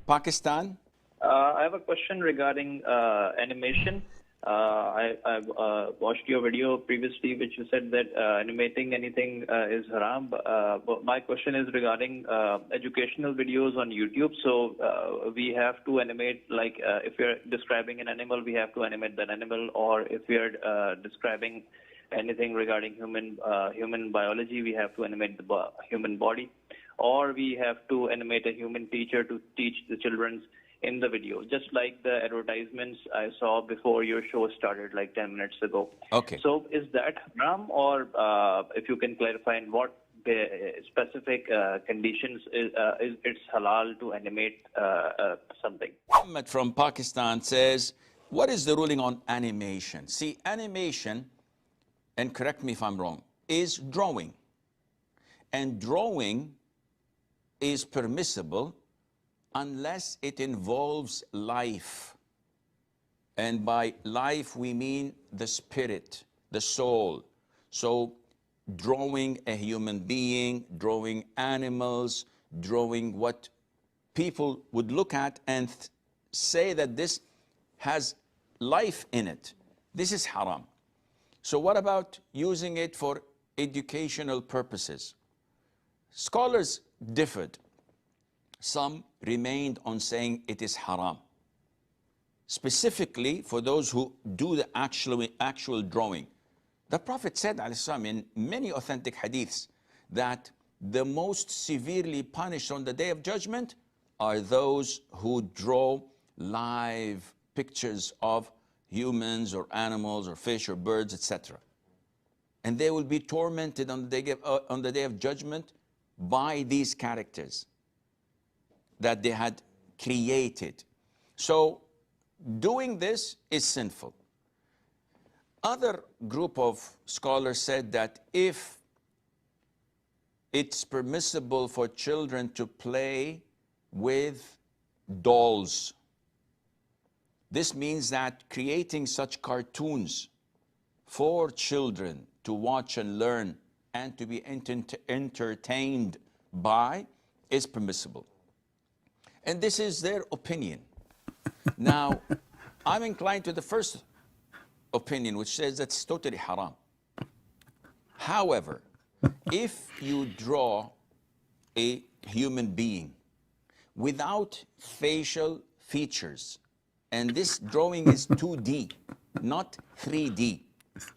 Pakistan. I have a question regarding animation. I've watched your video previously, which you said that animating anything is haram. But my question is regarding educational videos on YouTube. So we have to animate, like if we're describing an animal, we have to animate that animal, or if we're describing anything regarding human biology, we have to animate the human body, or we have to animate a human teacher to teach the children in the video, just like the advertisements I saw before your show started, like 10 minutes ago. Okay. So is that haram, or if you can clarify in what specific conditions it's halal to animate something? Muhammad from Pakistan says, what is the ruling on animation? See, animation, and correct me if I'm wrong, is drawing. And drawing is permissible unless it involves life. And by life, we mean the spirit, the soul. So drawing a human being, drawing animals, drawing what people would look at and say that this has life in it. This is haram. So what about using it for educational purposes? Scholars differed. Some remained on saying it is haram, specifically for those who do the actual drawing. The Prophet said in many authentic hadiths that the most severely punished on the Day of Judgment are those who draw live pictures of humans or animals or fish or birds, etc. And they will be tormented on the Day of Judgment by these characters that they had created. So doing this is sinful. Other group of scholars said that if it's permissible for children to play with dolls, this means that creating such cartoons for children to watch and learn and to be entertained by is permissible. And this is their opinion. Now, I'm inclined to the first opinion, which says that's totally haram. However, if you draw a human being without facial features, and this drawing is 2D, not 3D.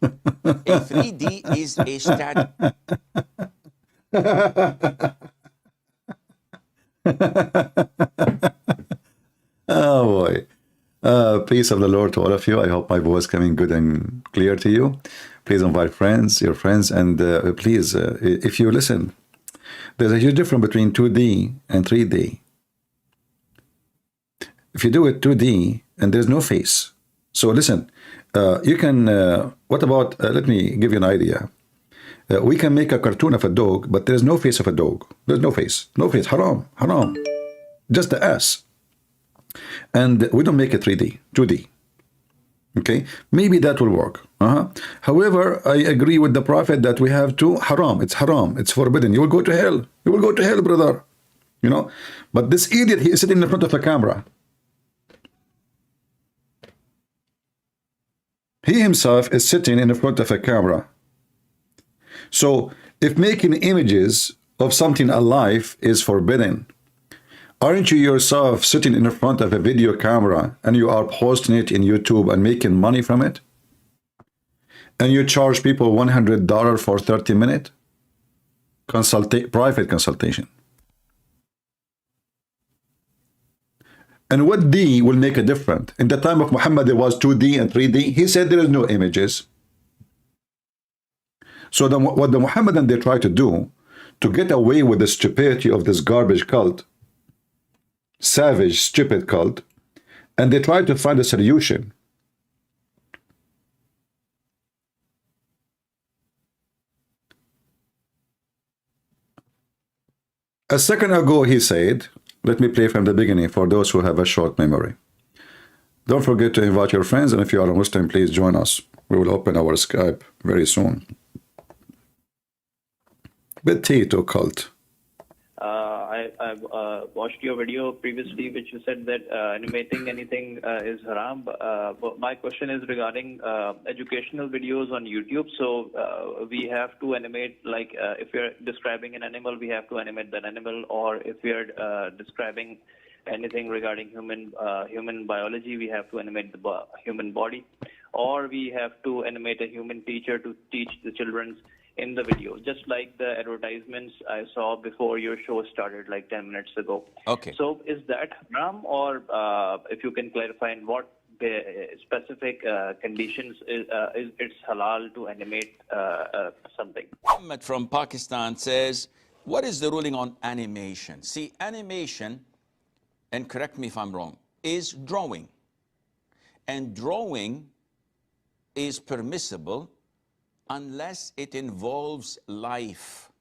A 3D is a Oh boy. Peace of the Lord to all of you. I hope my voice coming good and clear to you. Please invite friends, your friends, and please, if you listen, there's a huge difference between 2D and 3D. If you do it 2D and there's no face, so listen, you can, what about, let me give you an idea. We can make a cartoon of a dog, but there's no face of a dog. There's no face, haram, haram, just the ass. And we don't make it 3D, 2D. Okay, maybe that will work. However, I agree with the Prophet that we have to haram. It's haram. It's forbidden. You will go to hell. You will go to hell, brother. You know. But this idiot, he is sitting in front of a camera. He himself is sitting in front of a camera. So, if making images of something alive is forbidden, aren't you yourself sitting in front of a video camera and you are posting it in YouTube and making money from it? And you charge people $100 for 30-minute private consultation. And what D will make a difference? In the time of Muhammad, there was 2D and 3D. He said there is no images. So what the Muhammadan they try to do to get away with the stupidity of this garbage cult, savage, stupid cult, and they try to find a solution. A second ago, he said, let me play from the beginning for those who have a short memory. Don't forget to invite your friends, and if you are a Muslim, please join us. We will open our Skype very soon. Potato cult. I watched your video previously, which you said that animating anything is haram. But my question is regarding educational videos on YouTube. So we have to animate, like if we're describing an animal, we have to animate that animal, or if we're describing anything regarding human biology, we have to animate the human body, or we have to animate a human teacher to teach the children in the video, just like the advertisements I saw before your show started like 10 minutes ago. Okay. So is that haram, or if you can clarify in what specific conditions it's halal to animate something? Muhammad from Pakistan says, what is the ruling on animation? See, animation, and correct me if I'm wrong, is drawing. And drawing is permissible unless it involves life.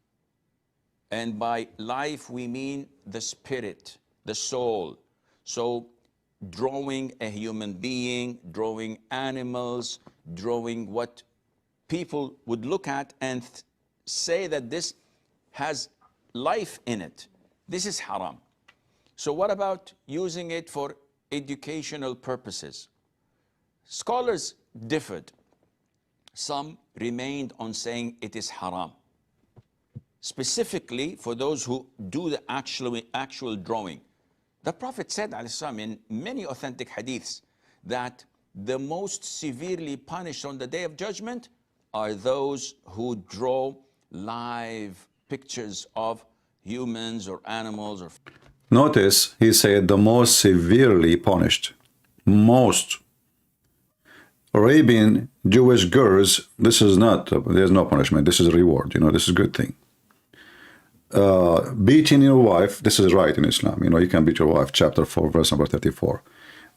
And by life, we mean the spirit, the soul. So drawing a human being, drawing animals, drawing what people would look at and say that this has life in it. This is haram. So what about using it for educational purposes? Scholars differed. Some remained on saying it is haram, specifically for those who do the actual drawing. The Prophet said, ﷺ, in many authentic hadiths, that the most severely punished on the Day of Judgment are those who draw live pictures of humans or animals. Or Notice he said the most severely punished. Most. Arabian Jewish girls, this is not, there's no punishment, this is a reward, this is a good thing. Beating your wife, this is right in Islam, you can beat your wife, chapter 4, verse number 34.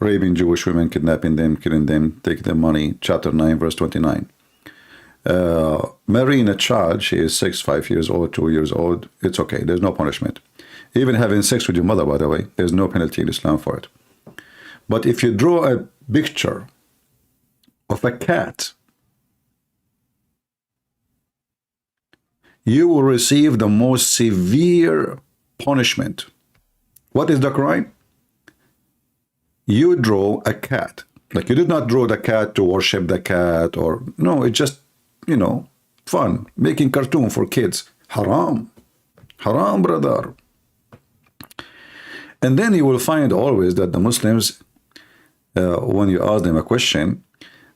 Raping Jewish women, kidnapping them, killing them, taking their money, chapter 9, verse 29. Marrying a child, she is 5 years old, 2 years old, it's okay, there's no punishment. Even having sex with your mother, by the way, there's no penalty in Islam for it. But if you draw a picture of a cat, you will receive the most severe punishment. What is the crime? You draw a cat. Like, you did not draw the cat to worship the cat, or no, it's just, fun, making cartoon for kids. Haram. Haram, brother. And then you will find always that the Muslims, when you ask them a question,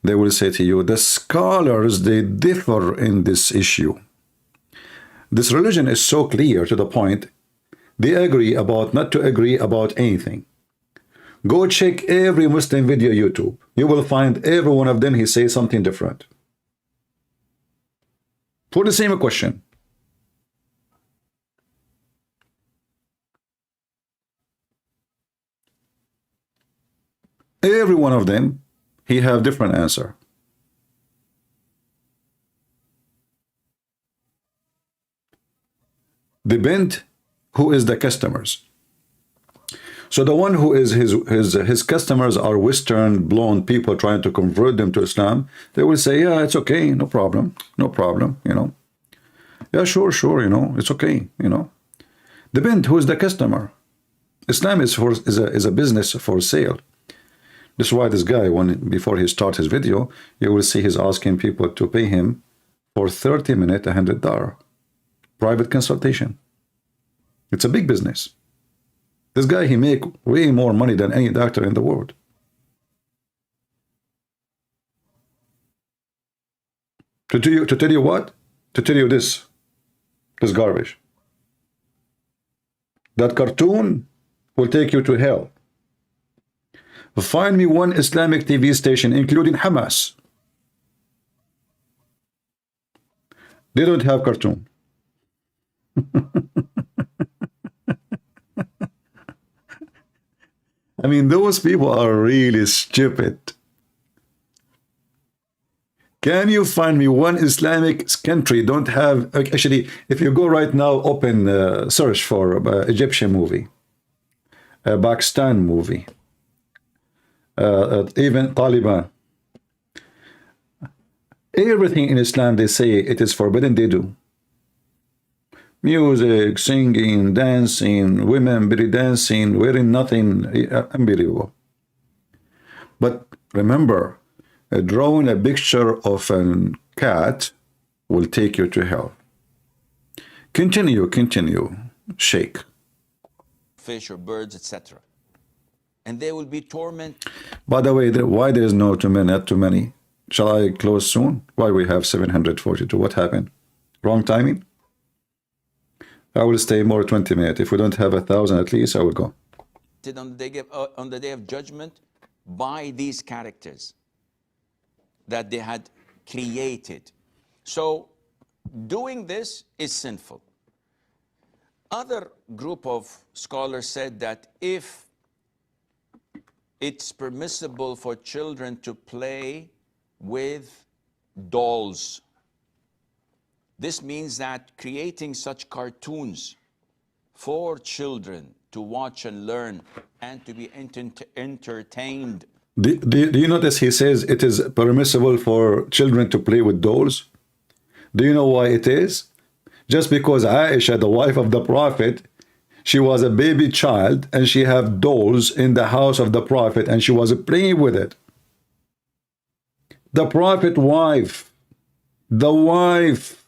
they will say to you, the scholars, they differ in this issue. This religion is so clear to the point, they agree about not to agree about anything. Go check every Muslim video YouTube. You will find every one of them, he says something different. For the same question. Every one of them, he have different answer. Depend who is the customers. So the one who is his customers are Western blonde people trying to convert them to Islam, they will say, yeah, it's okay, no problem, yeah, sure, it's okay, Depend who is the customer. Islam is a business for sale. This is why this guy, before he starts his video, you will see he's asking people to pay him for 30 minutes $100. Private consultation. It's a big business. This guy, he make way more money than any doctor in the world. To tell you what? To tell you this garbage. That cartoon will take you to hell. Find me one Islamic TV station, including Hamas. They don't have cartoon. I mean, those people are really stupid. Can you find me one Islamic country don't have, actually, if you go right now, open search for Egyptian movie, Pakistan movie, even Taliban. Everything in Islam, they say it is forbidden, they do. Music, singing, dancing, women belly dancing, wearing nothing, unbelievable. But remember, drawing a picture of a cat will take you to hell. Continue, Sheikh. Fish or birds, etc. And they will be tormented. By the way, why there is no too many, not too many? Shall I close soon? Why we have 742? What happened? Wrong timing? I will stay more 20 minutes. If we don't have 1,000 at least, I will go. On the day of judgment by these characters that they had created. So doing this is sinful. Other group of scholars said that if it's permissible for children to play with dolls, this means that creating such cartoons for children to watch and learn and to be entertained. Do you notice he says it is permissible for children to play with dolls? Do you know why it is? Just because Aisha, the wife of the Prophet, she was a baby child and she had dolls in the house of the Prophet and she was playing with it. The Prophet wife, the wife,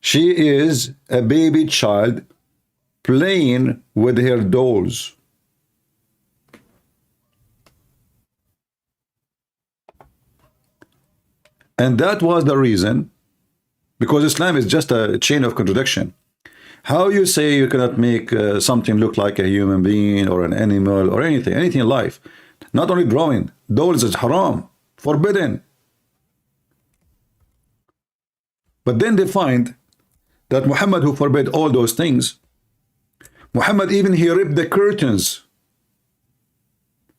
she is a baby child playing with her dolls. And that was the reason, because Islam is just a chain of contradiction. How you say you cannot make something look like a human being or an animal or anything in life? Not only drawing, dolls is haram, forbidden. But then they find that Muhammad, who forbade all those things, Muhammad even he ripped the curtains.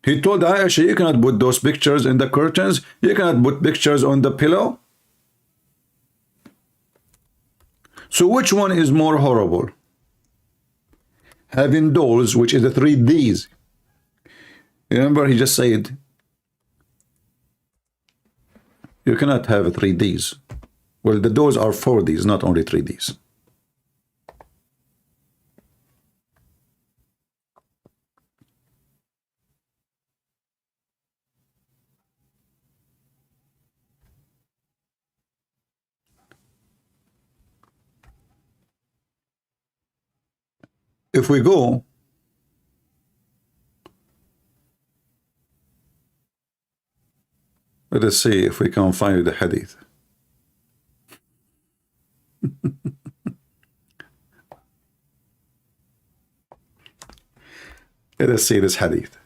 He told Aisha, you cannot put those pictures in the curtains, you cannot put pictures on the pillow. So which one is more horrible? Having dolls, which is the 3Ds. Remember, he just said, you cannot have 3Ds. Well, the dolls are 4Ds, not only 3Ds. If we go let us see if we can find the hadith. Let us see this hadith.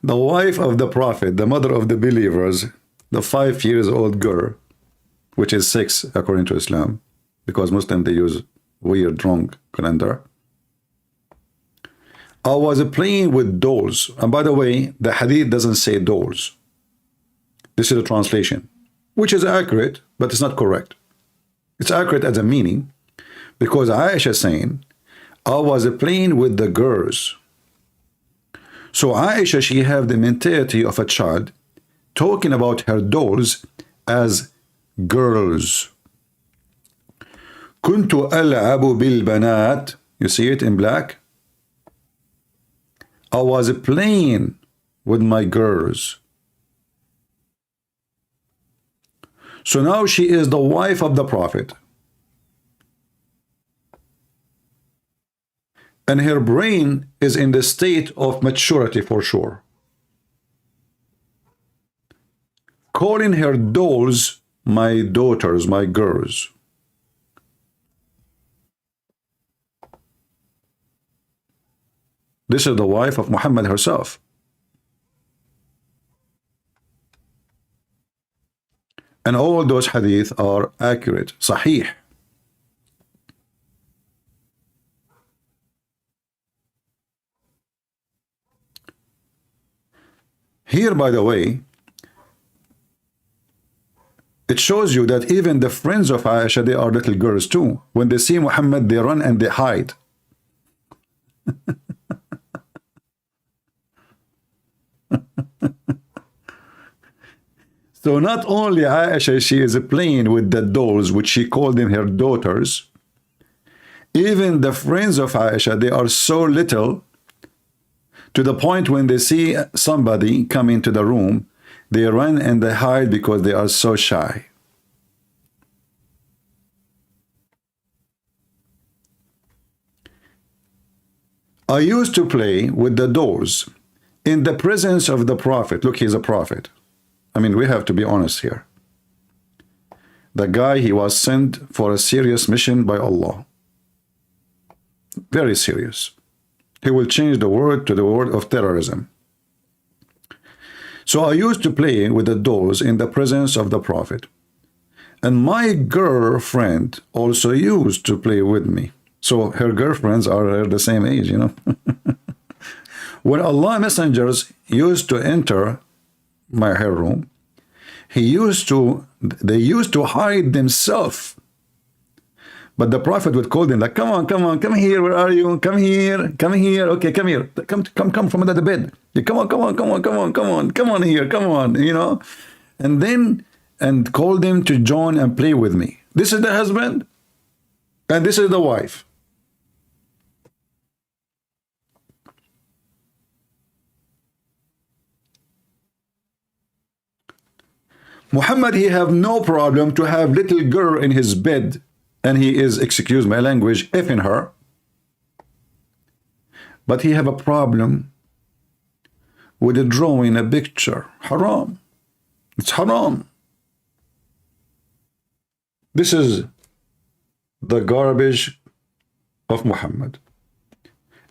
The wife of the Prophet, the mother of the believers, the 5-year-old girl, which is 6 according to Islam, because Muslims they use weird wrong calendar. I was playing with dolls. And by the way, the hadith doesn't say dolls. This is a translation, which is accurate, but it's not correct. It's accurate as a meaning, because Aisha is saying, I was playing with the girls. So Aisha, she have the mentality of a child, talking about her dolls as girls. كنت ألعب بالبنات. You see it in black? I was playing with my girls. So now she is the wife of the Prophet. And her brain is in the state of maturity for sure. Calling her dolls my daughters, my girls. This is the wife of Muhammad herself. And all those hadith are accurate, sahih. Here, by the way, it shows you that even the friends of Aisha, they are little girls too. When they see Muhammad, they run and they hide. So not only Aisha, she is playing with the dolls, which she called them her daughters. Even the friends of Aisha, they are so little, to the point when they see somebody come into the room, they run and they hide because they are so shy. I used to play with the dolls in the presence of the prophet. Look, he's a prophet. I mean, we have to be honest here. The guy, he was sent for a serious mission by Allah. Very serious. He will change the world to the world of terrorism. So I used to play with the dolls in the presence of the prophet. And my girlfriend also used to play with me. So her girlfriends are the same age, you know. When Allah messengers used to enter her room, they used to hide themselves. But the prophet would call them like, come on, come here, where are you? Come here, okay, come here. Come from under the bed. Come on here, come on, you know. And call them to join and play with me. This is the husband, and this is the wife. Muhammad, he have no problem to have little girl in his bed, and he is, excuse my language, effing her. But he have a problem with drawing a picture. Haram. It's haram. This is the garbage of Muhammad.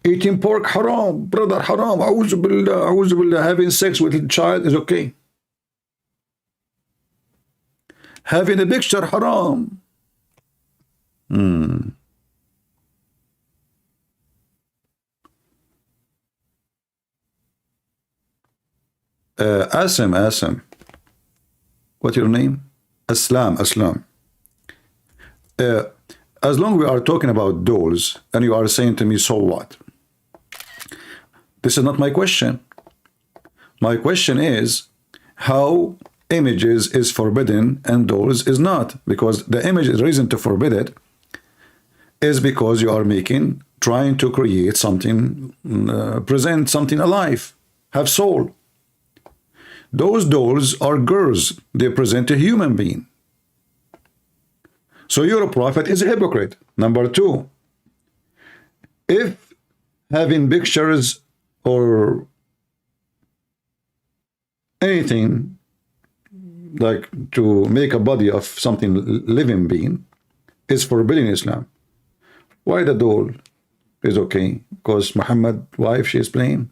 Eating pork, haram. Brother, haram. A'udhu billah, a'udhu billah. Having sex with a child is okay. Having a picture, haram. Asim. What's your name? Aslam. As long as we are talking about dolls, and you are saying to me, so what? This is not my question. My question is, how images is forbidden and dolls is not? Because the image is reason to forbid it is because you are trying to create something, present something alive, have soul. Those dolls are girls. They present a human being. So your prophet is a hypocrite. Number two, if having pictures or anything like to make a body of something living being is forbidden in Islam, why the doll is okay? Because Muhammad's wife, she is playing.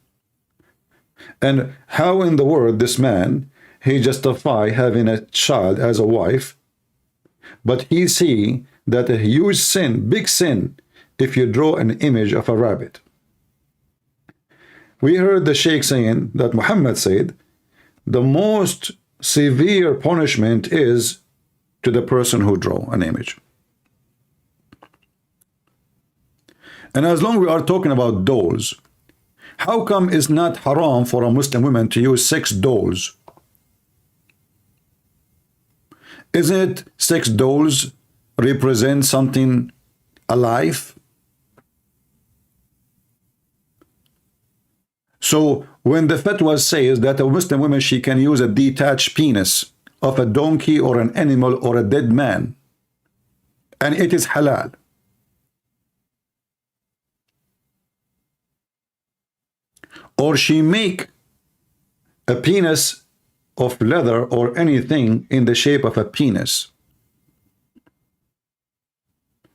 And how in the world this man, he justify having a child as a wife, but he see that a huge sin, big sin, if you draw an image of a rabbit. We heard the Sheikh saying that Muhammad said the most severe punishment is to the person who draw an image. And as long as we are talking about dolls, how come it's not haram for a Muslim woman to use sex dolls? Isn't sex dolls represent something alive? So when the fatwa says that a Muslim woman, she can use a detached penis of a donkey or an animal or a dead man, and it is halal, or she make a penis of leather or anything in the shape of a penis.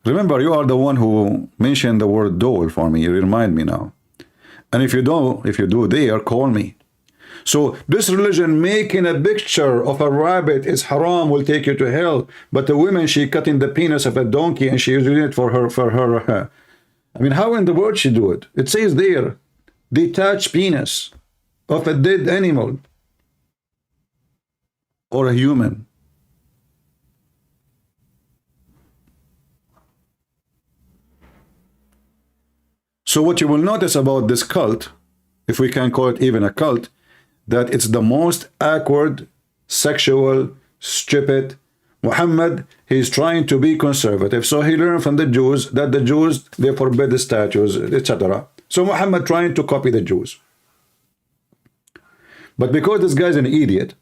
Remember, you are the one who mentioned the word doll for me. You remind me now. And if you do there, call me. So this religion making a picture of a rabbit is haram, will take you to hell. But the woman, she cutting the penis of a donkey and she using it for her. I mean, how in the world she do it? It says there, detached penis of a dead animal or a human. So what you will notice about this cult, if we can call it even a cult, that it's the most awkward sexual, stupid. Muhammad, he's trying to be conservative, so he learned from the Jews that the Jews, they forbid the statues, etc. So Muhammad trying to copy the Jews. But because this guy's an idiot,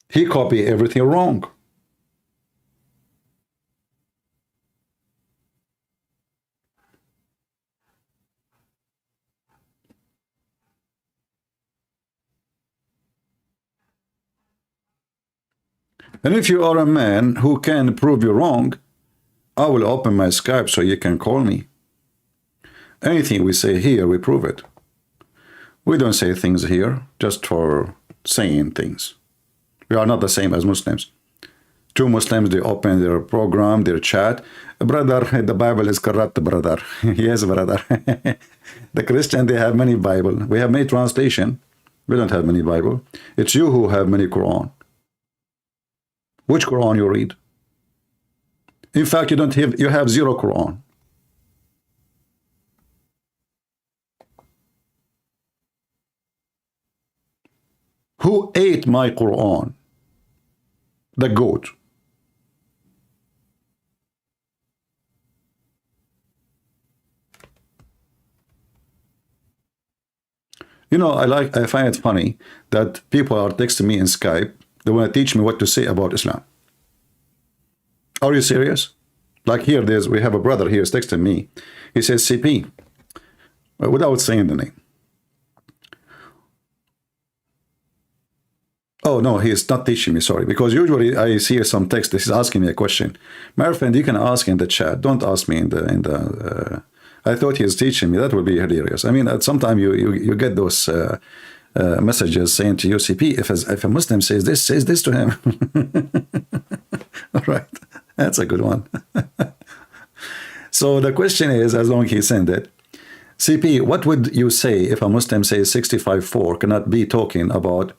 he copied everything wrong. And if you are a man who can prove you wrong, I will open my Skype so you can call me. Anything we say here, we prove it. We don't say things here just for saying things. We are not the same as Muslims. Two Muslims, they open their program, their chat. Brother, the Bible is corrupt, brother. Yes, brother. The Christian, they have many Bible. We have many translation. We don't have many Bible. It's you who have many Quran. Which Quran you read? In fact, you have zero Quran. Who ate my Quran? The goat. You know, I find it funny that people are texting me in Skype. They want to teach me what to say about Islam. Are you serious? Like here, we have a brother here is texting me. He says, CP, without saying the name. Oh, no, he is not teaching me, sorry. Because usually I see some text, this is asking me a question. My friend, you can ask in the chat. Don't ask me in the I thought he is teaching me. That would be hilarious. I mean, at some time you get those messages saying to you, CP, if a Muslim says this to him. All right, that's a good one. So the question is, as long as he sent it, CP, what would you say if a Muslim says 65:4 cannot be talking about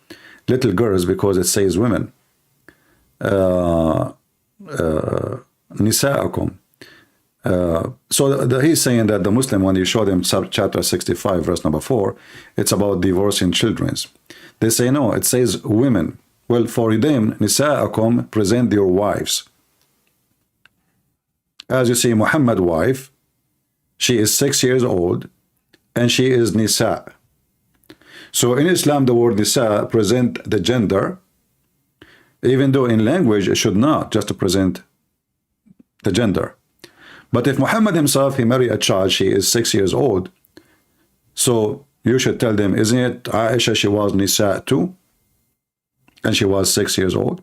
little girls because it says women? Nisa'akum. So he's saying that the Muslim, when you show them chapter 65, verse number 4, it's about divorcing children. They say, no, it says women. Well, for them, Nisa'akum, present your wives. As you see, Muhammad's wife, she is 6 years old, and she is Nisa. So in Islam, the word Nisa present the gender, even though in language it should not just present the gender. But if Muhammad himself, he married a child, she is 6 years old, so you should tell them, isn't it Aisha, she was Nisa too? And she was 6 years old.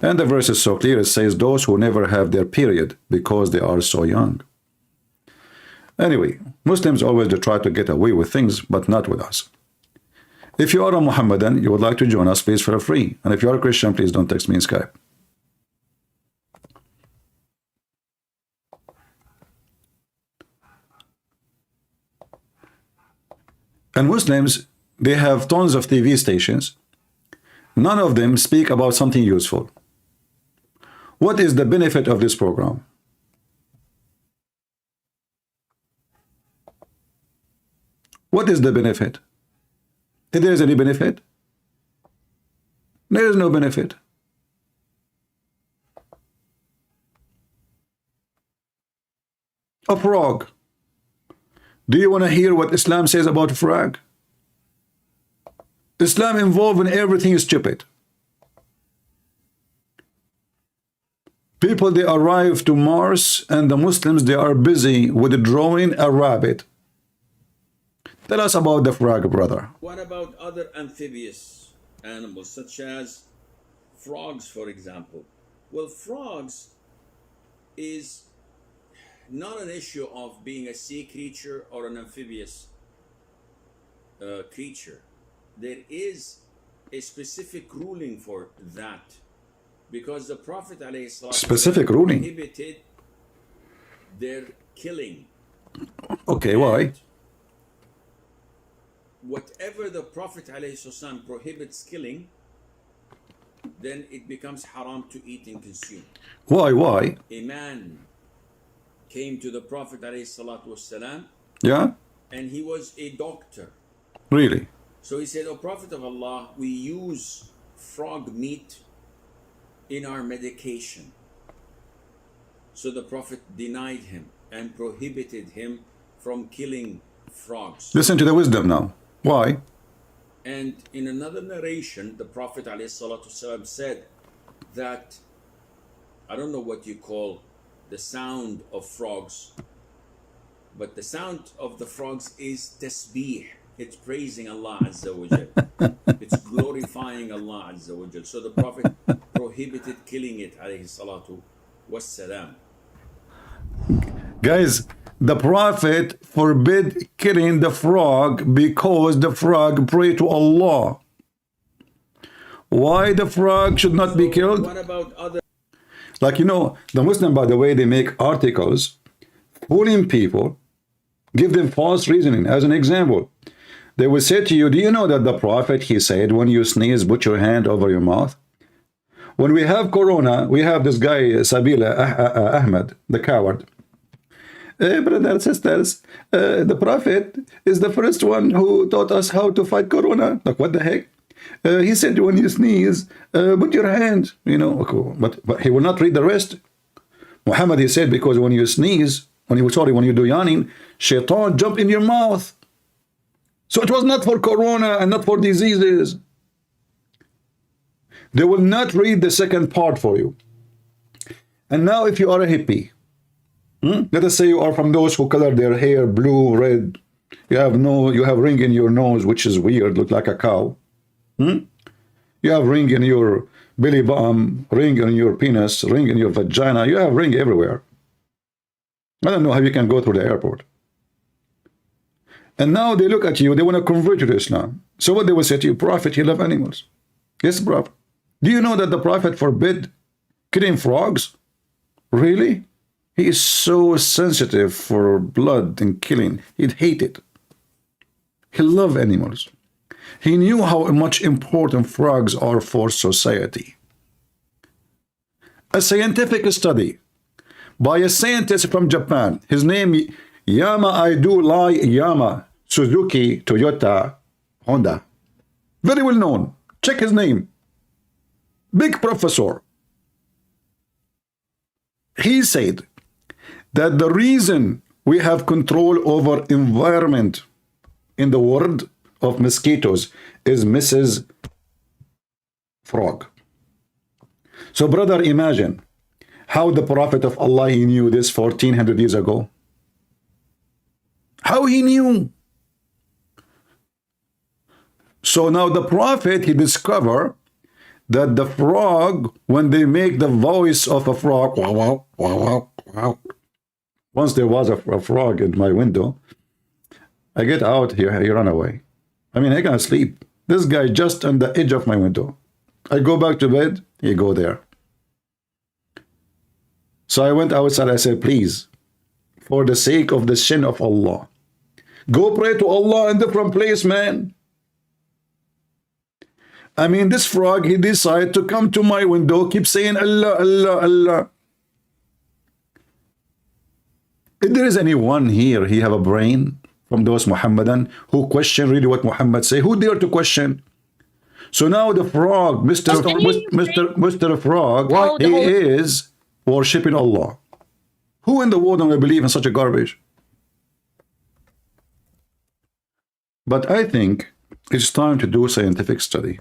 And the verse is so clear, it says, those who never have their period because they are so young. Anyway, Muslims always try to get away with things, but not with us. If you are a Muhammadan, you would like to join us, please feel free. And if you are a Christian, please don't text me in Skype. And Muslims, they have tons of TV stations. None of them speak about something useful. What is the benefit of this program? What is the benefit? If there is any benefit, there is no benefit. A frog. Do you want to hear what Islam says about a frog? Islam involved in everything is stupid. People, they arrive to Mars, and the Muslims, they are busy with drawing a rabbit. Tell us about the frog, brother. What about other amphibious animals, such as frogs, for example? Well, frogs is not an issue of being a sea creature or an amphibious creature. There is a specific ruling for that, because the Prophet specific ruling prohibited their killing. Okay, why? Whatever the Prophet ﷺ prohibits killing, then it becomes haram to eat and consume. Why? A man came to the Prophet ﷺ, yeah, and he was a doctor. Really? So he said, "O Prophet of Allah, we use frog meat in our medication." So the Prophet denied him and prohibited him from killing frogs. Listen to the wisdom now. Why? And in another narration, the Prophet ﷺ said that, I don't know what you call the sound of frogs, but the sound of the frogs is tasbih. It's praising Allah Azza wa Jal. It's glorifying Allah Azza wa Jal. So the Prophet prohibited killing it, alayhi salatu wassalam. Guys, the Prophet forbid killing the frog because the frog prayed to Allah. Why the frog should not be killed? What about other? Like, you know, the Muslim, by the way, they make articles fooling people, give them false reasoning. As an example, they will say to you, do you know that the Prophet, he said, when you sneeze, put your hand over your mouth? When we have Corona, we have this guy, Sabila Ahmed, the coward. Brothers and sisters, the Prophet is the first one who taught us how to fight Corona. Like, what the heck? He said, when you sneeze, put your hand, you know, but he will not read the rest. Muhammad, he said, because when you sneeze, when you do yawning, shaitan jump in your mouth. So it was not for Corona and not for diseases. They will not read the second part for you. And now if you are a hippie, let us say you are from those who color their hair blue, red, you have ring in your nose, which is weird, look like a cow. You have ring in your belly button, ring in your penis, ring in your vagina, you have ring everywhere. I don't know how you can go through the airport. And now they look at you, they want to convert you to Islam. So what they will say to you, Prophet, you love animals. Yes, Prophet. Do you know that the Prophet forbid killing frogs? Really? He is so sensitive for blood and killing. He'd hate it. He loved animals. He knew how much important frogs are for society. A scientific study by a scientist from Japan, his name Yama Yama, Suzuki, Toyota, Honda. Very well known. Check his name. Big professor. He said that the reason we have control over environment in the world of mosquitoes is Mrs. Frog. So brother, imagine how the Prophet of Allah, he knew this 1400 years ago. How he knew. So now the Prophet, he discovered that the frog, when they make the voice of a frog, wow, wow, wow, wow, wow. Once there was a frog in my window, I get out here, he run away. I mean, I can't sleep. This guy just on the edge of my window. I go back to bed, he go there. So I went outside, I said, please, for the sake of the sin of Allah, go pray to Allah in a different place, man. I mean, this frog, he decided to come to my window, keep saying Allah, Allah, Allah. If there is anyone here, he have a brain from those Muhammadan who question really what Muhammad say, who dare to question? So now the frog, Mr. Frog, he is worshipping Allah. Who in the world will believe in such a garbage? But I think it's time to do a scientific study.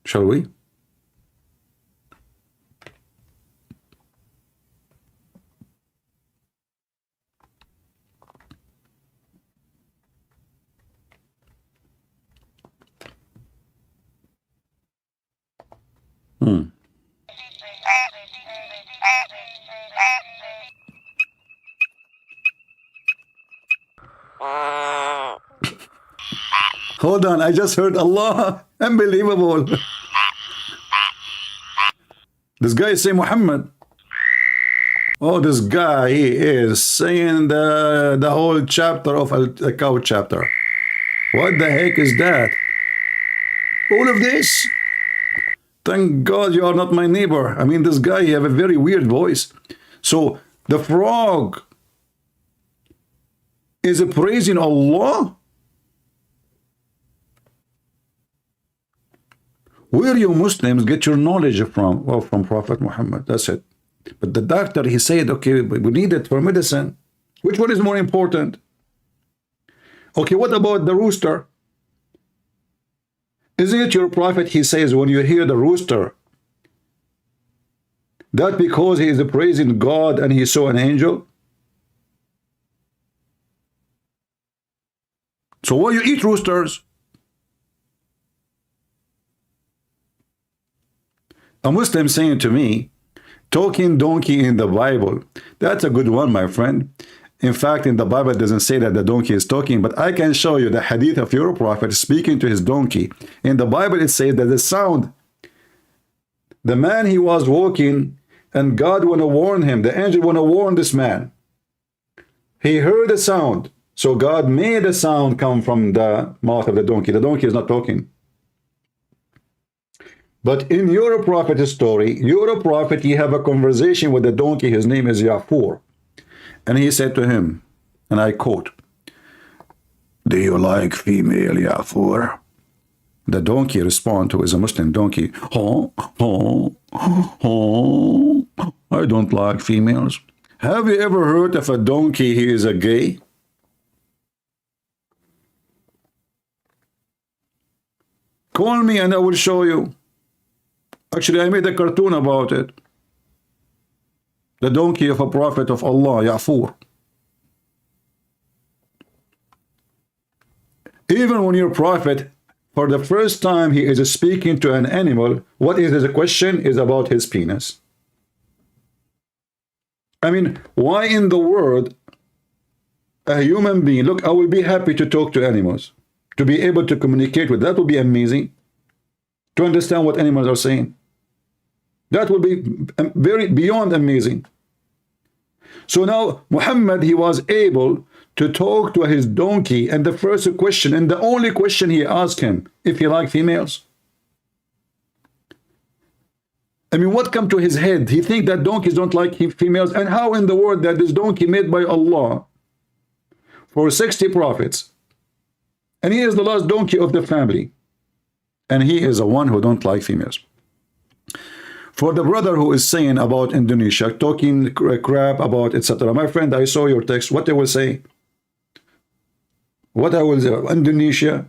Shall we? Hold on, I just heard Allah. Unbelievable. This guy is saying Muhammad. Oh, this guy, he is saying the whole chapter of a cow chapter. What the heck is that? All of this? Thank God you are not my neighbor. I mean, this guy, he have a very weird voice. So the frog is praising Allah. Where you Muslims get your knowledge from? Well, from Prophet Muhammad. That's it. But the doctor, he said, okay, we need it for medicine. Which one is more important? Okay, what about the rooster? Isn't it your prophet, he says, when you hear the rooster, that because he is praising God and he saw an angel? So why you eat roosters? A Muslim saying to me, talking donkey in the Bible, that's a good one, my friend. In fact, in the Bible, it doesn't say that the donkey is talking, but I can show you the hadith of your prophet speaking to his donkey. In the Bible, it says that the sound, the man he was walking, and God want to warn him, the angel want to warn this man. He heard a sound, so God made a sound come from the mouth of the donkey. The donkey is not talking. But in your prophet's story, your prophet, he have a conversation with the donkey. His name is Ya'fur. And he said to him, and I quote, "Do you like female, Ya'fur?" The donkey respond to, is a Muslim donkey, "Oh, oh, oh, I don't like females." Have you ever heard of a donkey he is a gay? Call me and I will show you. Actually, I made a cartoon about it. The donkey of a prophet of Allah, Ya'fur. Even when your prophet, for the first time he is speaking to an animal, what is the question? Is about his penis. I mean, why in the world a human being, look, I will be happy to talk to animals, to be able to communicate with, that would be amazing, to understand what animals are saying. That would be very beyond amazing. So now Muhammad, he was able to talk to his donkey, and the first question and the only question he asked him, if he liked females. I mean, what come to his head? He think that donkeys don't like females, and how in the world that this donkey made by Allah for 60 prophets, and he is the last donkey of the family, and he is the one who don't like females. For the brother who is saying about Indonesia, talking crap about etc. My friend, I saw your text. What they will say? What I will say? Indonesia?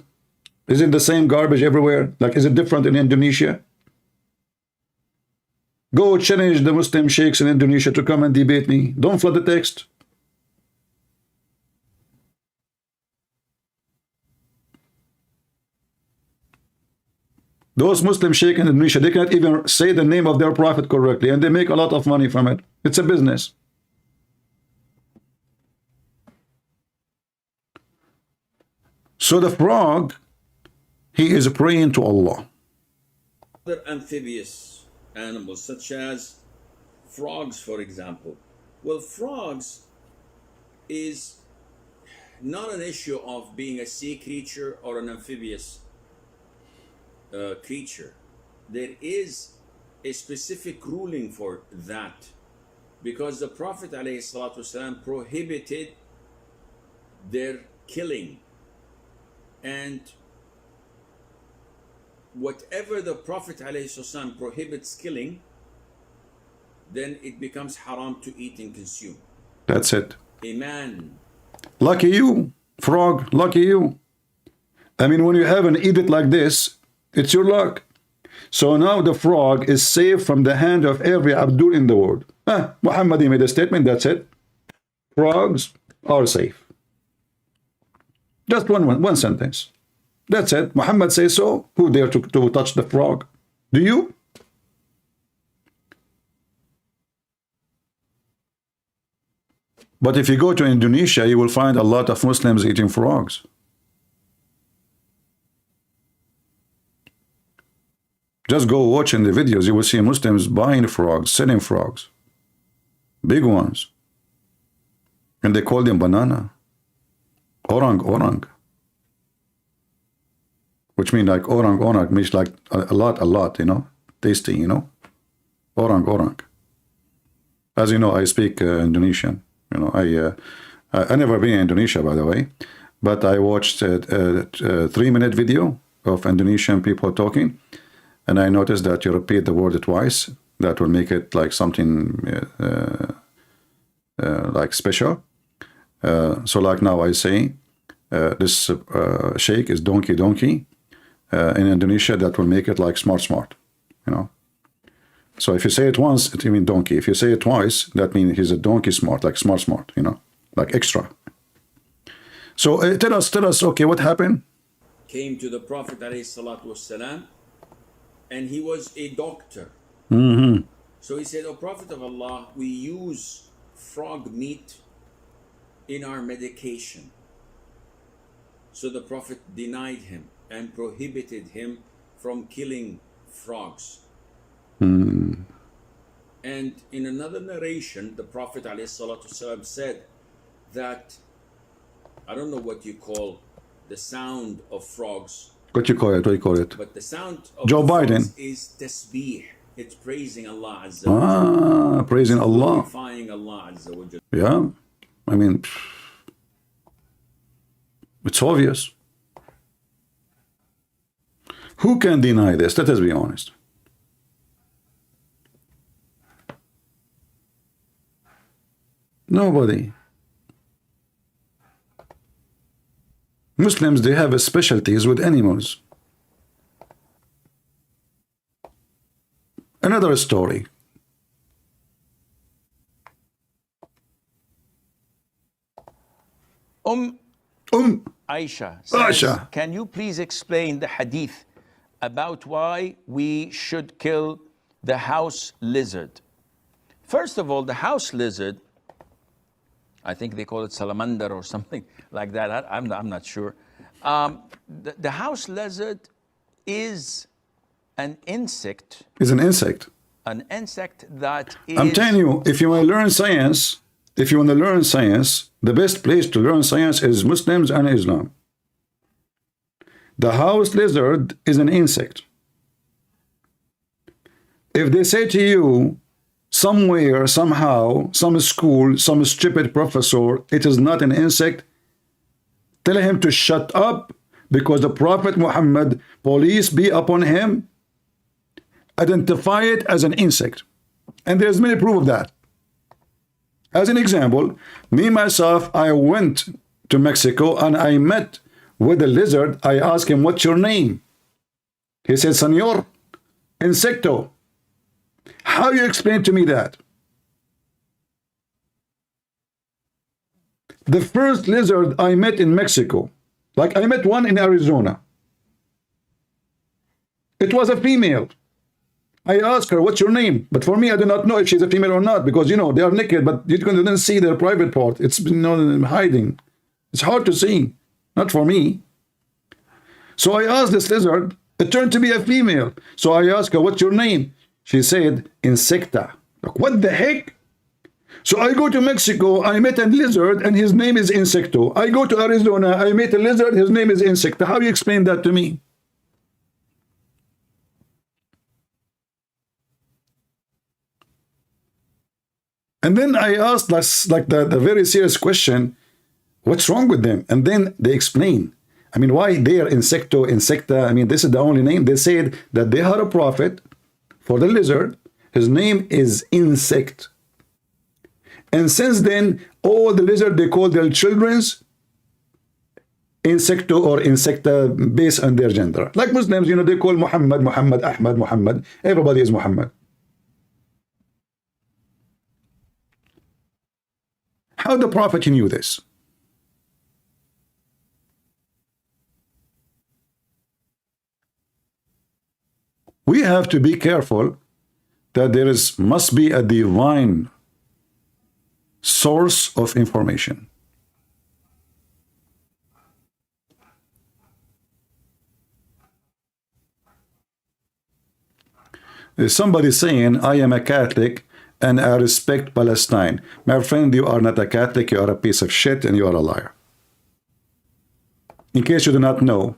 Is it the same garbage everywhere? Like, is it different in Indonesia? Go challenge the Muslim sheikhs in Indonesia to come and debate me. Don't flood the text. Those Muslim sheikhs in Indonesia, they cannot even say the name of their prophet correctly, and they make a lot of money from it. It's a business. So the frog, he is praying to Allah. Other amphibious animals, such as frogs, for example. Well, frogs is not an issue of being a sea creature or an amphibious creature. There is a specific ruling for that, because the Prophet ﷺ prohibited their killing, and whatever the Prophet ﷺ prohibits killing, then it becomes haram to eat and consume. That's it. Amen. Lucky you, frog, lucky you. I mean, when you have an edict like this, it's your luck. So now the frog is saved from the hand of every Abdul in the world. Muhammad, he made a statement, that's it. Frogs are safe. Just one sentence. That's it. Muhammad says so. Who dare to touch the frog? Do you? But if you go to Indonesia, you will find a lot of Muslims eating frogs. Just go watch in the videos. You will see Muslims buying frogs, selling frogs. Big ones. And they call them banana. Orang. Which means like orang, means like a lot, you know. Tasty, you know. Orang. As you know, I speak Indonesian. You know, I never been in Indonesia, by the way, but I watched a 3-minute video of Indonesian people talking, and I noticed that you repeat the word twice. That will make it like something like special. So like now I say, this sheikh is donkey donkey. In Indonesia, that will make it like smart, you know. So if you say it once, it means donkey. If you say it twice, that means he's a donkey smart, like smart, you know, like extra. So tell us, okay, what happened? Came to the Prophet ﷺ, and he was a doctor. So he said, "O Prophet of Allah, we use frog meat in our medication." So the Prophet denied him and prohibited him from killing frogs. And in another narration, the Prophet ﷺ said that, I don't know what you call the sound of frogs. What you call it? But the sound of Joe Biden frogs is tasbih. It's praising Allah Azza wa Jalla. Praising Allah. Glorifying Allah Azza wa Jalla. Yeah, I mean, it's obvious. Who can deny this? Let us be honest. Nobody. Muslims, they have a specialties with animals. Another story. Aisha says, can you please explain the hadith about why we should kill the house lizard? First of all, the house lizard, I think they call it salamander or something like that. I'm not sure. The house lizard is an insect. Is an insect. An insect that is... I'm telling you, if you want to learn science, the best place to learn science is Muslims and Islam. The house lizard is an insect. If they say to you, somewhere, somehow, some school, some stupid professor, it is not an insect, tell him to shut up, because the Prophet Muhammad, peace be upon him, identify it as an insect. And there's many proof of that. As an example, me myself, I went to Mexico and I met with a lizard. I asked him, what's your name? He said, Señor Insecto. How you explain to me that? The first lizard I met in Mexico, like I met one in Arizona. It was a female. I asked her, what's your name? But for me, I do not know if she's a female or not, because, you know, they are naked, but you couldn't see their private part. It's, you know, hiding. It's hard to see. Not for me. So I asked this lizard. It turned to be a female. So I asked her, what's your name? She said, Insecta. Like, what the heck? So I go to Mexico, I met a lizard, and his name is Insecto. I go to Arizona, I met a lizard, his name is Insecta. How do you explain that to me? And then I asked like the very serious question, what's wrong with them? And then they explain. I mean, why they are Insecto, Insecta? I mean, this is the only name. They said that they had a prophet for the lizard. His name is Insect. And since then, all the lizard, they call their children's Insecto or Insecta based on their gender. Like Muslims, you know, they call Muhammad, Muhammad, Ahmad, Muhammad. Everybody is Muhammad. How the prophet knew this? We have to be careful that there must be a divine source of information. There's somebody saying, I am a Catholic and I respect Palestine. My friend, you are not a Catholic, you are a piece of shit and you are a liar. In case you do not know,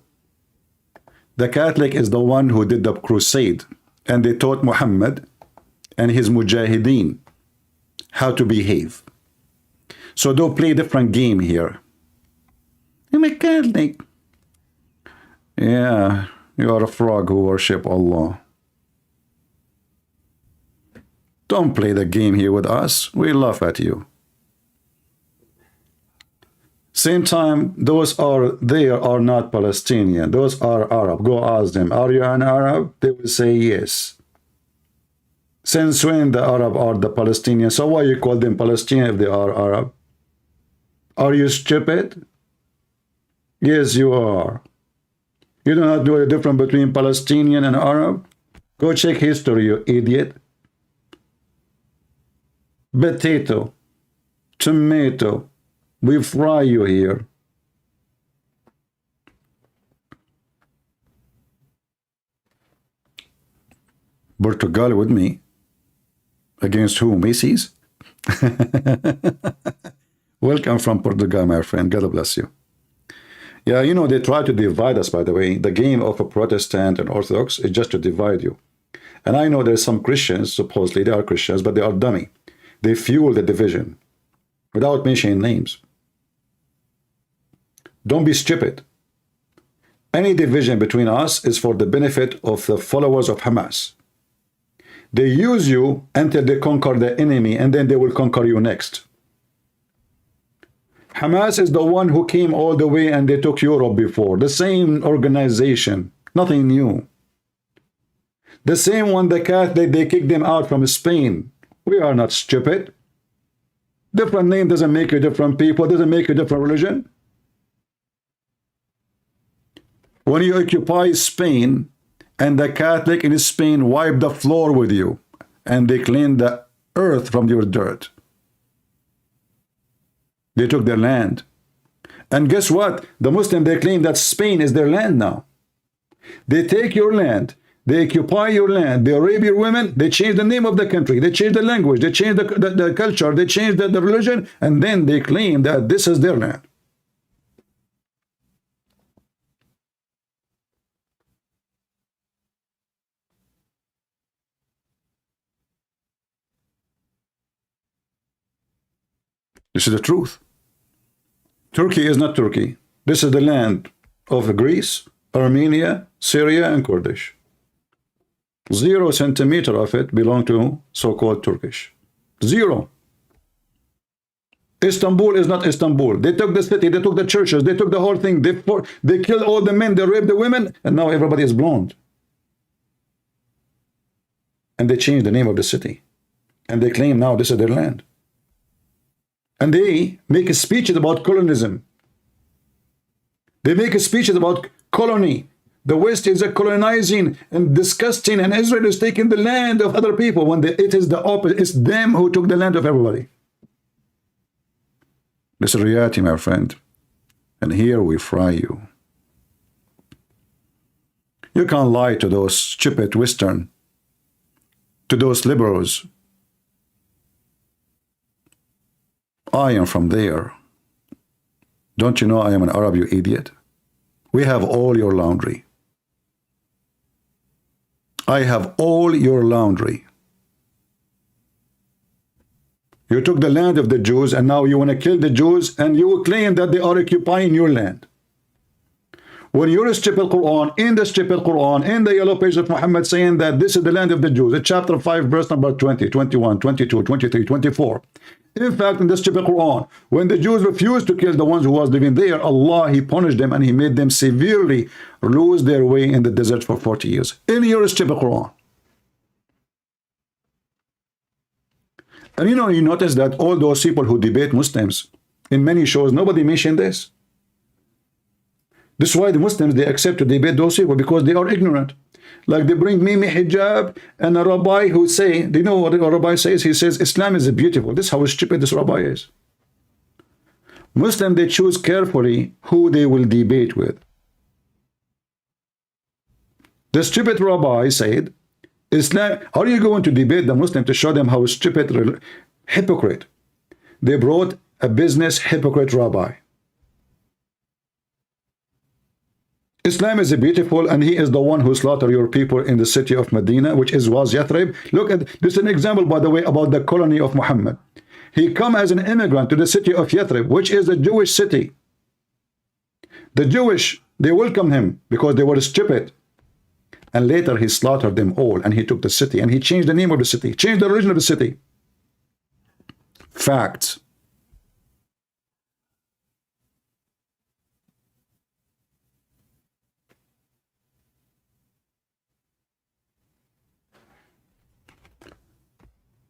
the Catholic is the one who did the crusade, and they taught Muhammad and his mujahideen how to behave. So don't play different game here. I'm a Catholic. Yeah, you are a frog who worship Allah. Don't play the game here with us. We laugh at you. Same time, those are not Palestinian. Those are Arab. Go ask them, are you an Arab? They will say yes. Since when the Arab are the Palestinians? So why you call them Palestinian if they are Arab? Are you stupid? Yes, you are. You do not know the difference between Palestinian and Arab? Go check history, you idiot. Potato, tomato, we fry you here. Portugal with me. Against who? Macy's? Welcome from Portugal, my friend. God bless you. Yeah, you know, they try to divide us, by the way. The game of a Protestant and Orthodox is just to divide you. And I know there's some Christians, supposedly they are Christians, but they are dummy. They fuel the division without mentioning names. Don't be stupid. Any division between us is for the benefit of the followers of Hamas. They use you until they conquer the enemy, and then they will conquer you next. Hamas is the one who came all the way and they took Europe before. The same organization, nothing new. The same one, the Catholic, they kicked them out from Spain. We are not stupid. Different name doesn't make you different people, doesn't make you different religion. When you occupy Spain, and the Catholic in Spain wipe the floor with you, and they clean the earth from your dirt. They took their land. And guess what? The Muslim, they claim that Spain is their land now. They take your land, they occupy your land, they rape your women, they change the name of the country, they change the language, they change the culture, they change the religion, and then they claim that this is their land. This is the truth. Turkey is not Turkey. This is the land of Greece, Armenia, Syria, and Kurdish. 0 centimeter of it belong to so-called Turkish. 0. Istanbul is not Istanbul. They took the city, they took the churches, they took the whole thing. They killed all the men, they raped the women, and now everybody is blonde. And they changed the name of the city. And they claim now this is their land. And they make speeches about colonism. They make speeches about colony. The West is a colonizing and disgusting, and Israel is taking the land of other people when it is the opposite. It's them who took the land of everybody. This is reality, my friend. And here we fry you. You can't lie to those stupid Western, to those liberals. I am from there. Don't you know I am an Arab, you idiot? We have all your laundry. I have all your laundry. You took the land of the Jews, and now you want to kill the Jews, and you claim that they are occupying your land. When you strip Al-Quran, in the strip Al-Quran, in the yellow page of Muhammad saying that this is the land of the Jews, chapter 5, verse number 20, 21, 22, 23, 24. In fact, in the strip Quran, when the Jews refused to kill the ones who was living there, Allah, He punished them and He made them severely lose their way in the desert for 40 years. In your strip Quran. And you know, you notice that all those people who debate Muslims, in many shows, nobody mentioned this. This is why the Muslims, they accept to debate those people, because they are ignorant. Like they bring Mimi hijab and a rabbi who say, do you know what a rabbi says? He says, Islam is beautiful. This is how stupid this rabbi is. Muslim, they choose carefully who they will debate with. The stupid rabbi said, Islam, how are you going to debate the Muslim to show them how stupid, hypocrite? They brought a business hypocrite rabbi. Islam is beautiful, and he is the one who slaughtered your people in the city of Medina, which was Yathrib. Look at this is an example, by the way, about the colony of Muhammad. He come as an immigrant to the city of Yathrib, which is a Jewish city. The Jewish, they welcomed him because they were stupid. And later he slaughtered them all, and he took the city, and he changed the name of the city, changed the religion of the city. Facts.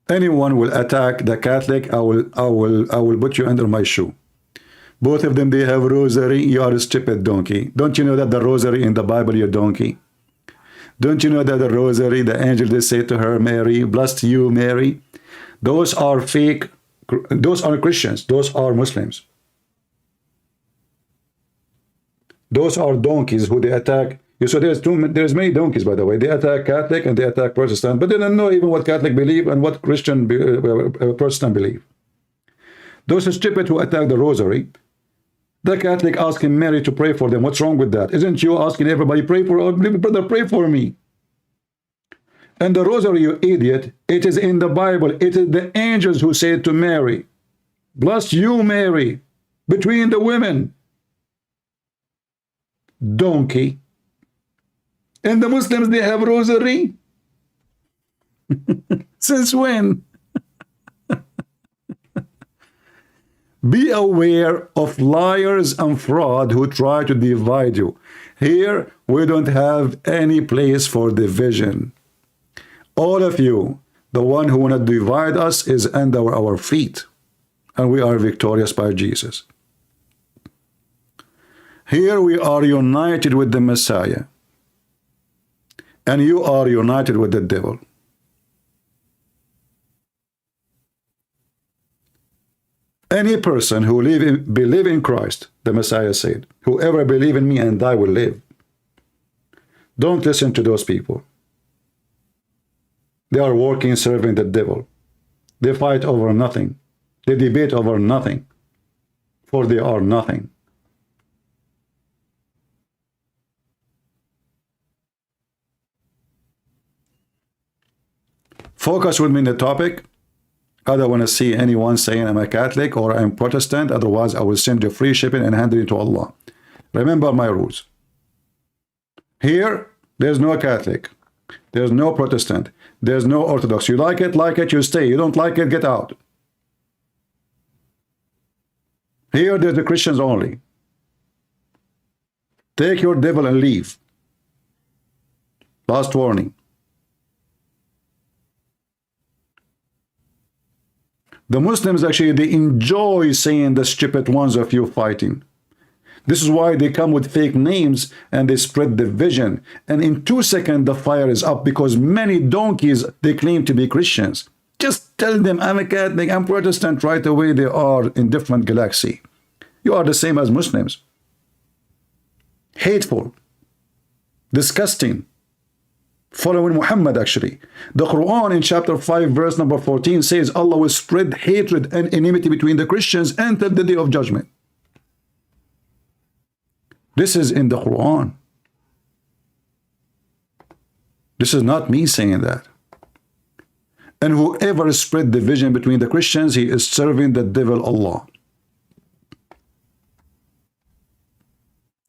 Anyone will attack the Catholic, I will put you under my shoe. Both of them, they have rosary. You are a stupid donkey. Don't you know that the rosary in the Bible, you donkey? Don't you know that the rosary, the angel, they say to her, Mary, blessed you, Mary? Those are fake. Those are Christians. Those are Muslims. Those are donkeys who they attack. So there's many donkeys, by the way. They attack Catholic and they attack Protestant, but they don't know even what Catholic believe and what Christian Protestant believe. Those are stupid who attack the rosary. The Catholic asking Mary to pray for them. What's wrong with that? Isn't you asking everybody pray for, brother, pray for me? And the rosary, you idiot, it is in the Bible. It is the angels who say to Mary, bless you, Mary, between the women. Donkey. And the Muslims, they have rosary? Since when? Be aware of liars and fraud who try to divide you. Here, we don't have any place for division. All of you, the one who want to divide us is under our feet. And we are victorious by Jesus. Here we are united with the Messiah. And you are united with the devil. Any person who believe in Christ, the Messiah said, whoever believe in me and I will live. Don't listen to those people. They are working, serving the devil. They fight over nothing. They debate over nothing. For they are nothing. Focus with me in the topic. I don't want to see anyone saying I'm a Catholic or I'm Protestant. Otherwise, I will send you free shipping and hand it to Allah. Remember my rules. Here, there's no Catholic. There's no Protestant. There's no Orthodox. You like it, you stay. You don't like it, get out. Here, there's the Christians only. Take your devil and leave. Last warning. The Muslims actually, they enjoy seeing the stupid ones of you fighting. This is why they come with fake names and they spread division. And in 2 seconds, the fire is up because many donkeys, they claim to be Christians. Just tell them, I'm a Catholic, I'm Protestant. Right away, they are in different galaxy. You are the same as Muslims. Hateful. Disgusting. Following Muhammad, actually. The Quran in chapter 5, verse number 14 says, Allah will spread hatred and enmity between the Christians until the day of judgment. This is in the Quran. This is not me saying that. And whoever spread division between the Christians, he is serving the devil Allah.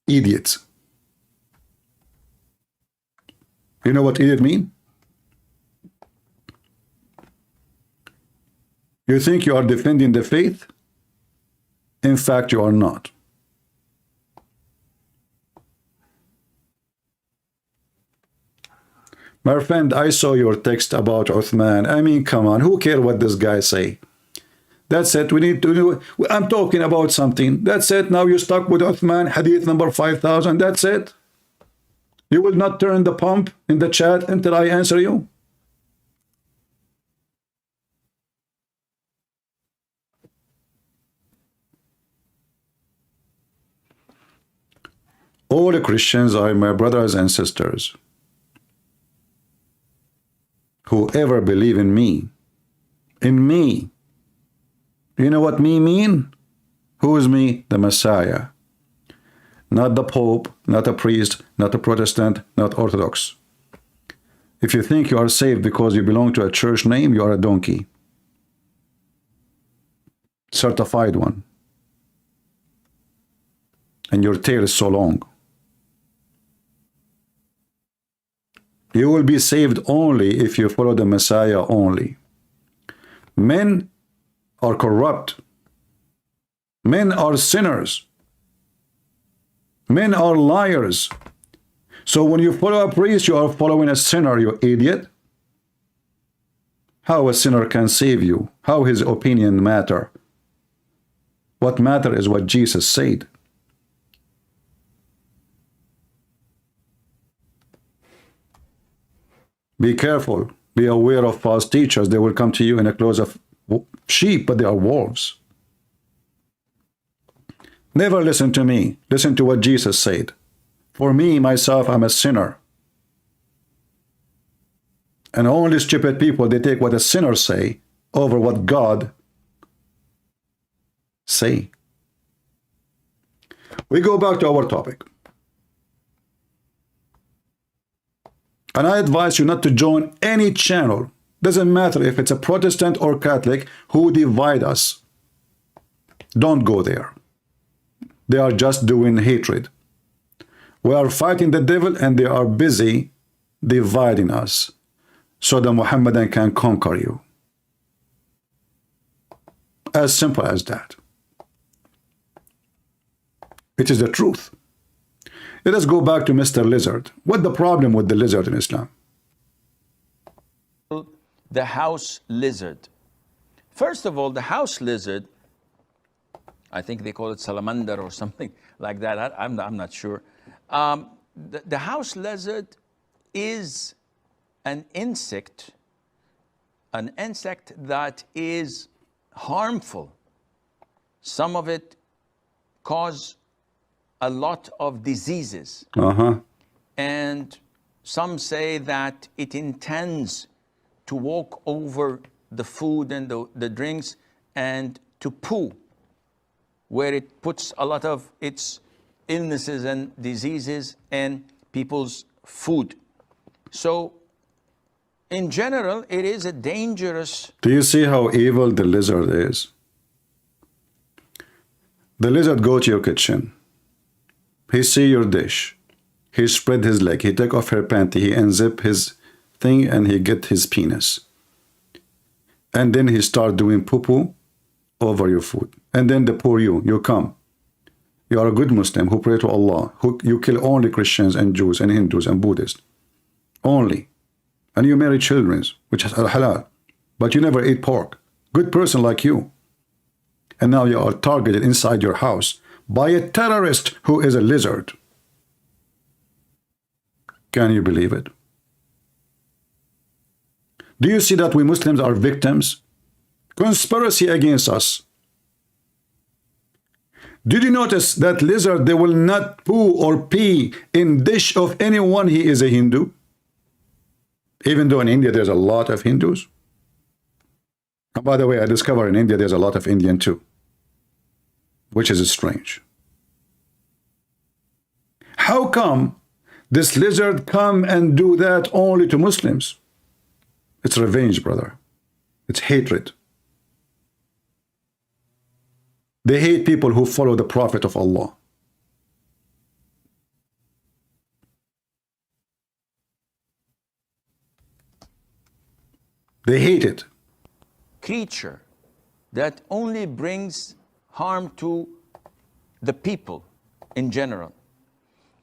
Idiots. You know what idiot mean? You think you are defending the faith? In fact, you are not. My friend, I saw your text about Uthman. I mean, come on, who cares what this guy say? That's it, we need to do, I'm talking about something. That's it, now you're stuck with Uthman, hadith number 5000, that's it. You will not turn the pump in the chat until I answer you? All the Christians are my brothers and sisters. Whoever believe in me, you know what me mean? Who is me? The Messiah. Not the Pope, not a priest, not a Protestant, not Orthodox. If you think you are saved because you belong to a church name, you are a donkey. certified one. And your tail is so long. You will be saved only if you follow the Messiah only. Men are corrupt. Men are sinners. Men are liars. So when you follow a priest, you are following a sinner, you idiot. How a sinner can save you? How his opinion matter? What matter is what Jesus said. Be careful. Be aware of false teachers. They will come to you in the clothes of sheep, but they are wolves. Never listen to me. Listen to what Jesus said. For me, myself, I'm a sinner. And only stupid people, they take what a sinner say over what God say. We go back to our topic. And I advise you not to join any channel. Doesn't matter if it's a Protestant or Catholic who divide us. Don't go there. They are just doing hatred. We are fighting the devil and they are busy dividing us so the Muhammadan can conquer you. As simple as that. It is the truth. Let us go back to Mr. Lizard. What's the problem with the lizard in Islam? The house lizard. First of all, the house lizard, I think they call it salamander or something like that. I'm not sure. The house lizard is an insect that is harmful. Some of it cause a lot of diseases. And some say that it intends to walk over the food and the drinks and to poo, where it puts a lot of its illnesses and diseases in people's food. So in general, it is a dangerous... Do you see how evil the lizard is? The lizard go to your kitchen. He see your dish. He spread his leg. He take off her panty. He unzip his thing and he get his penis. And then he start doing poo-poo over your food. And then the poor you come. You are a good Muslim who pray to Allah. You kill only Christians and Jews and Hindus and Buddhists. Only. And you marry children, which is halal. But you never eat pork. Good person like you. And now you are targeted inside your house by a terrorist who is a lizard. Can you believe it? Do you see that we Muslims are victims? Conspiracy against us. Did you notice that lizard, they will not poo or pee in dish of anyone he is a Hindu? Even though in India there's a lot of Hindus. And by the way, I discovered in India there's a lot of Indian too. Which is strange. How come this lizard come and do that only to Muslims? It's revenge, brother. It's hatred. They hate people who follow the Prophet of Allah. They hate it. Creature that only brings harm to the people in general.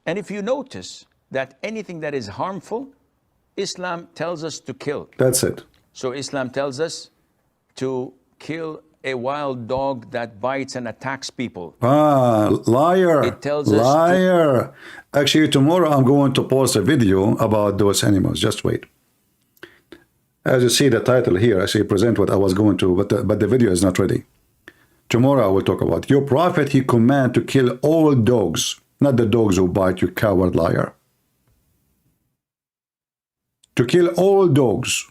And if you notice that anything that is harmful, Islam tells us to kill. That's it. So Islam tells us to kill a wild dog that bites and attacks people. Liar. It tells us liar. Actually, tomorrow I'm going to post a video about those animals. Just wait. As you see the title here, actually present what I was going to, but the video is not ready. Tomorrow I will talk about your prophet. He command to kill all dogs, not the dogs who bite, you coward liar. To kill all dogs.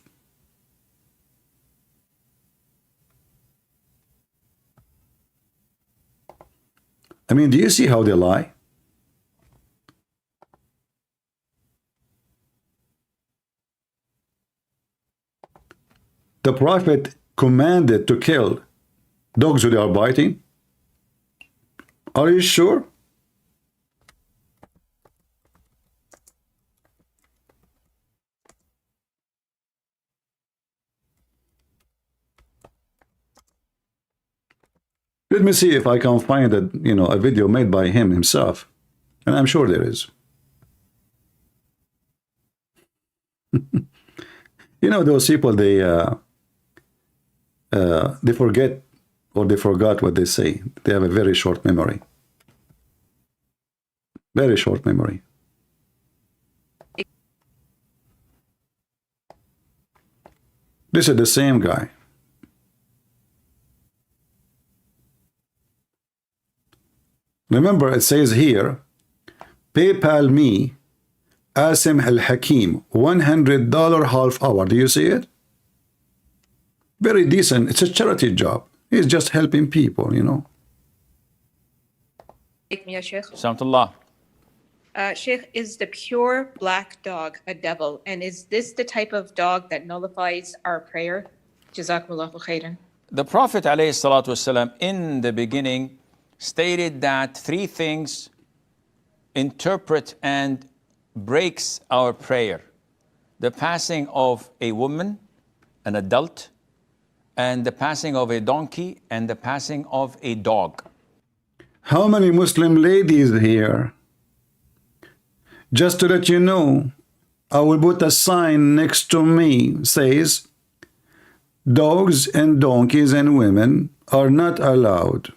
I mean, do you see how they lie? The prophet commanded to kill Dogs who they are biting? Are you sure? Let me see if I can find a video made by him himself, and I'm sure there is. Those people, they forget, or they forgot what they say. They have a very short memory. Very short memory. This is the same guy. Remember, it says here, PayPal me, Asim Al-Hakim, $100 half hour. Do you see it? Very decent. It's a charity job. He's just helping people, Samtullah. Sheikh, is the pure black dog a devil? And is this the type of dog that nullifies our prayer? Jazakumullahu khairan. The Prophet ﷺ in the beginning stated that three things interpret and breaks our prayer: the passing of a woman, an adult, and the passing of a donkey, and the passing of a dog. How many Muslim ladies here? Just to let you know, I will put a sign next to me, says, dogs and donkeys and women are not allowed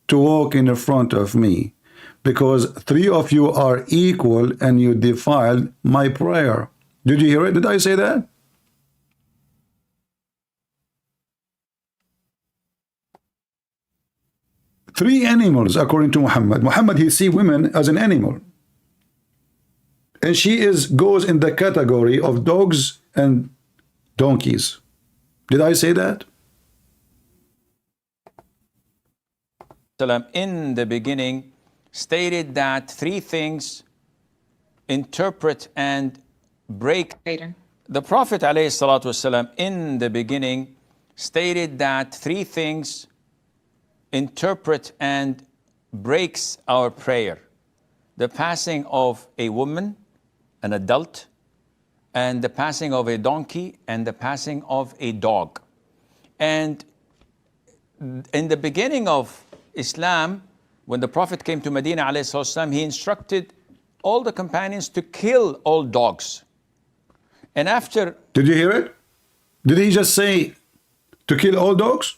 to walk in front of me, because three of you are equal and you defiled my prayer. Did you hear it? Did I say that? Three animals, according to Muhammad. Muhammad, he sees women as an animal. And she goes in the category of dogs and donkeys. Did I say that? In the beginning stated that three things interpret and break. The Prophet ﷺ in the beginning stated that three things interpret and breaks our prayer: the passing of a woman, an adult, and the passing of a donkey, and the passing of a dog. And in the beginning of Islam, when the Prophet came to Medina ﷺ, he instructed all the companions to kill all dogs. And after... Did you hear it? Did he just say to kill all dogs?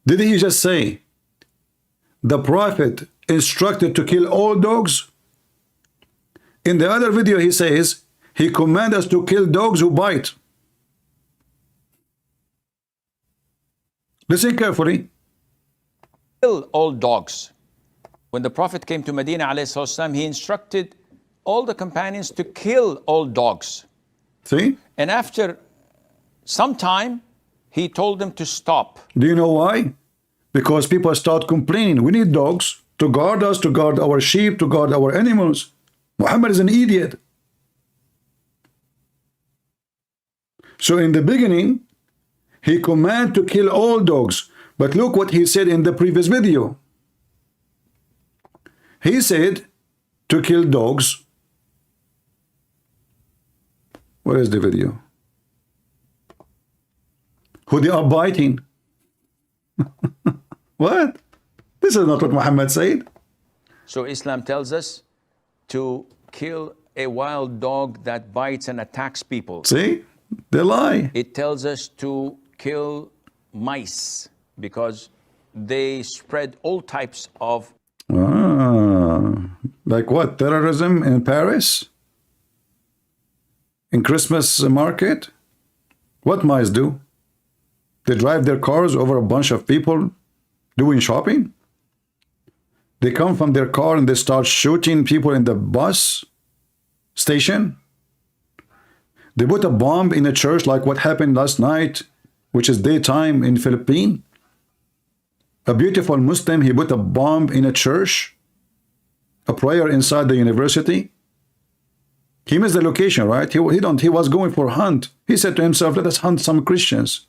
Did he just say the Prophet instructed to kill all dogs? In the other video he says he commands us to kill dogs who bite. Listen carefully. Kill all dogs. When the Prophet came to Medina ﷺ, he instructed all the companions to kill all dogs. See? And after some time, he told them to stop. Do you know why? Because people start complaining. We need dogs to guard us, to guard our sheep, to guard our animals. Muhammad is an idiot. So in the beginning, he commanded to kill all dogs. But look what he said in the previous video. He said to kill dogs. Where is the video? Who they are biting. What? This is not what Muhammad said. So Islam tells us to kill a wild dog that bites and attacks people. See? They lie. It tells us to kill mice because they spread all types of... Like what? Terrorism in Paris? In Christmas market? What mice do? They drive their cars over a bunch of people doing shopping? They come from their car and they start shooting people in the bus station? They put a bomb in a church like what happened last night, which is daytime in Philippines. A beautiful Muslim, he put a bomb in a church, a prayer inside the university. He missed the location, right? He was going for a hunt. He said to himself, let us hunt some Christians.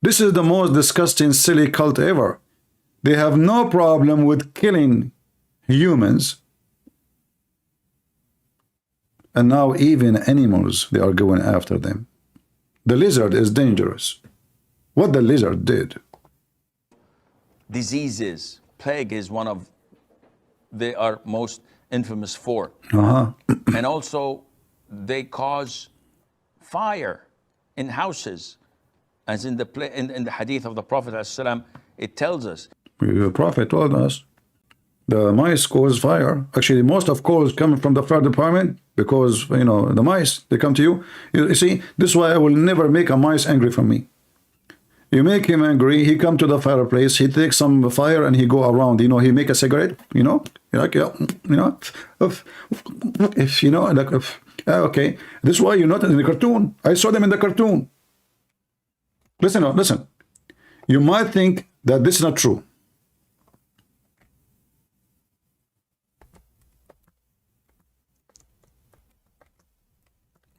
This is the most disgusting, silly cult ever. They have no problem with killing humans. And now even animals, they are going after them. The lizard is dangerous. What the lizard did. Diseases, plague is one of they are most infamous for. And also they cause fire in houses. As in the hadith of the Prophet ﷺ, it tells us. The Prophet told us the mice cause fire. Actually, most of calls coming from the fire department because, you know, the mice, they come to you. You see, this is why I will never make a mice angry from me. You make him angry, he come to the fireplace, he takes some fire and he go around, you know, he make a cigarette, you know, like, you know, if, you know, like, okay. This is why you're not in the cartoon. I saw them in the cartoon. Listen, listen. You might think that this is not true.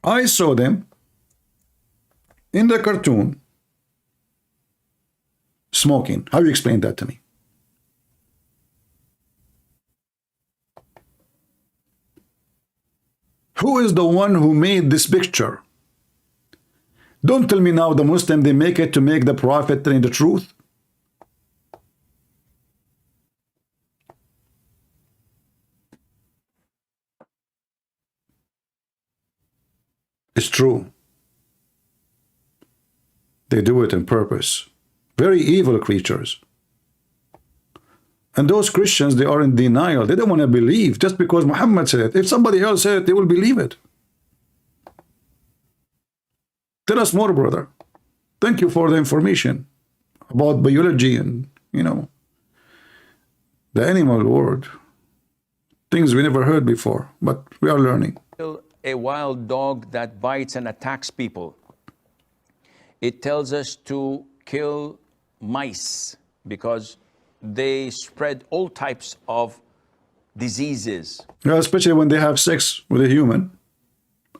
I saw them in the cartoon smoking. How do you explain that to me? Who is the one who made this picture? Don't tell me now the Muslim, they make it to make the Prophet telling the truth. It's true. They do it on purpose. Very evil creatures. And those Christians, they are in denial. They don't want to believe just because Muhammad said it. If somebody else said it, they will believe it. Tell us more, brother. Thank you for the information about biology and, you know, the animal world. Things we never heard before, but we are learning. A wild dog that bites and attacks people. It tells us to kill mice because they spread all types of diseases. Yeah, especially when they have sex with a human.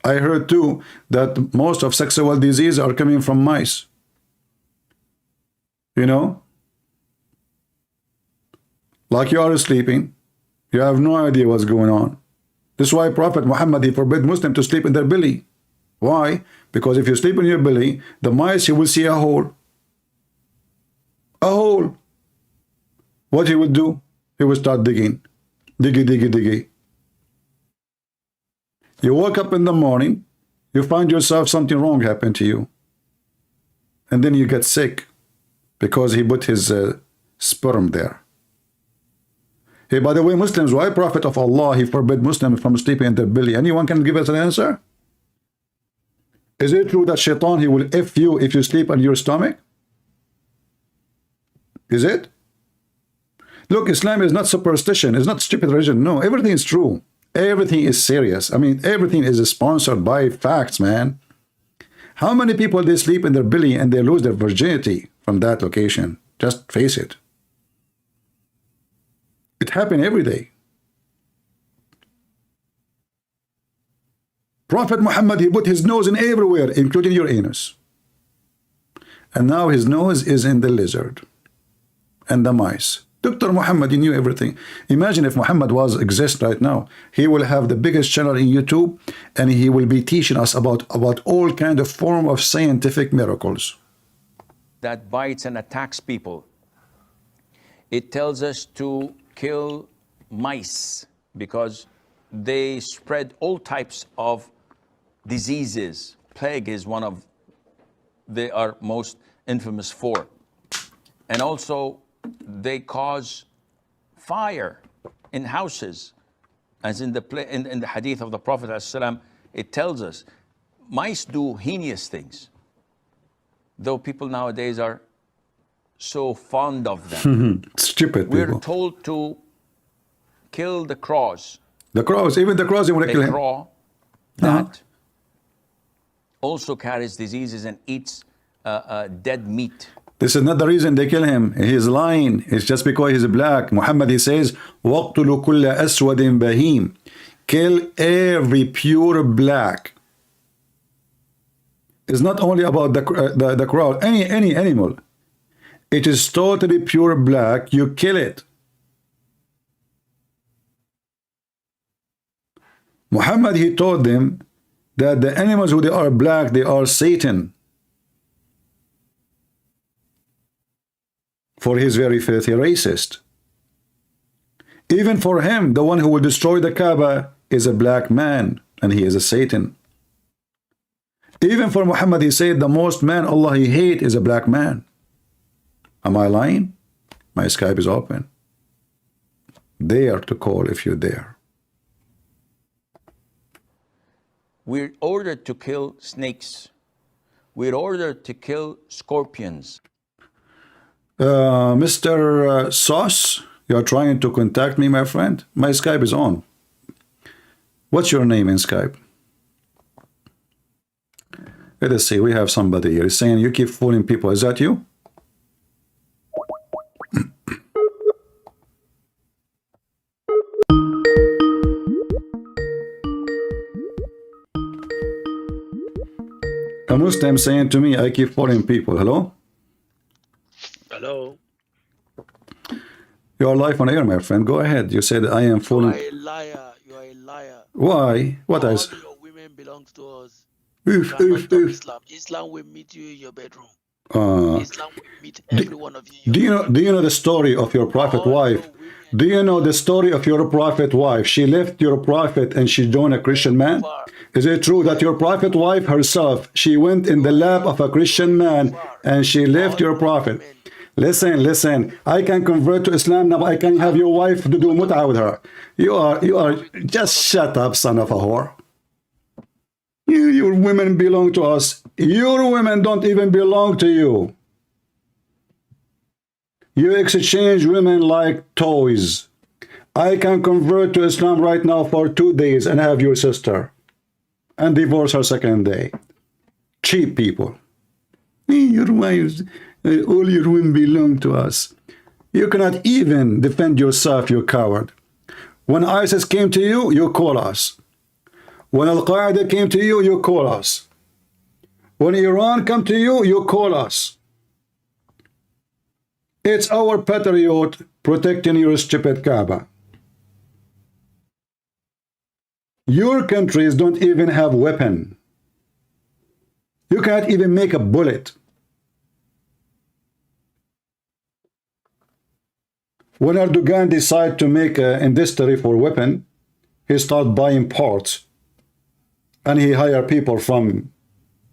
I heard too that most of sexual diseases are coming from mice. You know? Like you are sleeping, you have no idea what's going on. This is why Prophet Muhammad, he forbid Muslims to sleep in their belly. Why? Because if you sleep in your belly, the mice, you will see a hole. A hole. What he would do? He would start digging. Diggy, diggy, diggy. You wake up in the morning, you find yourself something wrong happened to you. And then you get sick because he put his sperm there. Hey, by the way, Muslims, why Prophet of Allah, he forbid Muslims from sleeping in their belly? Anyone can give us an answer? Is it true that Shaitan, he will F you if you sleep on your stomach? Is it? Look, Islam is not superstition. It's not stupid religion. No, everything is true. Everything is serious. I mean, everything is sponsored by facts, man. How many people they sleep in their belly and they lose their virginity from that location? Just face it. It happens every day. Prophet Muhammad, he put his nose in everywhere, including your anus. And now his nose is in the lizard and the mice. Dr. Muhammad, he knew everything. Imagine if Muhammad was exist right now. He will have the biggest channel in YouTube and he will be teaching us about all kind of form of scientific miracles. That bites and attacks people. It tells us to kill mice because they spread all types of diseases. Plague is one of they are most infamous for. And also they cause fire in houses. As in the hadith of the Prophet ﷺ, it tells us mice do heinous things. Though people nowadays are so fond of them. Stupid people. We're told to kill the crows. The crows, even the crows, they want to kill him. The crow that also carries diseases and eats dead meat. This is not the reason they kill him. He's lying. It's just because he's black. Muhammad, he says, وَاقْتُلُوا كُلَّ أَسْوَدٍ بَهِيمٍ. Kill every pure black. It's not only about the crowd, any animal. It is totally pure black. You kill it. Muhammad, he told them that the animals who they are black, they are Satan. For he's very filthy racist. Even for him, the one who will destroy the Kaaba is a black man, and he is a Satan. Even for Muhammad, he said the most man Allah he hate is a black man. Am I lying? My Skype is open. Dare to call if you dare. We're ordered to kill snakes. We're ordered to kill scorpions. Mr. Sauce, you're trying to contact me, my friend? My Skype is on. What's your name in Skype? Let us see. We have somebody here saying you keep fooling people. Is that you? A Muslim saying to me, I keep fooling people. Hello? Hello. You are live on air, my friend. Go ahead. You said I am fooling. You are a liar. You are a liar. Why? What All I your women belong to us. Oof, You cannot oof, talk oof. Islam. Islam will meet you in your bedroom. Uh, Islam will meet every one of you. in do your you know the story of your prophet All wife? your women- Do you know the story of your prophet wife? She left your prophet and she joined a Christian man. Is it true that your prophet wife herself, she went in the lap of a Christian man and she left your prophet? Listen, I can convert to Islam now. I can have your wife to do mut'ah with her. You are, just shut up, son of a whore. Your women belong to us. Your women don't even belong to you. You exchange women like toys. I can convert to Islam right now for 2 days and have your sister and divorce her second day. Cheap people. Your wives, all your women belong to us. You cannot even defend yourself, you coward. When ISIS came to you, you call us. When Al-Qaeda came to you, you call us. When Iran come to you, you call us. It's our patriot protecting your stupid Kaaba. Your countries don't even have weapon. You can't even make a bullet. When Erdogan decided to make an industry for weapon, he started buying parts. And he hired people from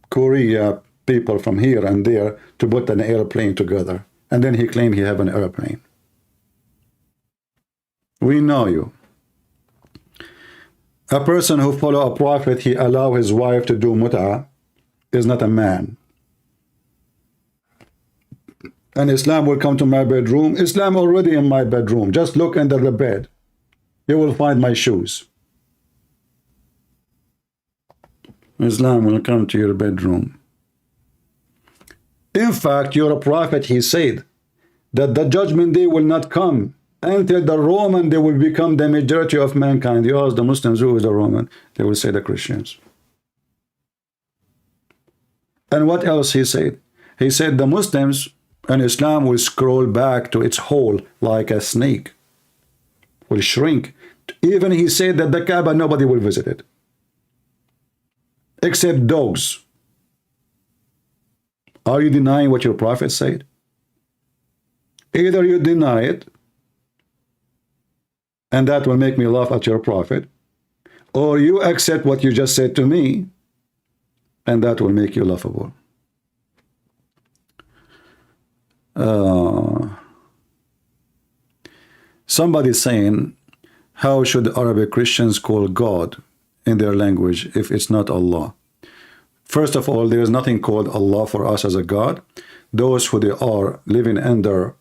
Korea, people from here and there to put an airplane together. And then he claimed he have an airplane. We know you. A person who follow a prophet, he allow his wife to do mut'ah, is not a man. And Islam will come to my bedroom. Islam already in my bedroom. Just look under the bed. You will find my shoes. Islam will come to your bedroom. In fact, your prophet, he said that the judgment day will not come until the Roman, they will become the majority of mankind. You ask the Muslims who is the Roman, they will say the Christians. And what else he said? He said the Muslims and Islam will scroll back to its hole like a snake, will shrink. Even he said that the Kaaba, nobody will visit it except dogs. Are you denying what your prophet said? Either you deny it, and that will make me laugh at your prophet, or you accept what you just said to me, and that will make you laughable. Somebody saying, how should Arabic Christians call God in their language if it's not Allah? First of all, there is nothing called Allah for us as a God. Those who they are living under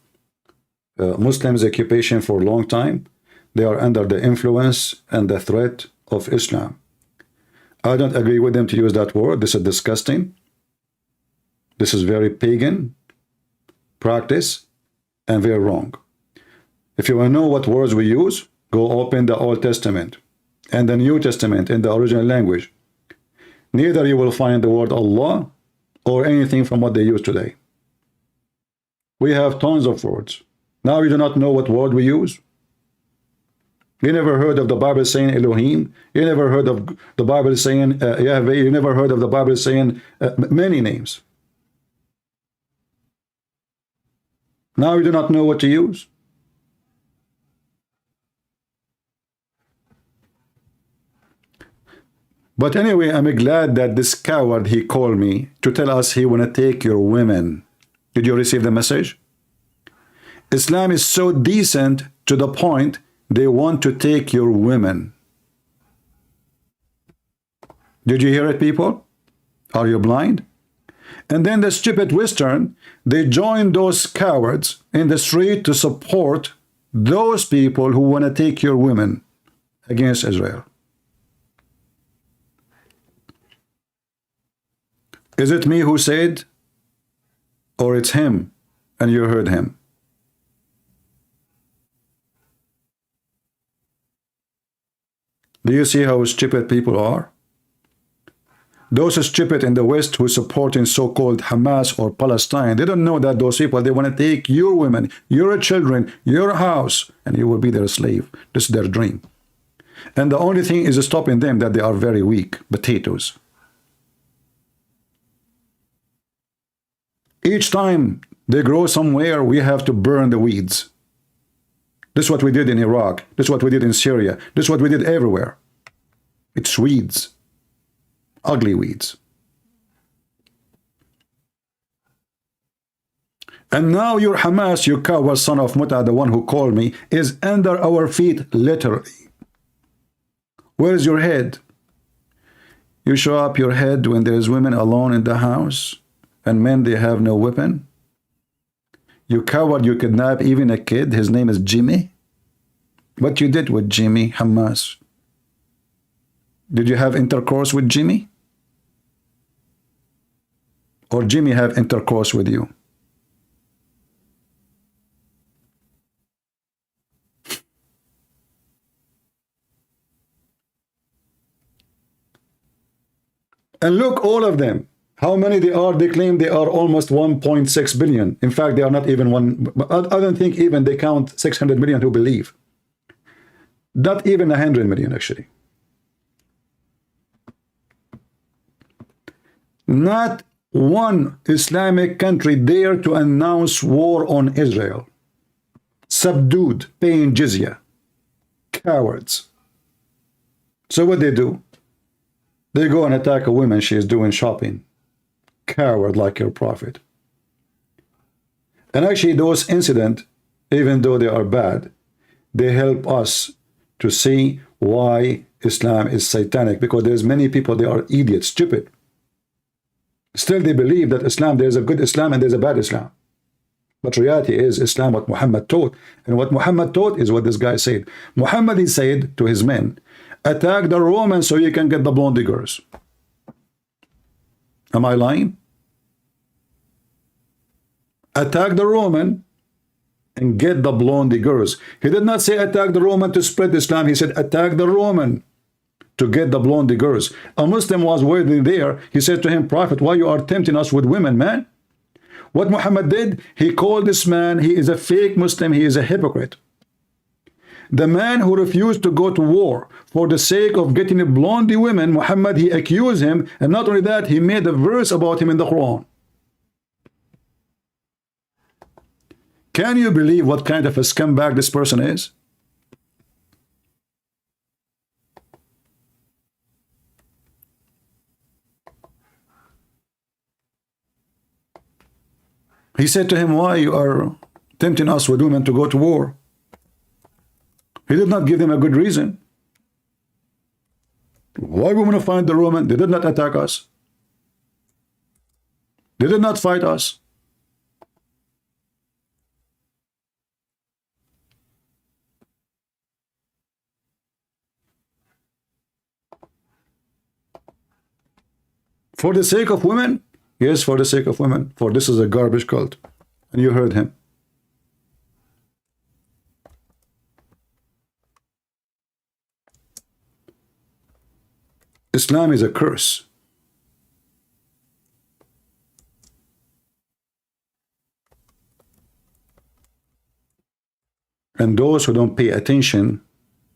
Muslims' occupation for a long time, they are under the influence and the threat of Islam. I don't agree with them to use that word. This is disgusting. This is very pagan. practice, and very wrong. If you want to know what words we use, go open the Old Testament and the New Testament in the original language. Neither you will find the word Allah or anything from what they use today. We have tons of words. Now you do not know what word we use? You never heard of the Bible saying Elohim? You never heard of the Bible saying Yahweh? You never heard of the Bible saying many names? Now you do not know what to use? But anyway, I'm glad that this coward, he called me to tell us he want to take your women. Did you receive the message? Islam is so decent to the point they want to take your women. Did you hear it, people? Are you blind? And then the stupid Western, they join those cowards in the street to support those people who want to take your women against Israel. Is it me who said, or it's him and you heard him? Do you see how stupid people are? Those stupid in the West who supporting so-called Hamas or Palestine, they don't know that those people, they want to take your women, your children, your house, and you will be their slave. This is their dream. And the only thing is stopping them that they are very weak, potatoes. Each time they grow somewhere, we have to burn the weeds. This is what we did in Iraq. This is what we did in Syria. This is what we did everywhere. It's weeds. Ugly weeds. And now your Hamas, you coward son of Muta, the one who called me, is under our feet, literally. Where is your head? You show up your head when there's women alone in the house and men, they have no weapon. You coward, you kidnap even a kid. His name is Jimmy. What you did with Jimmy, Hamas? Did you have intercourse with Jimmy? Or Jimmy have intercourse with you? And look, all of them. How many they are? They claim they are almost 1.6 billion. In fact, they are not even one. I don't think even they count 600 million who believe. Not even 100 million, actually. Not one Islamic country dare to announce war on Israel. Subdued, paying jizya. Cowards. So what they do? They go and attack a woman. She is doing shopping. Coward like your prophet. And actually those incidents, even though they are bad, they help us to see why Islam is satanic, because there's many people, they are idiots, stupid. Still they believe that Islam, there's a good Islam and there's a bad Islam. But reality is Islam what Muhammad taught. And what Muhammad taught is what this guy said. Muhammad, he said to his men, attack the Romans so you can get the blonde girls. Am I lying? Attack the Roman and get the blonde girls. He did not say attack the Roman to spread Islam. He said attack the Roman to get the blonde girls. A Muslim was waiting there. He said to him, Prophet, why you are tempting us with women, man? What Muhammad did, he called this man, he is a fake Muslim, he is a hypocrite. The man who refused to go to war for the sake of getting blonde women, Muhammad, he accused him, and not only that, he made a verse about him in the Quran. Can you believe what kind of a scumbag this person is? He said to him, why you are tempting us with women to go to war? He did not give them a good reason. Why we want to find the Roman? They did not attack us. They did not fight us. For the sake of women? Yes, for the sake of women. For this is a garbage cult. And you heard him. Islam is a curse. And those who don't pay attention,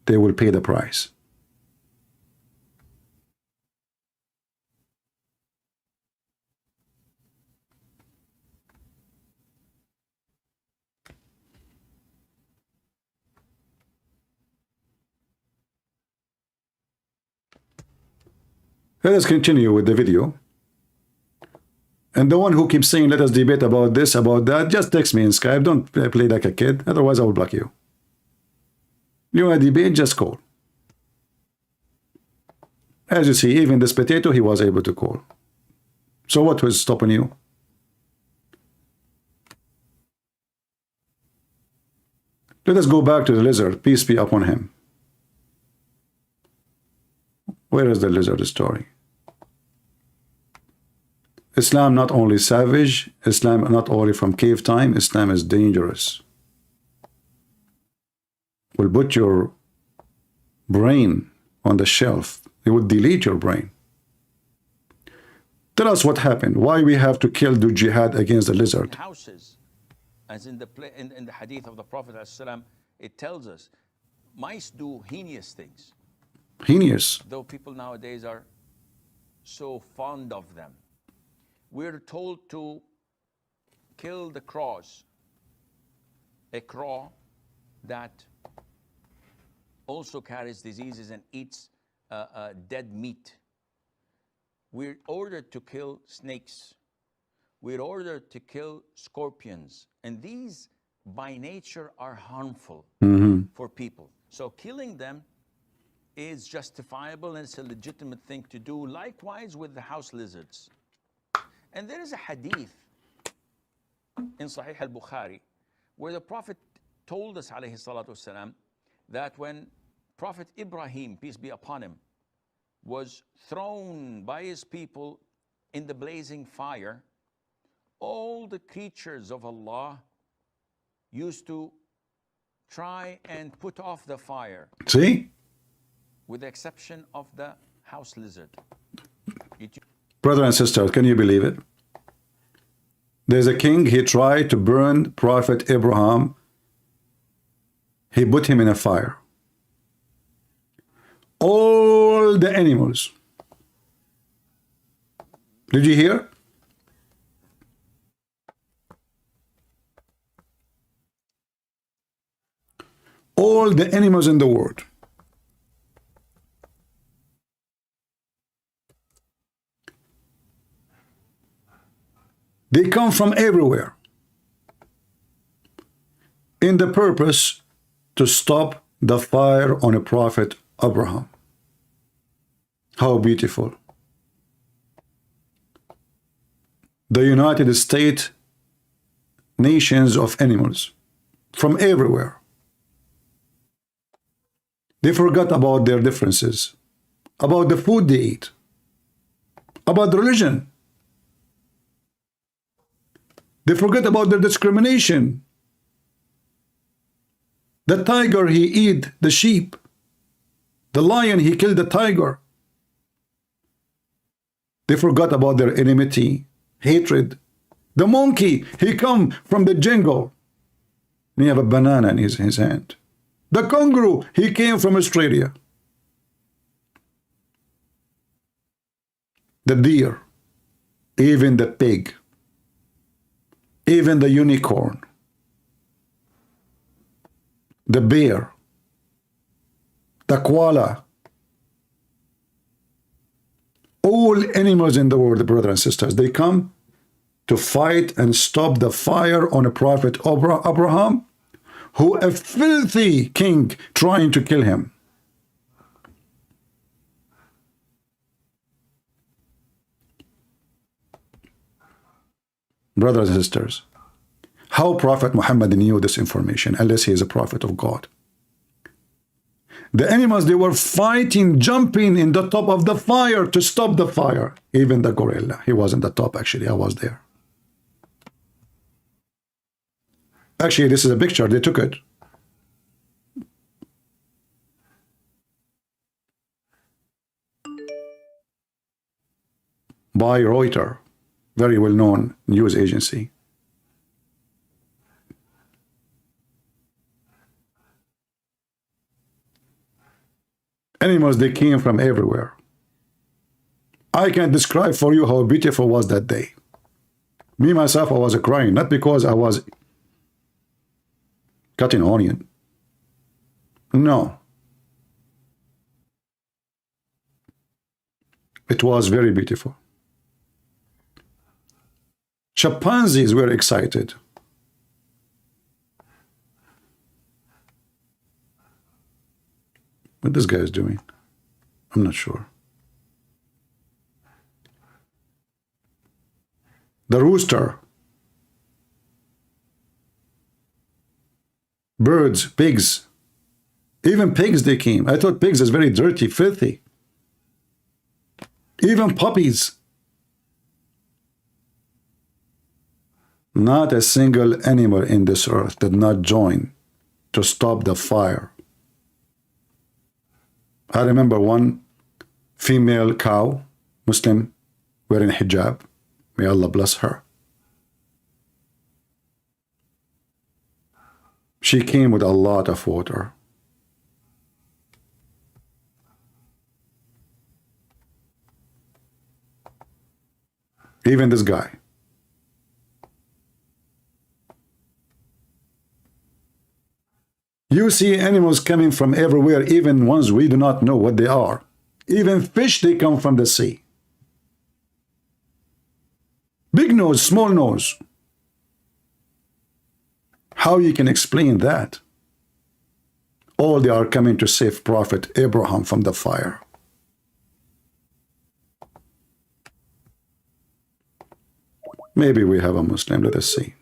they will pay the price. Let us continue with the video. And the one who keeps saying, let us debate about this, about that, just text me in Skype. Don't play like a kid. Otherwise, I will block you. You want to debate, just call. As you see, even this potato, he was able to call. So what was stopping you? Let us go back to the lizard. Peace be upon him. Where is the lizard story? Islam not only savage, Islam not only from cave time, Islam is dangerous. Will put your brain on the shelf. It will delete your brain. Tell us what happened. Why we have to do jihad against the lizard? Houses, as in the hadith of the Prophet ﷺ, it tells us mice do heinous things. Heinous. Though people nowadays are so fond of them. We're told to kill the crows. A crow that also carries diseases and eats dead meat. We're ordered to kill snakes. We're ordered to kill scorpions. And these, by nature, are harmful for people. So killing them is justifiable and it's a legitimate thing to do. Likewise with the house lizards. And there is a hadith in Sahih al-Bukhari where the Prophet told us, alayhi salatu wasalam, that when Prophet Ibrahim, peace be upon him, was thrown by his people in the blazing fire, all the creatures of Allah used to try and put off the fire. See? With the exception of the house lizard. Brother and sister, can you believe it? There's a king, he tried to burn Prophet Abraham. He put him in a fire. All the animals. Did you hear? All the animals in the world. They come from everywhere in the purpose to stop the fire on a Prophet Abraham. How beautiful. The United States nations of animals from everywhere. They forgot about their differences, about the food they eat, about religion. They forget about their discrimination. The tiger, he eat the sheep. The lion, he killed the tiger. They forgot about their enmity, hatred. The monkey, he come from the jungle. And he have a banana in his hand. The kangaroo, he came from Australia. The deer, even the pig, even the unicorn, the bear, the koala, all animals in the world, brothers and sisters, they come to fight and stop the fire on a Prophet Abraham, who a filthy king trying to kill him. Brothers and sisters, how Prophet Muhammad knew this information unless he is a prophet of God? The animals, they were fighting, jumping in the top of the fire to stop the fire. Even the gorilla, he was in the top actually, I was there. Actually, this is a picture. They took it. By Reuters, very well-known news agency. Animals, they came from everywhere. I can describe for you how beautiful was that day. Me, myself, I was crying, not because I was cutting onion. No. It was very beautiful. Chimpanzees were excited. What this guy is doing, I'm not sure. The rooster, birds, pigs, even pigs they came. I thought pigs is very dirty, filthy. Even puppies. Not a single animal in this earth did not join to stop the fire. I remember one female cow, Muslim, wearing hijab. May Allah bless her. She came with a lot of water. Even this guy. You see animals coming from everywhere, even ones we do not know what they are. Even fish, they come from the sea. Big nose, small nose. How you can explain that? All they are coming to save Prophet Abraham from the fire. Maybe we have a Muslim, let us see.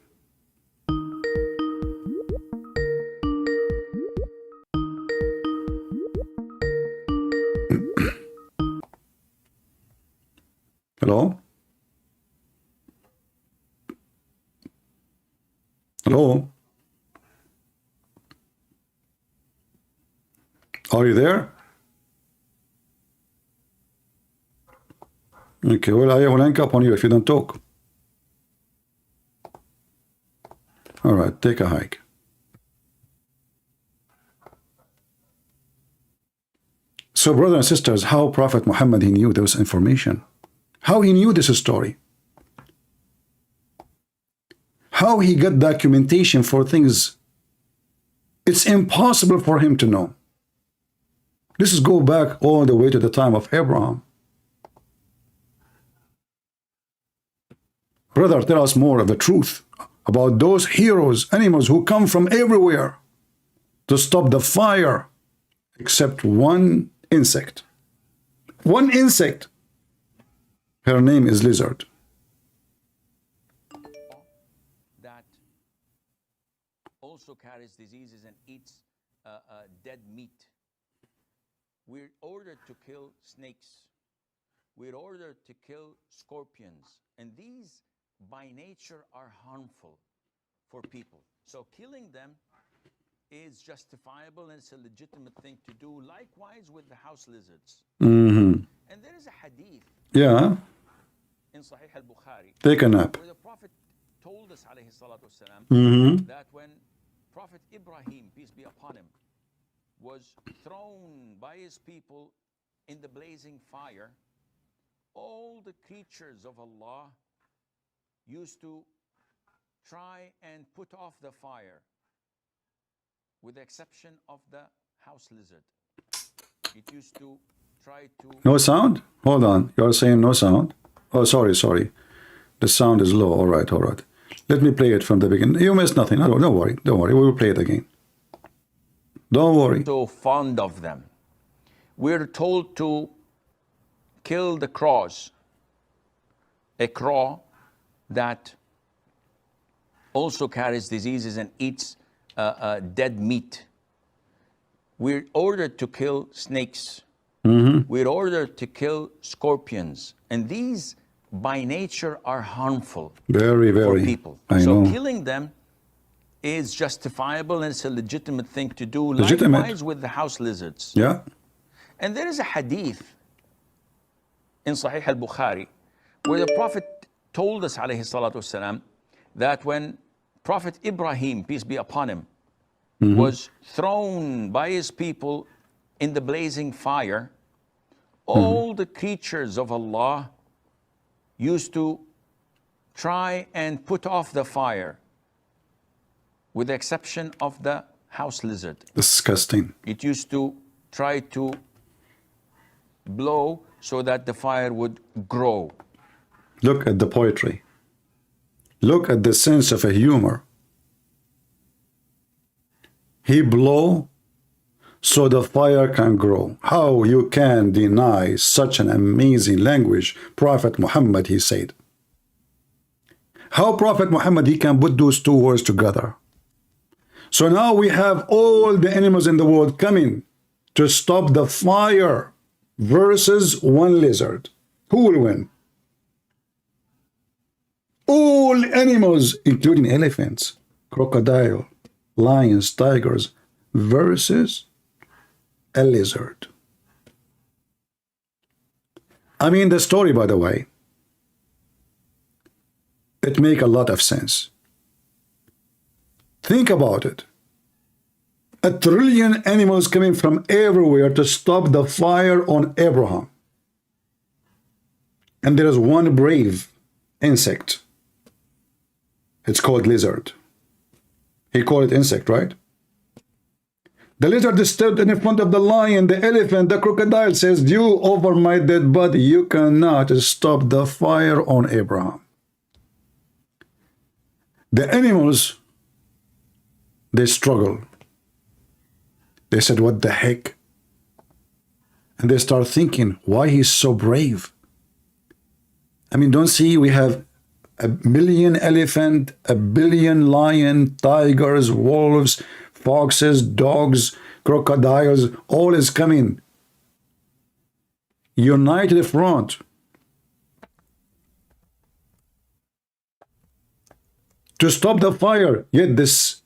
Hello? Hello? Are you there? Okay, well, I will link up on you if you don't talk. All right, take a hike. So, brothers and sisters, how Prophet Muhammad, he knew this information. How he knew this story. How he got documentation for things it's impossible for him to know. This is go back all the way to the time of Abraham. Brother, tell us more of the truth about those heroes, animals who come from everywhere to stop the fire, except one insect. One insect. Her name is lizard. That also carries diseases and eats dead meat. We're ordered to kill snakes. We're ordered to kill scorpions. And these, by nature, are harmful for people. So killing them is justifiable and it's a legitimate thing to do. Likewise with the house lizards. Mm-hmm. And there is a hadith. Yeah. In Sahih al-Bukhari. Take a nap. Where the Prophet told us, alayhi salatu wasalam, that when Prophet Ibrahim, peace be upon him, was thrown by his people in the blazing fire, all the creatures of Allah used to try and put off the fire, with the exception of the house lizard. It used to try to... No sound? Hold on. You're saying no sound? Oh, sorry. The sound is low. All right. Let me play it from the beginning. You missed nothing. No, don't worry. We will play it again. Don't worry. So fond of them. We're told to kill the crows. A crow that also carries diseases and eats dead meat. We're ordered to kill snakes. We're ordered to kill scorpions. And these, by nature, are harmful very for people. I so know. killing them is justifiable and it's a legitimate thing to do. Legitimate. Likewise with the house lizards. Yeah. And there is a hadith in Sahih al-Bukhari where the Prophet told us, alayhi salatu wasalam, that when Prophet Ibrahim, peace be upon him, was thrown by his people in the blazing fire, all the creatures of Allah used to try and put off the fire, with the exception of the house lizard. Disgusting. It used to try to blow so that the fire would grow. Look at the poetry. Look at the sense of a humor. He blow so the fire can grow. How you can deny such an amazing language? Prophet Muhammad, he said. How Prophet Muhammad, he can put those two words together. So now we have all the animals in the world coming to stop the fire versus one lizard. Who will win? All animals, including elephants, crocodile, lions, tigers, versus a lizard. I mean, the story, by the way, it makes a lot of sense. Think about it. 1 trillion animals coming from everywhere to stop the fire on Abraham. And there is one brave insect. It's called lizard. He called it insect, right? The lizard stood in front of the lion, the elephant, the crocodile, says, "You over my dead body, you cannot stop the fire on Abraham." The animals, they struggle. They said, "What the heck?" And they start thinking, why he's so brave? I mean, don't see we have 1 million elephant, 1 billion lion, tigers, wolves, foxes, dogs, crocodiles, all is coming. United front. To stop the fire, yet this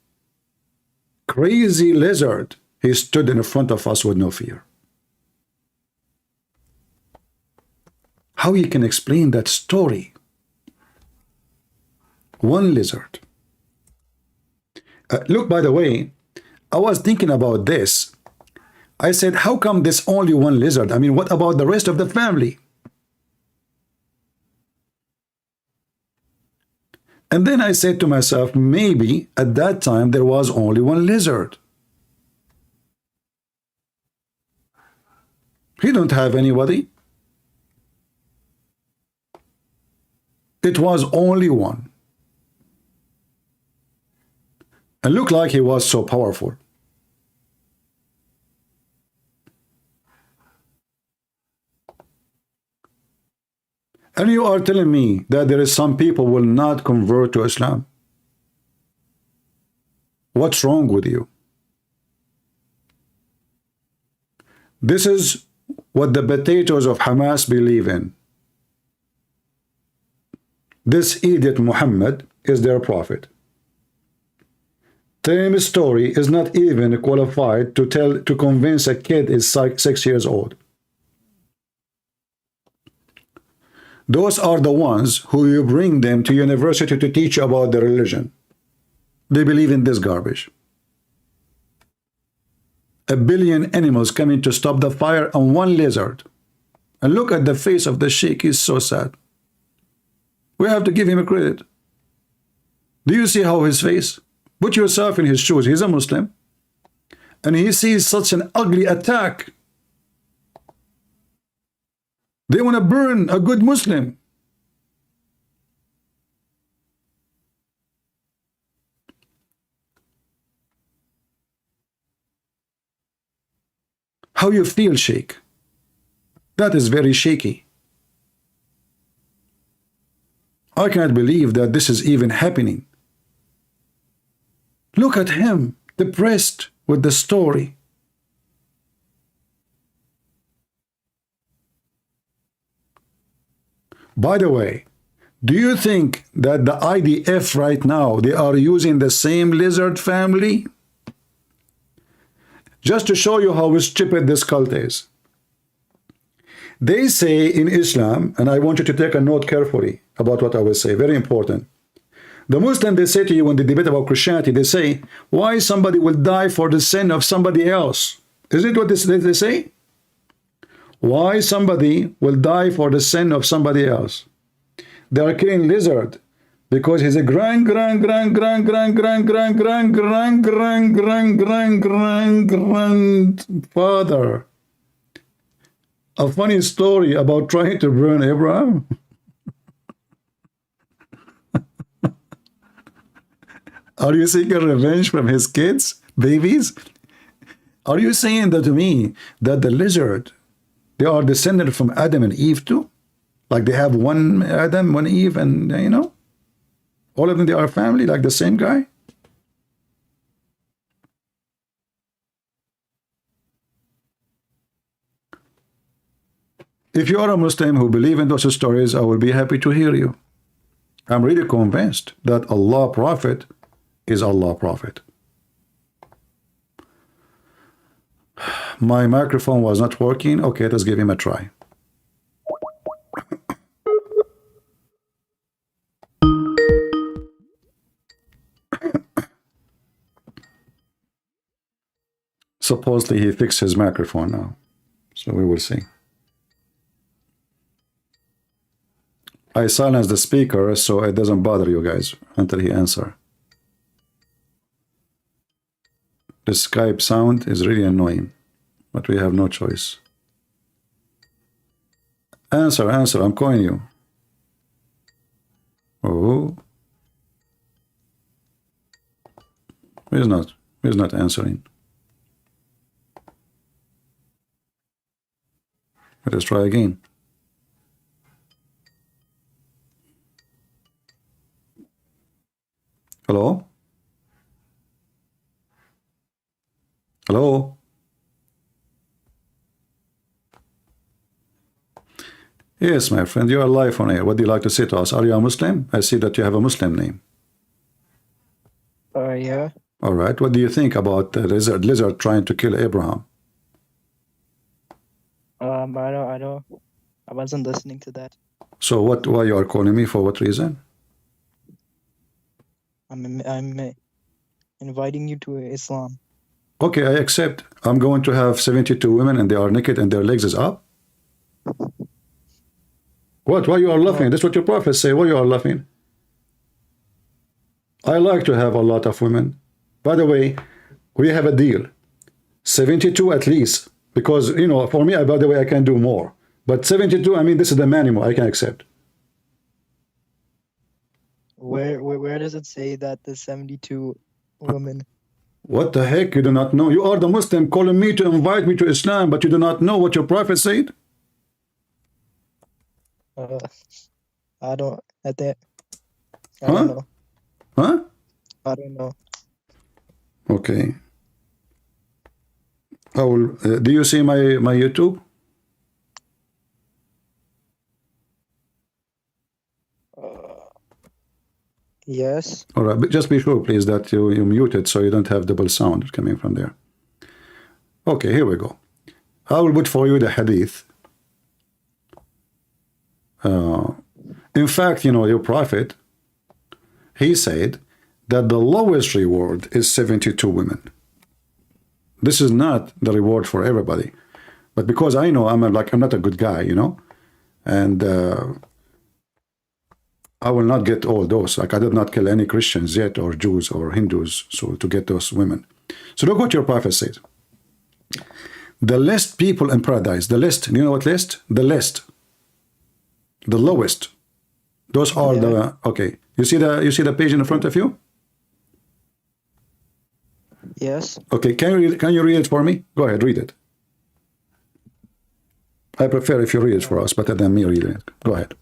crazy lizard, he stood in front of us with no fear. How you can explain that story? One lizard. Look, by the way, I was thinking about this. I said, how come this only one lizard? I mean, what about the rest of the family? And then I said to myself, maybe at that time there was only one lizard. He don't have anybody. It was only one. And looked like he was so powerful. And you are telling me that there is some people will not convert to Islam? What's wrong with you? This is what the potatoes of Hamas believe in. This idiot Muhammad is their prophet. Same story is not even qualified to convince a kid is 6 years old. Those are the ones who you bring them to university to teach about the religion. They believe in this garbage. 1 billion animals coming to stop the fire on one lizard. And look at the face of the sheikh, he's so sad. We have to give him a credit. Do you see how his face? Put yourself in his shoes. He's a Muslim. And he sees such an ugly attack. They want to burn a good Muslim. How you feel, Sheikh? That is very shaky. I cannot believe that this is even happening. Look at him, depressed with the story. By the way, Do you think that the IDF right now, they are using the same lizard family? Just to show you how stupid this cult is. They say in Islam, and I want you to take a note carefully about what I will say, very important. The Muslim, they say to you when they debate about Christianity, they say, why somebody will die for the sin of somebody else? Isn't it what they say? Why somebody will die for the sin of somebody else? They are killing lizard because he's a grandfather. A funny story about trying to burn Abraham. Are you seeking revenge from his kids, babies? Are you saying that to me that the lizard, they are descended from Adam and Eve too? Like they have one Adam, one Eve, and you know, all of them, they are family, like the same guy? If you are a Muslim who believe in those stories, I will be happy to hear you. I'm really convinced that Allah Prophet is Allah Prophet. My microphone was not working. Okay, let's give him a try. Supposedly he fixed his microphone now, so we will see. I silenced the speaker so it doesn't bother you guys until he answers. The Skype sound is really annoying, but we have no choice. Answer, I'm calling you. Oh. He's not answering. Let us try again. Hello? Hello? Yes, my friend, you are live on air. What do you like to say to us? Are you a Muslim? I see that you have a Muslim name. Yeah. All right. What do you think about the lizard trying to kill Abraham? I don't. I wasn't listening to that. So why you are calling me? For what reason? I'm inviting you to Islam. Okay, I accept. I'm going to have 72 women and they are naked and their legs is up. What? Why you are laughing? That's what your prophets say. Why you are laughing? I like to have a lot of women. By the way, we have a deal. 72 at least. Because, you know, for me, by the way, I can do more. But 72, I mean, this is the minimum I can accept. Where does it say that the 72 women? What the heck? You do not know? You are the Muslim calling me to invite me to Islam, but you do not know what your prophet said? I don't Huh? know. Huh? I don't know. Okay. I will, do you see my YouTube? Yes. All right, but just be sure, please, that you mute it so you don't have double sound coming from there. Okay, here we go. I will put for you the hadith. In fact, you know, your prophet, he said that the lowest reward is 72 women. This is not the reward for everybody. But because I know I'm not a good guy, you know, and I will not get all those. Like I did not kill any Christians yet, or Jews or Hindus, so to get those women. So look what your prophet says. The least people in paradise, the least, you know what least? The least. The lowest. Those are the okay. You see the page in front of you? Yes. Okay, can you read it for me? Go ahead, read it. I prefer if you read it for us better than me reading it. Go ahead.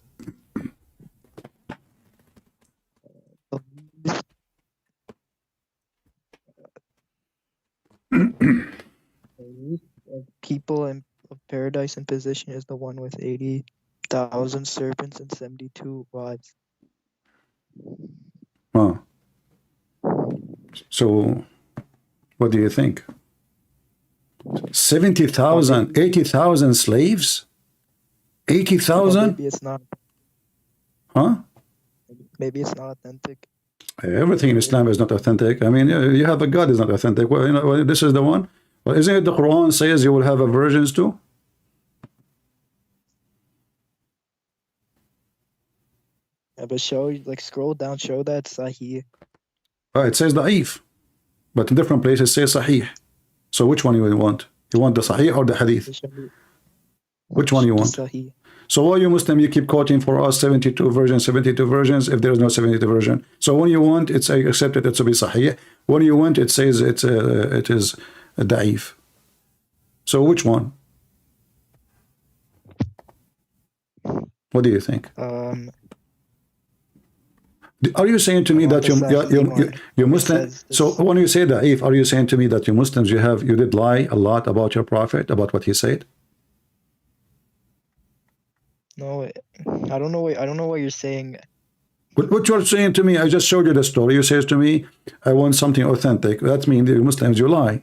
People in of paradise in position is the one with 80,000 serpents and 72 wives. Huh. So, what do you think? 70,000, 80,000 slaves? 80,000? Maybe it's not. Huh? Maybe it's not authentic. Everything in Islam is not authentic. I mean, you have a God is not authentic. Well, you know, this is the one. Well, isn't it the Quran says you will have a versions too? Yeah, but show, like, scroll down, show that Sahih. It says da'if, but in different places it says sahih. So which one you want? You want the sahih or the hadith? Which one you want? Sahih. So why you Muslim, you keep quoting for us 72 versions if there is no 72 version. So when you want, it's accepted it to be sahih. When you want, it says it is da'if. So which one? What do you think? Are you saying to me that you Muslim? So when you say da'if, are you saying to me that you Muslims you did lie a lot about your prophet, about what he said? No, I don't know. I don't know what you're saying. What you're saying to me, I just showed you the story. You say to me, I want something authentic. That means the Muslims, you lie.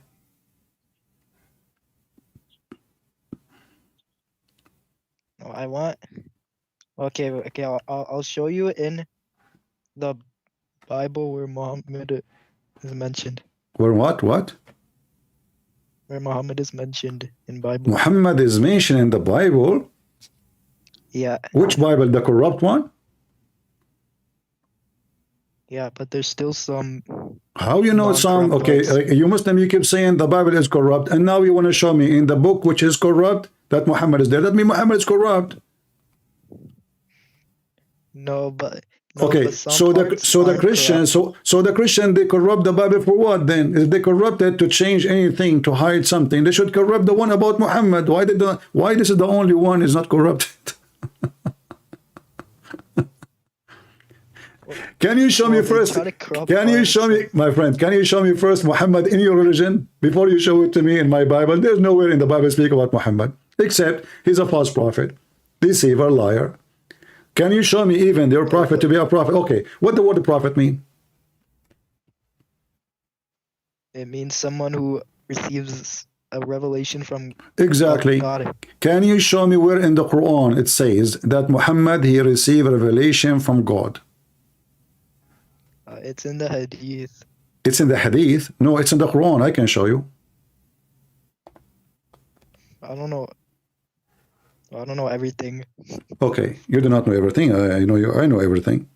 No, I want. Okay. I'll show you in the Bible where Muhammad is mentioned. Where what? What? Where Muhammad is mentioned in Bible. Muhammad is mentioned in the Bible. Yeah. Which Bible? The corrupt one? Yeah, but there's still some. How you know some? Okay, ones. you Muslim, you keep saying the Bible is corrupt, and now you want to show me in the book which is corrupt that Muhammad is there. That means Muhammad is corrupt. No, but. No, Okay, but some so the parts Christian, aren't so the Christian, they corrupt the Bible for what then? If they corrupt it to change anything, to hide something, they should corrupt the one about Muhammad. Why this is the only one is not corrupted? Can you show me first? Can you show me, my friend? Can you show me first Muhammad in your religion before you show it to me in my Bible? There's nowhere in the Bible speak about Muhammad except he's a false prophet, deceiver, liar. Can you show me even their prophet to be a prophet? Okay, what the word prophet mean? It means someone who receives a revelation from exactly God. Can you show me where in the Quran it says that Muhammad he received revelation from God? It's in the Hadith. It's in the Hadith? No, it's in the Quran. I can show you. I don't know. I don't know everything. Okay, you do not know everything. I know you. I know everything.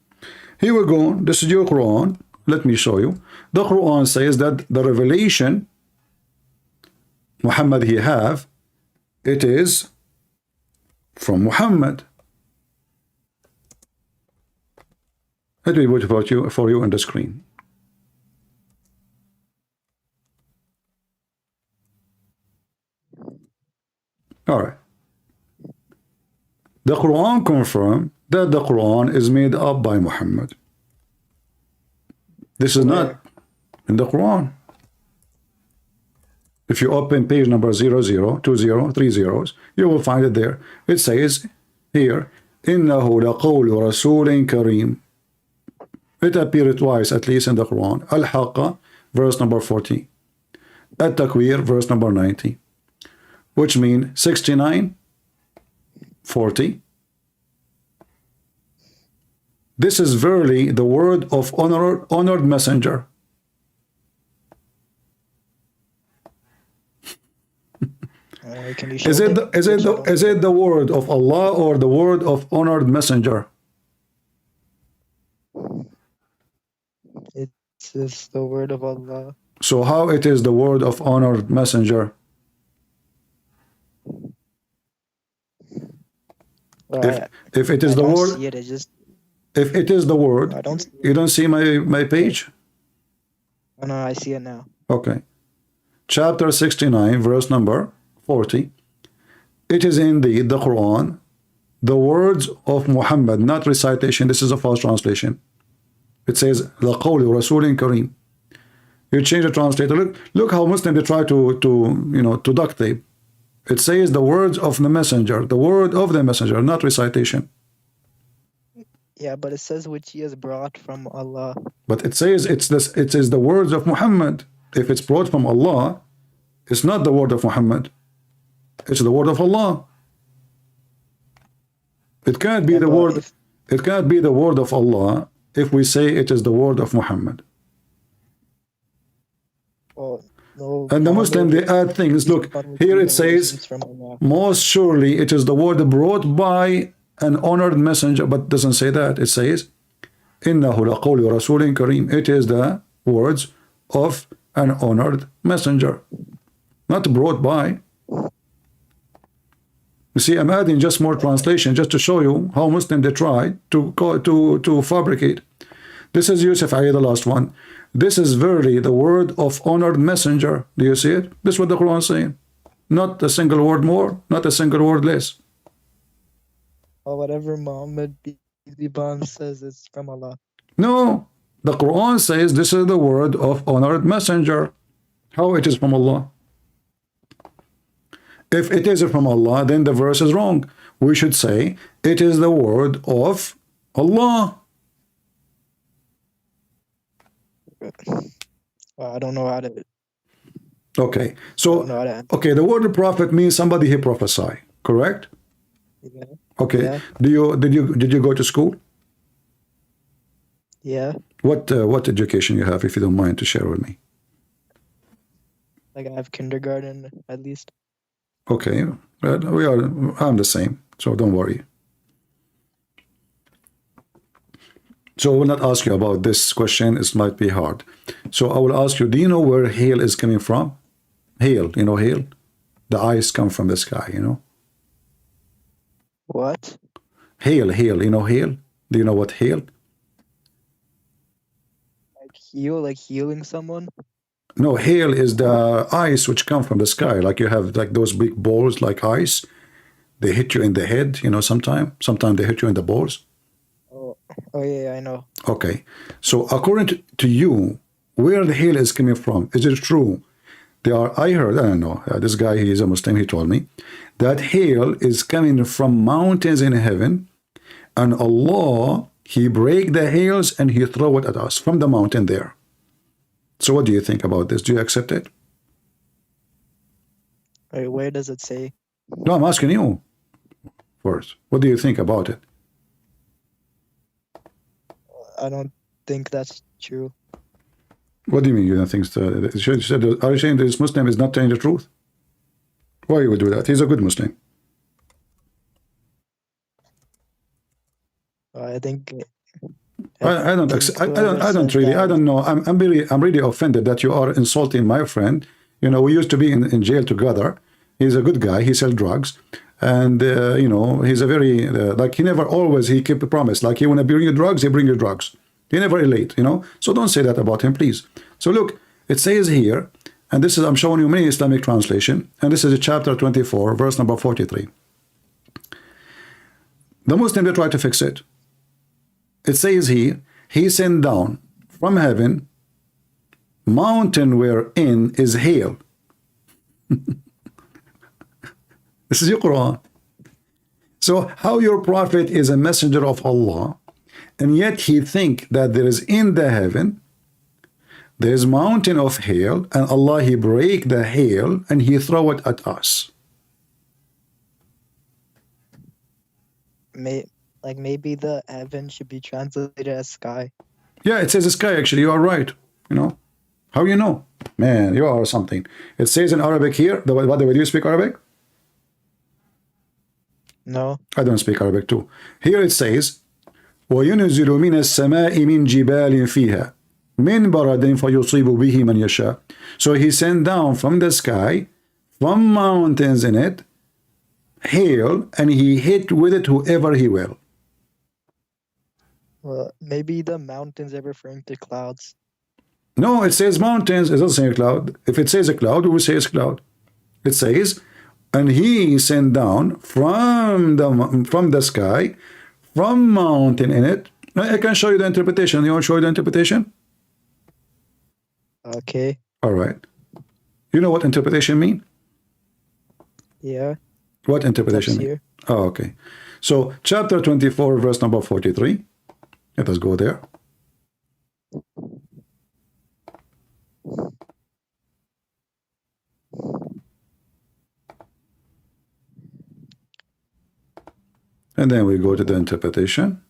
Here we go. This is your Quran. Let me show you. The Quran says that the revelation Muhammad he have, it is from Muhammad. Let me put it for you on the screen. All right. The Quran confirms that the Quran is made up by Muhammad. This is not in the Quran. If you open page number 002030, you will find it there. It says here, إِنَّهُ لَقَوْلُ رَسُولٍ كَرِيمٍ. It appeared twice at least in the Quran. Al-Haqqa, verse number 40. At-Takwir, verse number 90. Which means 69, 40. This is verily the word of honored messenger. Is it the word of Allah or the word of honored messenger? It's the word of Allah. So how it is the word of honored messenger? If it is the word, if it is the word, you don't see my page? Oh, no, I see it now. Okay. Chapter 69, verse number 40. It is indeed the Quran, the words of Muhammad, not recitation. This is a false translation. It says, لَقَوْلِ رَسُولٍ كَرِيمٍ. You change the translator. Look how Muslims they try to duct tape. It says the words of the messenger, the word of the messenger, not recitation. Yeah, but it says which he has brought from Allah. But it says it's this. It is the words of Muhammad. If it's brought from Allah, it's not the word of Muhammad. It's the word of Allah. It can't be the word. It can't be the word of Allah if we say it is the word of Muhammad. Well, no, And the Muslim, they add things. Look, here it says, most surely it is the word brought by an honored messenger, but it doesn't say that. It says, إِنَّهُ لَقَوْلُ رَسُولٍ كَرِيمٍ. It is the words of an honored messenger, not brought by. You see, I'm adding just more translation just to show you how Muslim they try to fabricate. This is Yusuf Ali, the last one. This is verily the word of honored messenger. Do you see it? This is what the Quran is saying. Not a single word more, not a single word less. Or whatever Muhammad Biban says is from Allah. No, the Quran says this is the word of honored messenger. How it is from Allah? If it is from Allah, then the verse is wrong. We should say it is the word of Allah. I don't know how to. Okay, so okay, the word prophet means somebody who prophesy, correct? Yeah. Okay. Yeah. Did you go to school? Yeah. What education you have, if you don't mind to share with me? Like I have kindergarten at least. Okay, I'm the same, so don't worry. So I will not ask you about this question, it might be hard. So I will ask you, do you know where hail is coming from? Hail, you know hail? The ice come from the sky, you know? What? Hail, you know hail? Do you know what hail? Like healing someone? No, hail is the ice which come from the sky. Like you have like those big balls like ice. They hit you in the head, you know, sometimes they hit you in the balls. Oh yeah, I know. Okay. So according to you, where the hail is coming from, is it true? I don't know, this guy, he is a Muslim, he told me, that hail is coming from mountains in heaven, and Allah, he break the hails and he throw it at us from the mountain there. So what do you think about this? Do you accept it? Wait, where does it say? No, I'm asking you first. What do you think about it? I don't think that's true. What do you mean you don't think so? Are you saying this Muslim is not telling the truth? Why you would do that? He's a good Muslim. I think. I don't know. I'm really offended that you are insulting my friend. You know, we used to be in jail together. He's a good guy. He sells drugs, and you know, he's a very like he never always he keep a promise. Like he wanna bring you drugs, he bring you drugs. He never late. You know, so don't say that about him, please. So look, it says here, and this is I'm showing you many Islamic translation, and this is chapter 24, verse number 43. The Muslim they try to fix it. It says here, he sent down from heaven mountain wherein is hail. This is your Quran. So how your prophet is a messenger of Allah, and yet he think that there is in the heaven, there is mountain of hail, and Allah, he break the hail and he throw it at us. Maybe the heaven should be translated as sky. Yeah, it says sky, actually, you are right. You know, how you know? Man, you are something. It says in Arabic here, by the way, do you speak Arabic? No. I don't speak Arabic too. Here it says, وَيُنْزِلُ مِنَ السَّمَاءِ مِنْ جِبَالٍ فِيهَا مِنْ بَرَدٍ فَيُصِيبُ بِهِ مَنْ يَشَاءُ. So he sent down from the sky, from mountains in it, hail, and he hit with it whoever he will. Well, maybe the mountains are referring to clouds. No, it says mountains. It doesn't say a cloud. If it says a cloud, we will say it's cloud. It says, and he sent down from the sky, from mountain in it. I can show you the interpretation. You want to show you the interpretation? Okay. All right. You know what interpretation mean? Yeah. What interpretation mean? Oh, okay. So chapter 24, verse number 43. Let us go there. And then we go to the interpretation.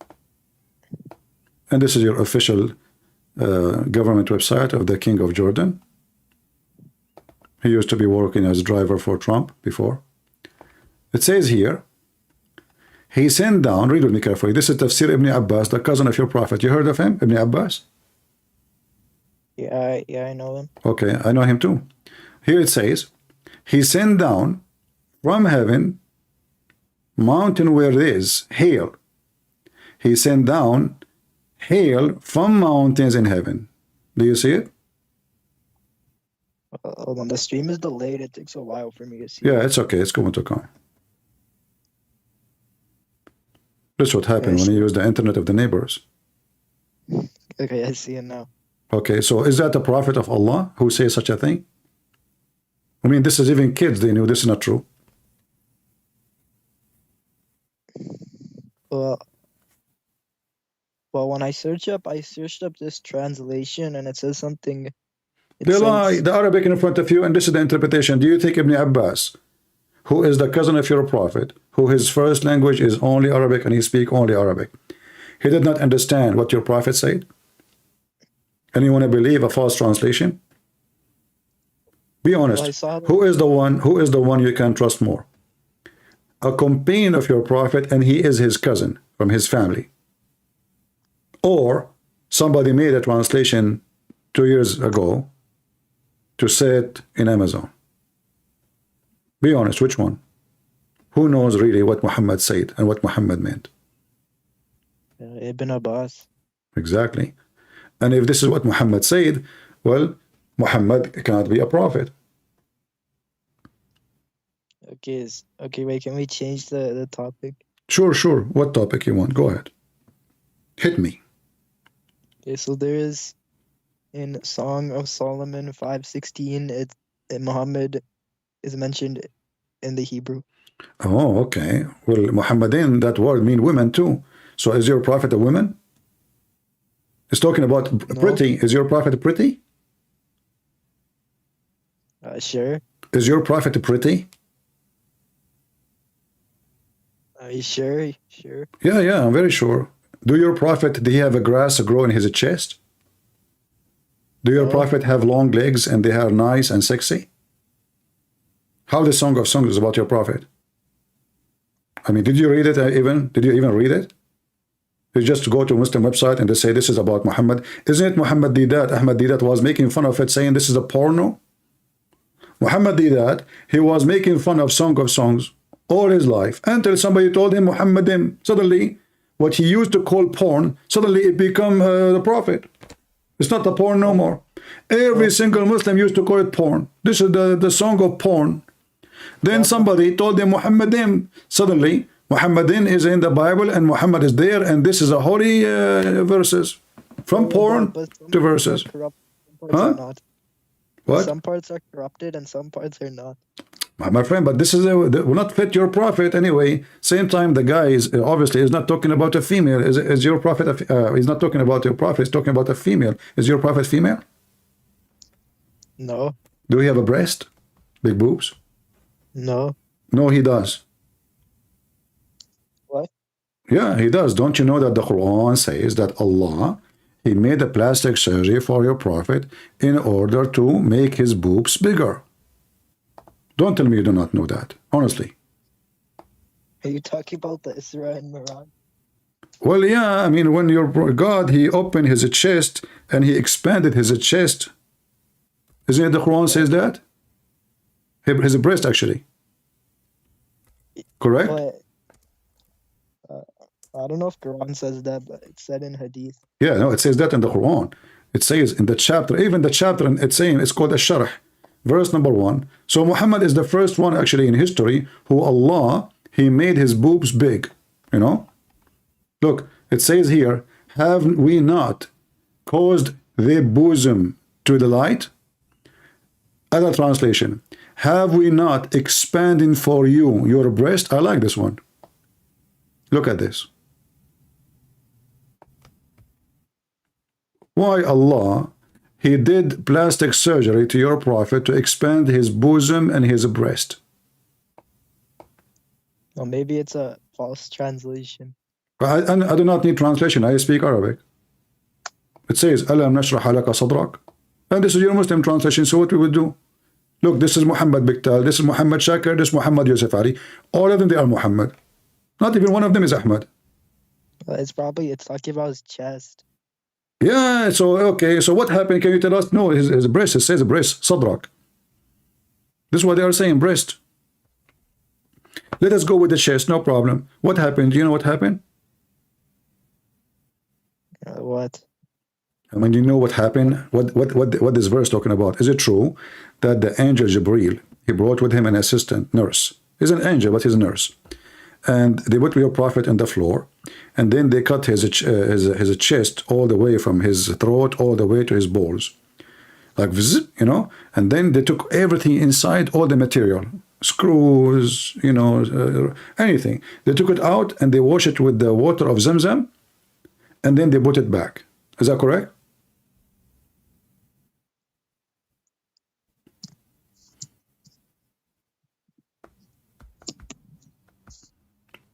And this is your official government website of the King of Jordan. He used to be working as a driver for Trump before. It says here, he sent down, read with me carefully, this is Tafsir Ibn Abbas, the cousin of your prophet. You heard of him, Ibn Abbas? Yeah, I know him. Okay, I know him too. Here it says, he sent down from heaven mountain where there is hail. He sent down hail from mountains in heaven. Do you see it? Hold on, the stream is delayed. It takes a while for me to see. Yeah, it's okay. It's going to come. That's what happened when you use the internet of the neighbors. Okay, I see it now. Okay, so is that the prophet of Allah who says such a thing? I mean, this is even kids, they knew this is not true. Well, when I searched up this translation, and it says something. They lie, the Arabic in front of you, and this is the interpretation. Do you think Ibn Abbas, who is the cousin of your prophet, who his first language is only Arabic and he speaks only Arabic, he did not understand what your prophet said? And you want to believe a false translation? Be honest. Who is the one you can trust more? A companion of your prophet, and he is his cousin from his family, or somebody made a translation 2 years ago to say it in Amazon? Be honest, which one? Who knows really what Muhammad said and what Muhammad meant? Ibn Abbas. Exactly. And if this is what Muhammad said, well, Muhammad cannot be a prophet. Okay, wait, can we change the topic? Sure. What topic you want? Go ahead. Hit me. Okay, so there is in Song of Solomon 5:16, Muhammad is mentioned in the Hebrew. Oh, okay. Well, Muhammadin, that word mean women too. So is your prophet a woman? It's talking about pretty. Is your prophet pretty? Sure. Is your prophet pretty? Sure. Yeah, I'm very sure. Do your prophet, do he have a grass grow in his chest? Do your prophet have long legs and they are nice and sexy? How the Song of Songs is about your prophet? I mean, did you read it even? Did you even read it? You just go to a Muslim website and they say this is about Muhammad. Isn't it Muhammad Didat? Ahmad Didat was making fun of it, saying this is a porno. Muhammad Didat, he was making fun of Song of Songs all his life until somebody told him Muhammadim. Suddenly, what he used to call porn, suddenly it become the prophet. It's not a porn no more. Every single Muslim used to call it porn. This is the song of porn. Then somebody told him Muhammadim. Suddenly, Muhammadin is in the Bible and Muhammad is there, and this is a holy verses. From porn to verses. Huh? What? Some parts are corrupted and some parts are not. My friend, but this is will not fit your prophet anyway. Same time, the guy is obviously is not talking about a female. Is your prophet? He's not talking about your prophet. He's talking about a female. Is your prophet female? No. Do he have a breast? Big boobs? No. No, he does. What? Yeah, he does. Don't you know that the Qur'an says that Allah, he made a plastic surgery for your prophet in order to make his boobs bigger? Don't tell me you do not know that. Honestly. Are you talking about the Isra and Mi'raj? Well, yeah. I mean, when your God, he opened his chest and he expanded his chest. Isn't it the Quran says that? His breast, actually. Correct? But, I don't know if Quran says that, but it's said in Hadith. Yeah, no, it says that in the Quran. It says in the chapter, even the chapter, it's saying it's called Ash-Sharh. Verse number 1. So Muhammad is the first one actually in history who Allah, he made his boobs big. You know? Look, it says here, have we not caused their bosom to the light? Other translation, have we not expanded for you your breast? I like this one. Look at this. Why Allah, he did plastic surgery to your prophet to expand his bosom and his breast? Well, maybe it's a false translation. I do not need translation. I speak Arabic. It says, Alam nashrah laka sadrak. And this is your Muslim translation. So what we would do? Look, this is Muhammad Biktal, this is Muhammad Shakir, this is Muhammad Yusuf Ali. All of them, they are Muhammad. Not even one of them is Ahmad. It's talking about his chest. Yeah, so, okay, so what happened? Can you tell us? No, his breast, it says breast, sadrak. This is what they are saying, breast. Let us go with the chest, no problem. What happened? Do you know what happened? What? I mean, you know what happened? What this verse talking about? Is it true that the angel Jibril, he brought with him an assistant nurse? He's an angel, but he's a nurse. And they put your prophet on the floor, and then they cut his chest all the way from his throat all the way to his balls, like you know. And then they took everything inside, all the material, screws, you know, anything. They took it out and they wash it with the water of Zamzam, and then they put it back. Is that correct?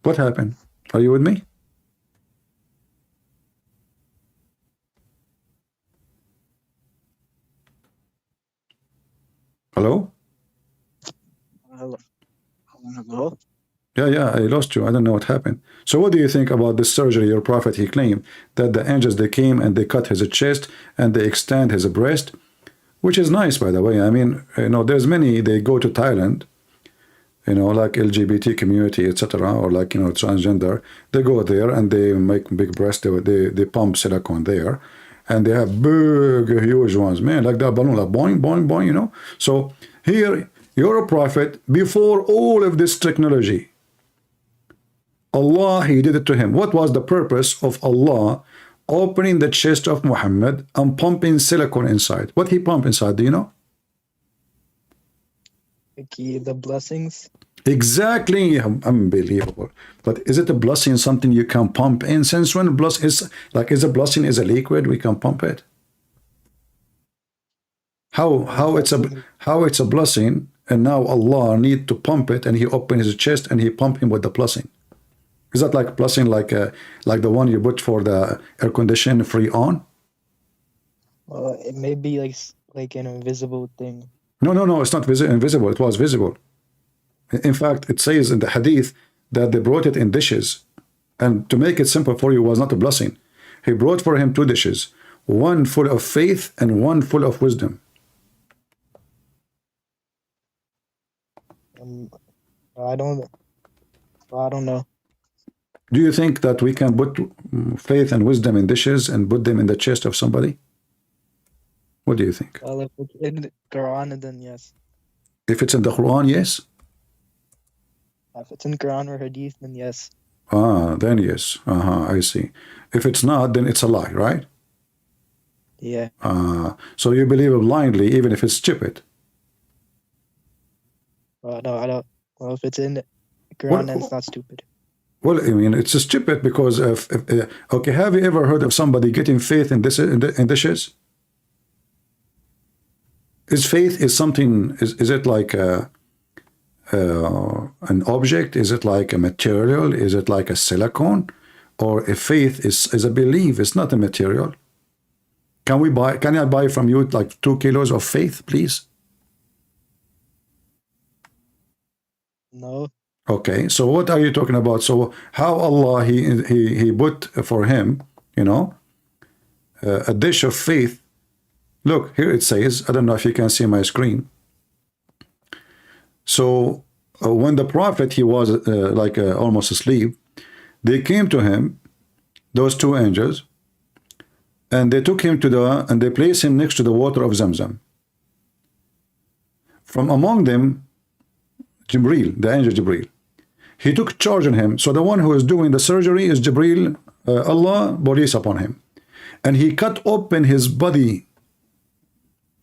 What happened? Are you with me? Hello? Hello? Yeah, I lost you. I don't know what happened. So what do you think about this surgery? Your prophet, he claimed that the angels, they came and they cut his chest and they extend his breast, which is nice, by the way. I mean, you know, there's many, they go to Thailand, you know, like LGBT community, etc., or like, you know, transgender. They go there and they make big breasts. They pump silicone there, and they have big, huge ones, man, like that balloon, like boing, boing, boing, you know. So here, you're a prophet. Before all of this technology, Allah, he did it to him. What was the purpose of Allah opening the chest of Muhammad and pumping silicone inside? What he pumped inside, do you know? The blessings. Exactly. Unbelievable. But is it a blessing something you can pump in? Since when blessing is like, is a blessing is a liquid, we can pump it? How it's a blessing, and now Allah need to pump it, and he opened his chest and he pumped him with the blessing? Is that like blessing, like the one you put for the air condition free on? It may be like an invisible thing. No, it's not invisible. It was visible. In fact, it says in the hadith that they brought it in dishes, and to make it simple for you was not a blessing. He brought for him 2 dishes, one full of faith and one full of wisdom. I don't know. Do you think that we can put faith and wisdom in dishes and put them in the chest of somebody? What do you think? Well, if it's in the Quran, then yes. If it's in the Quran, yes. If it's in Quran or Hadith, then yes. Then yes. I see. If it's not, then it's a lie, right? Yeah. So you believe it blindly, even if it's stupid. No, I don't. Well, if it's in the Quran, then it's not stupid. Well, I mean, it's stupid because okay, have you ever heard of somebody getting faith in dishes? Is faith is something? Is it like an object? Is it like a material? Is it like a silicone? Or a faith is a belief? It's not a material. Can I buy from you like 2 kilos of faith, please? No. Okay, so what are you talking about? So how Allah he put for him, you know, a dish of faith. Look, here it says, I don't know if you can see my screen. So when the prophet, he was almost asleep, they came to him, those 2 angels, and they took him and they placed him next to the water of Zamzam. From among them, Jibril, the angel Jibril, he took charge on him. So the one who is doing the surgery is Jibril, Allah released upon him. And he cut open his body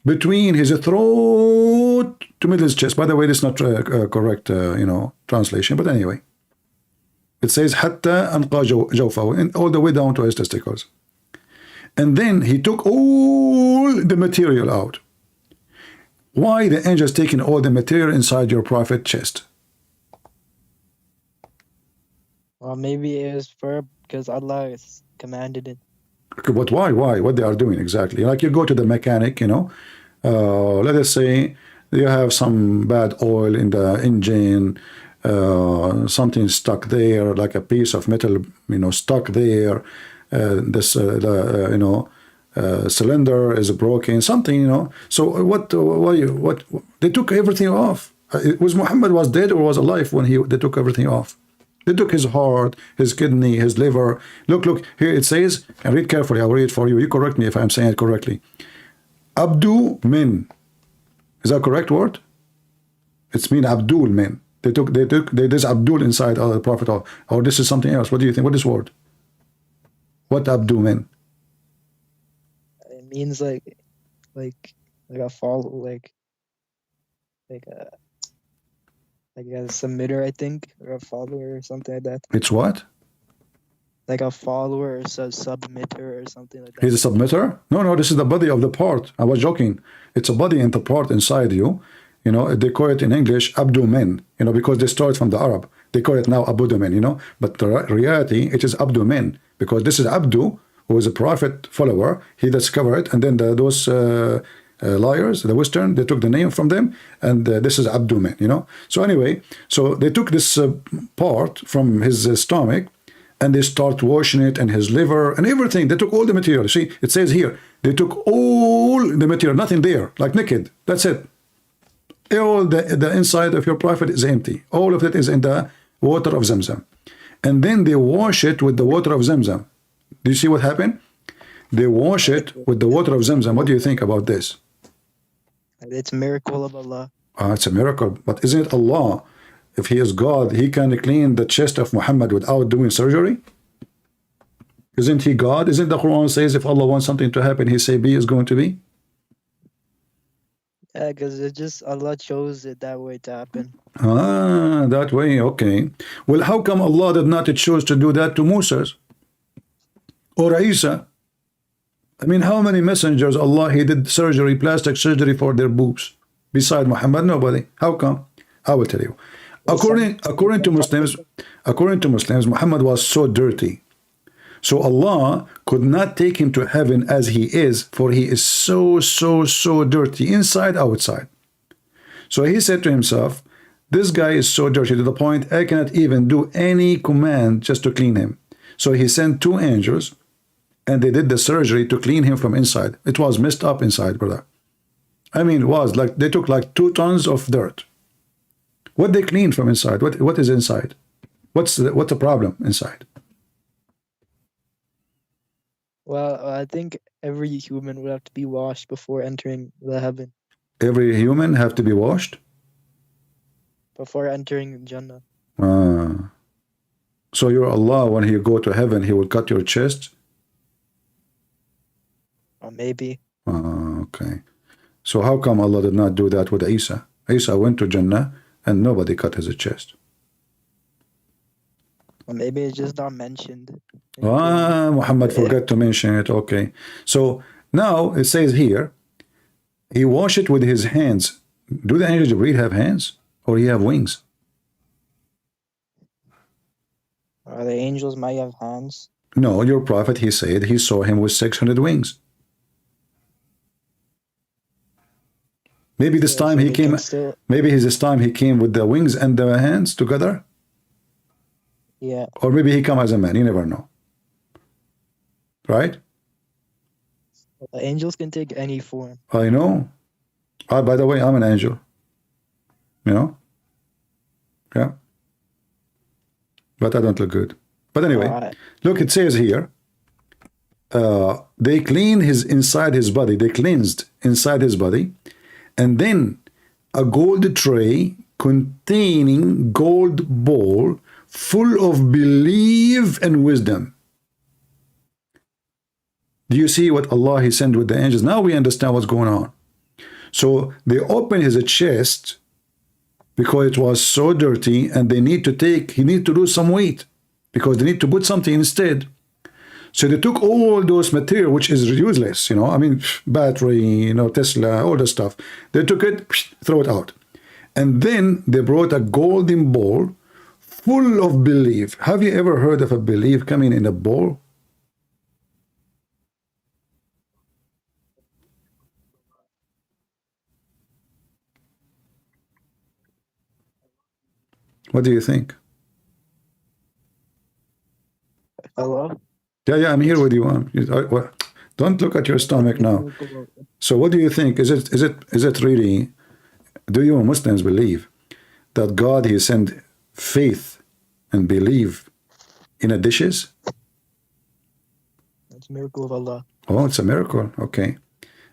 between his throat to middle his chest. By the way, this is not correct, you know, translation. But anyway, it says hatta anqa jawfahu, and all the way down to his testicles. And then he took all the material out. Why the angels taking all the material inside your prophet's chest? Well, maybe it was for because Allah has commanded it. Okay, but why? Why? What they are doing exactly? Like you go to the mechanic, you know, let us say you have some bad oil in the engine, something stuck there, like a piece of metal, you know, stuck there. Cylinder is broken, something, you know. So what they took everything off. Was Muhammad was dead or was alive when they took everything off? They took his heart, his kidney, his liver. Look, here it says, and read carefully, I'll read it for you. You correct me if I'm saying it correctly. Abdu min. Is that correct word? It's mean Abdul min. There's Abdul inside the Prophet, or this is something else. What do you think? What is word? What Abdu min? It means like a follow, like a submitter, I think, or a follower or something like that. It's what? Like a follower or submitter or something like that. He's a submitter? No, this is the body of the part. I was joking. It's a body and the part inside you. You know, they call it in English abdomen, you know, because they stole it from the Arab. They call it now abdomen, you know, but the reality, it is abdomen, because this is Abdu, who is a prophet follower. He discovered it, and then those liars, the Western, they took the name from them, and this is abdomen, you know. So anyway, so they took this part from his stomach, and they start washing it, and his liver and everything. They took all the material. See, it says here, they took all the material, nothing there, like naked. That's it. All the inside of your prophet is empty. All of it is in the water of Zamzam. And then they wash it with the water of Zamzam. Do you see what happened? They wash it with the water of Zamzam. What do you think about this? It's a miracle of Allah. It's a miracle. But isn't it Allah? If he is God, he can clean the chest of Muhammad without doing surgery? Isn't he God? Isn't the Quran says if Allah wants something to happen, he say be is going to be? Yeah, because it just Allah chose it that way to happen. That way, okay. Well, how come Allah did not choose to do that to Moses or Isa? I mean, how many messengers Allah he did surgery, plastic surgery for their boobs? Beside Muhammad, nobody. How come? I will tell you. According to Muslims, Muhammad was so dirty. So Allah could not take him to heaven as he is, for he is so dirty, inside, outside. So he said to himself, this guy is so dirty to the point I cannot even do any command just to clean him. So he sent 2 angels, and they did the surgery to clean him from inside. It was messed up inside, brother. I mean, it was like they took like 2 tons of dirt. What they cleaned from inside? What is inside? What's the problem inside? Well, I think every human would have to be washed before entering the heaven. Every human have to be washed? Before entering Jannah. So your Allah, when he go to heaven, he will cut your chest? Or maybe. Okay. So how come Allah did not do that with Isa? Isa went to Jannah and nobody cut his chest. Or maybe it's just not mentioned. Muhammad forgot to mention it. Okay. So now it says here, he washed it with his hands. Do the angels of Jibreel have hands? Or he have wings? The angels might have hands. No, your prophet, he said he saw him with 600 wings. Maybe this time he came. Maybe this time he came with the wings and the hands together. Yeah. Or maybe he come as a man. You never know. Right? The angels can take any form. I know. By the way, I'm an angel. You know? Yeah. But I don't look good. But anyway, look, it says here, they cleaned inside his body. They cleansed inside his body. And then a gold tray containing gold bowl full of belief and wisdom. Do you see what Allah he sent with the angels? Now we understand what's going on. So they opened his chest because it was so dirty, and he need to lose some weight because they need to put something instead. So they took all those material, which is useless, you know, I mean, battery, you know, Tesla, all the stuff. They took it, throw it out. And then they brought a golden bowl full of belief. Have you ever heard of a belief coming in a bowl? What do you think? Hello? Yeah, I'm here with you. Don't look at your stomach now. So what do you think? Is it really, do you Muslims believe that God, he sent faith and belief in a dishes? It's a miracle of Allah. Oh, it's a miracle. Okay.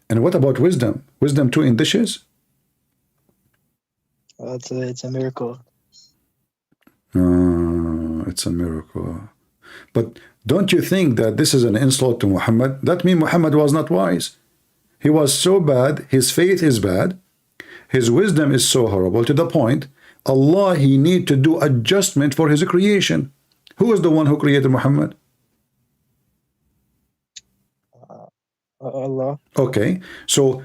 And what about wisdom? Wisdom too in dishes? It's a miracle. It's a miracle. But don't you think that this is an insult to Muhammad? That means Muhammad was not wise. He was so bad, his faith is bad, his wisdom is so horrible, to the point Allah, he need to do adjustment for his creation. Who is the one who created Muhammad? Allah. Okay, so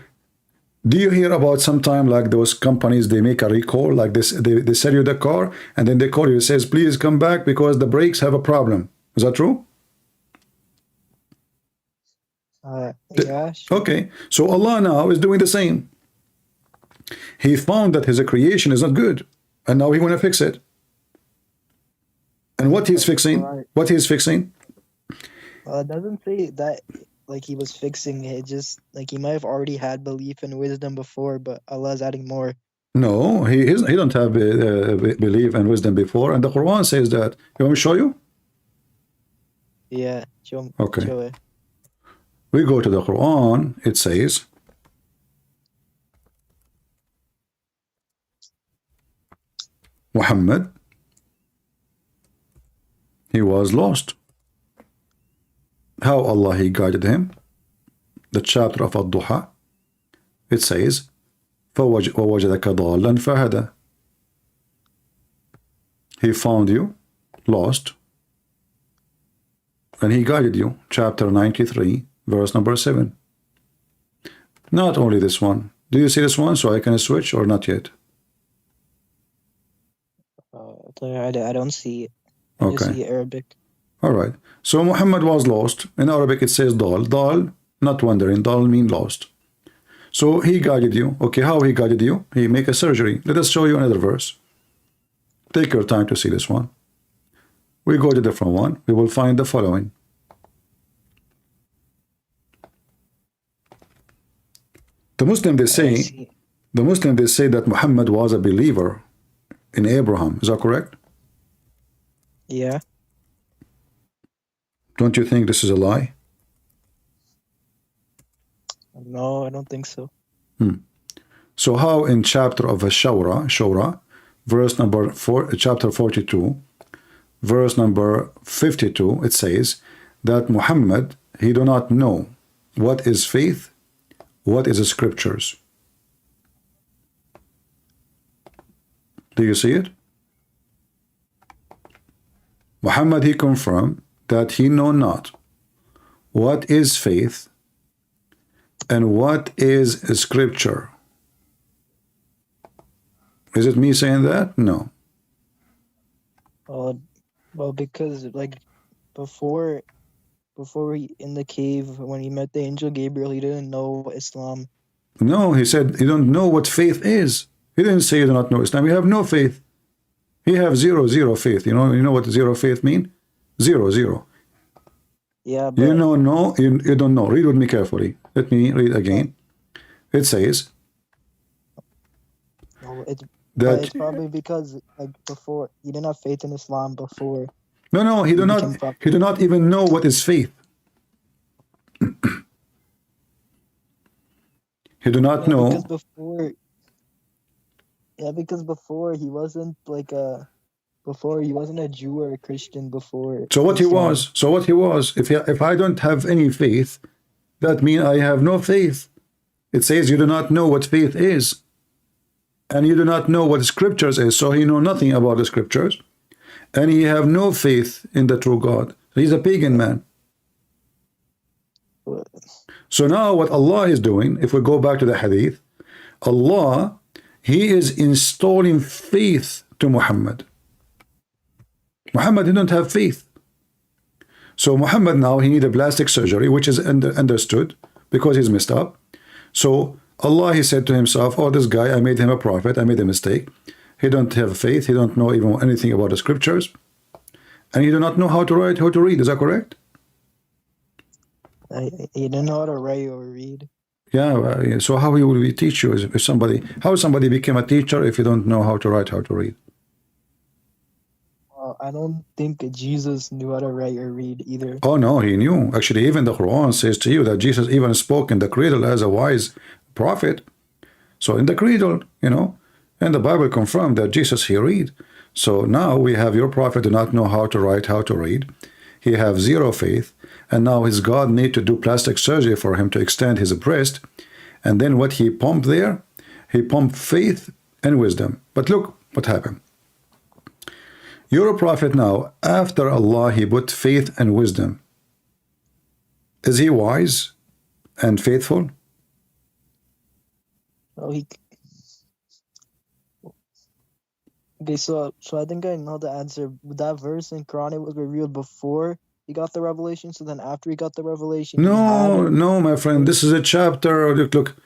do you hear about sometime like those companies, they make a recall like this, they sell you the car and then they call you and says, please come back because the brakes have a problem. Is that true? Yeah. Sure. Okay, so Allah now is doing the same. He found that his creation is not good and now he want to fix it. And what he's fixing? What he's fixing? It doesn't say that like he was fixing it. Just like he might have already had belief and wisdom before, but Allah is adding more. No, he don't have belief and wisdom before, and the Quran says that. You want me to show you? Yeah. Show it. We go to the Quran. It says, Muhammad, he was lost. How Allah he guided him? The chapter of Ad-Duha, it says, وَوَجَدَكَ ضَالًّا فَهَدَى. He found you lost and he guided you. Chapter 93, verse number 7. Not only this one. Do you see this one so I can switch or not yet? I don't see it. I Okay. just see Arabic. All right. So Muhammad was lost. In Arabic it says dal. Dal, not wandering. Dal mean lost. So he guided you. Okay, how he guided you? He make a surgery. Let us show you another verse. Take your time to see this one. We go to a different one. We will find the following. The Muslim they say that Muhammad was a believer in Abraham. Is that correct? Yeah. Don't you think this is a lie? No, I don't think so. So how in chapter of Shura, verse number 4, chapter 42, verse number 52, it says that Muhammad, he do not know what is faith, what is the scriptures. Do you see it? Muhammad, he confirmed that he know not what is faith and what is scripture. Is it me saying that? No. Well, because like before he in the cave when he met the angel Gabriel, he didn't know Islam. No, he said you don't know what faith is. He didn't say you do not know Islam. You have no faith. He have zero faith. You know what zero faith mean? Zero. Yeah, but You know, no, you don't know. Read with me carefully. Let me read again. It says it's that probably because like before he didn't have faith in Islam before. no, he do not even know what is faith. He do not know. Because before he wasn't like before he wasn't a Jew or a Christian before. So what he Islam. was. So what he was. If I don't have any faith, that means I have no faith. It says you do not know what faith is. And you do not know what scriptures is. So he know nothing about the scriptures. And he have no faith in the true God. He's a pagan man. So now what Allah is doing, if we go back to the hadith, Allah, he is installing faith to Muhammad. Muhammad didn't have faith. So Muhammad now, he needed plastic surgery, which is understood because he's messed up. So Allah, he said to himself, oh, this guy, I made him a prophet, I made a mistake. He don't have faith, he don't know even anything about the scriptures, and he do not know how to write, how to read. Is that correct? He didn't know how to write or read. Yeah, so how he will teach you if somebody, how somebody became a teacher if you don't know how to write, how to read? Well, I don't think Jesus knew how to write or read either. Oh no, he knew. Actually, even the Quran says to you that Jesus even spoke in the cradle as a wise prophet. So in the cradle, you know, and the Bible confirmed that Jesus, he read. So now we have your prophet do not know how to write, how to read. He have zero faith, and now his God need to do plastic surgery for him to extend his breast. And then what he pumped there, he pumped faith and wisdom. But look what happened. You're a prophet now. After Allah, he put faith and wisdom. Is he wise and faithful? Oh, okay, so I think I know the answer. That verse in Quran, it was revealed before he got the revelation. So then after he got the revelation, No, my friend. This is a chapter. Look.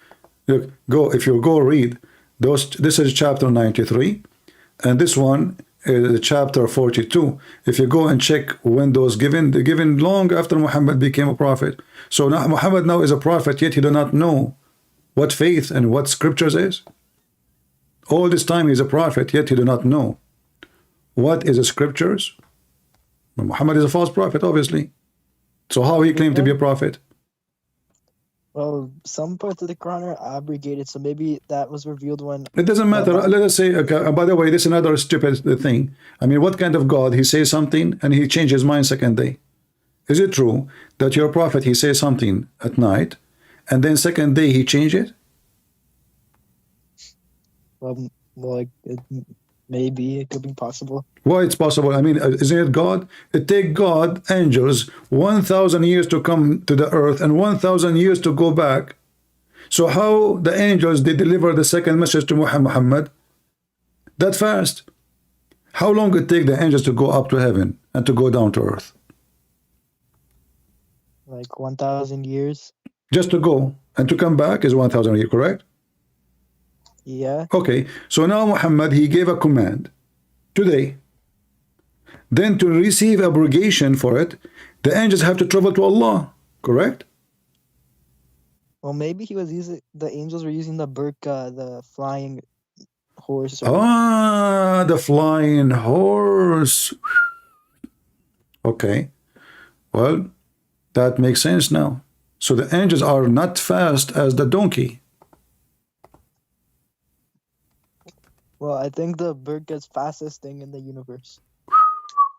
Go, if you go read those. This is chapter 93, and this one is chapter 42. If you go and check when those given, they're given long after Muhammad became a prophet. So now Muhammad now is a prophet, yet he do not know what faith and what scriptures is. All this time he's a prophet, yet he do not know what is the scriptures. Muhammad is a false prophet, obviously. So how he claimed to be a prophet? Well, some parts of the Quran are abrogated, so maybe that was revealed when... It doesn't matter. Let us say, okay, by the way, this is another stupid thing. I mean, what kind of God? He says something and he changes his mind second day. Is it true that your prophet, he says something at night and then second day he change it? Maybe it could be possible. Why it's possible? I mean, isn't it God? It take God, angels, 1,000 years to come to the earth and 1,000 years to go back. So how the angels did deliver the second message to Muhammad that fast? How long it take the angels to go up to heaven and to go down to earth? Like 1,000 years. Just to go and to come back is 1,000 years, correct? Yeah. Okay, so now Muhammad, he gave a command today. Then to receive abrogation for it, the angels have to travel to Allah, correct? Well, maybe he was using, the angels were using the burqa, the flying horse. The flying horse. Okay, well, that makes sense now. So the angels are not fast as the donkey. Well, I think the burqa is fastest thing in the universe.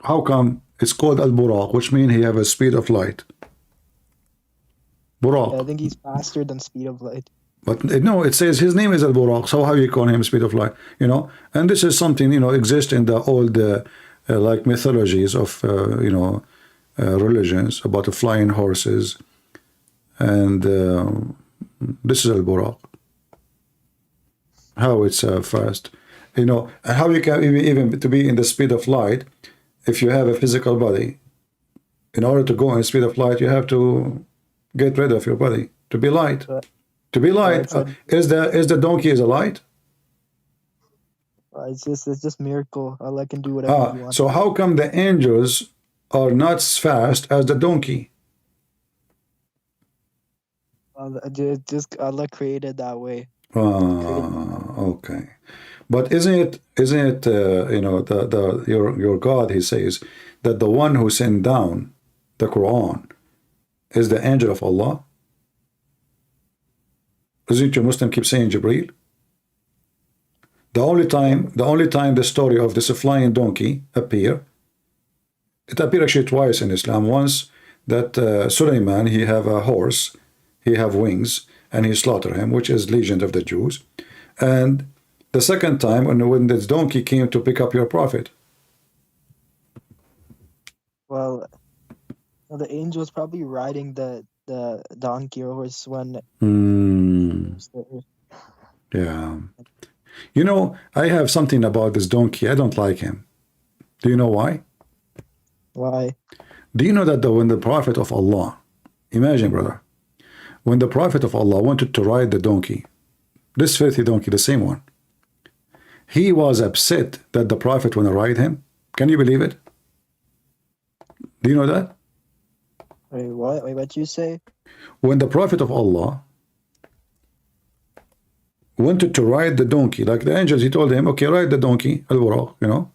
How come? It's called al-buraq, which means he have a speed of light. Buraq. Yeah, I think he's faster than speed of light. But no, it says his name is al-buraq. So how you call him speed of light? You know, and this is something, you know, exists in the old like mythologies of religions about the flying horses, and this is al-buraq. How it's fast, you know, and how you can even to be in the speed of light if you have a physical body. In order to go in the speed of light, you have to get rid of your body to be light. To be light, is the donkey is a light? It's just miracle. Allah can do whatever He wants. So how come the angels are not as fast as the donkey? Just Allah created that way. Okay, but isn't it you know, your God, he says that the one who sent down the Quran is the angel of Allah? Isn't your Muslim keep saying Jibreel? The only time the story of this flying donkey it appeared actually twice in Islam. Once that Sulaiman, he have a horse, he have wings, and he slaughter him, which is legend of the Jews. And the second time when this donkey came to pick up your prophet. Well, the angel was probably riding the donkey or horse when. Yeah. You know, I have something about this donkey. I don't like him. Do you know why? Why? Do you know that when the Prophet of Allah, imagine, brother, when the Prophet of Allah wanted to ride the donkey, this filthy donkey, the same one, he was upset that the Prophet want to ride him. Can you believe it? Do you know that? Wait, what? Wait, what you say? When the Prophet of Allah wanted to ride the donkey, like the angels, he told him, okay, ride the donkey, al-buraq, you know.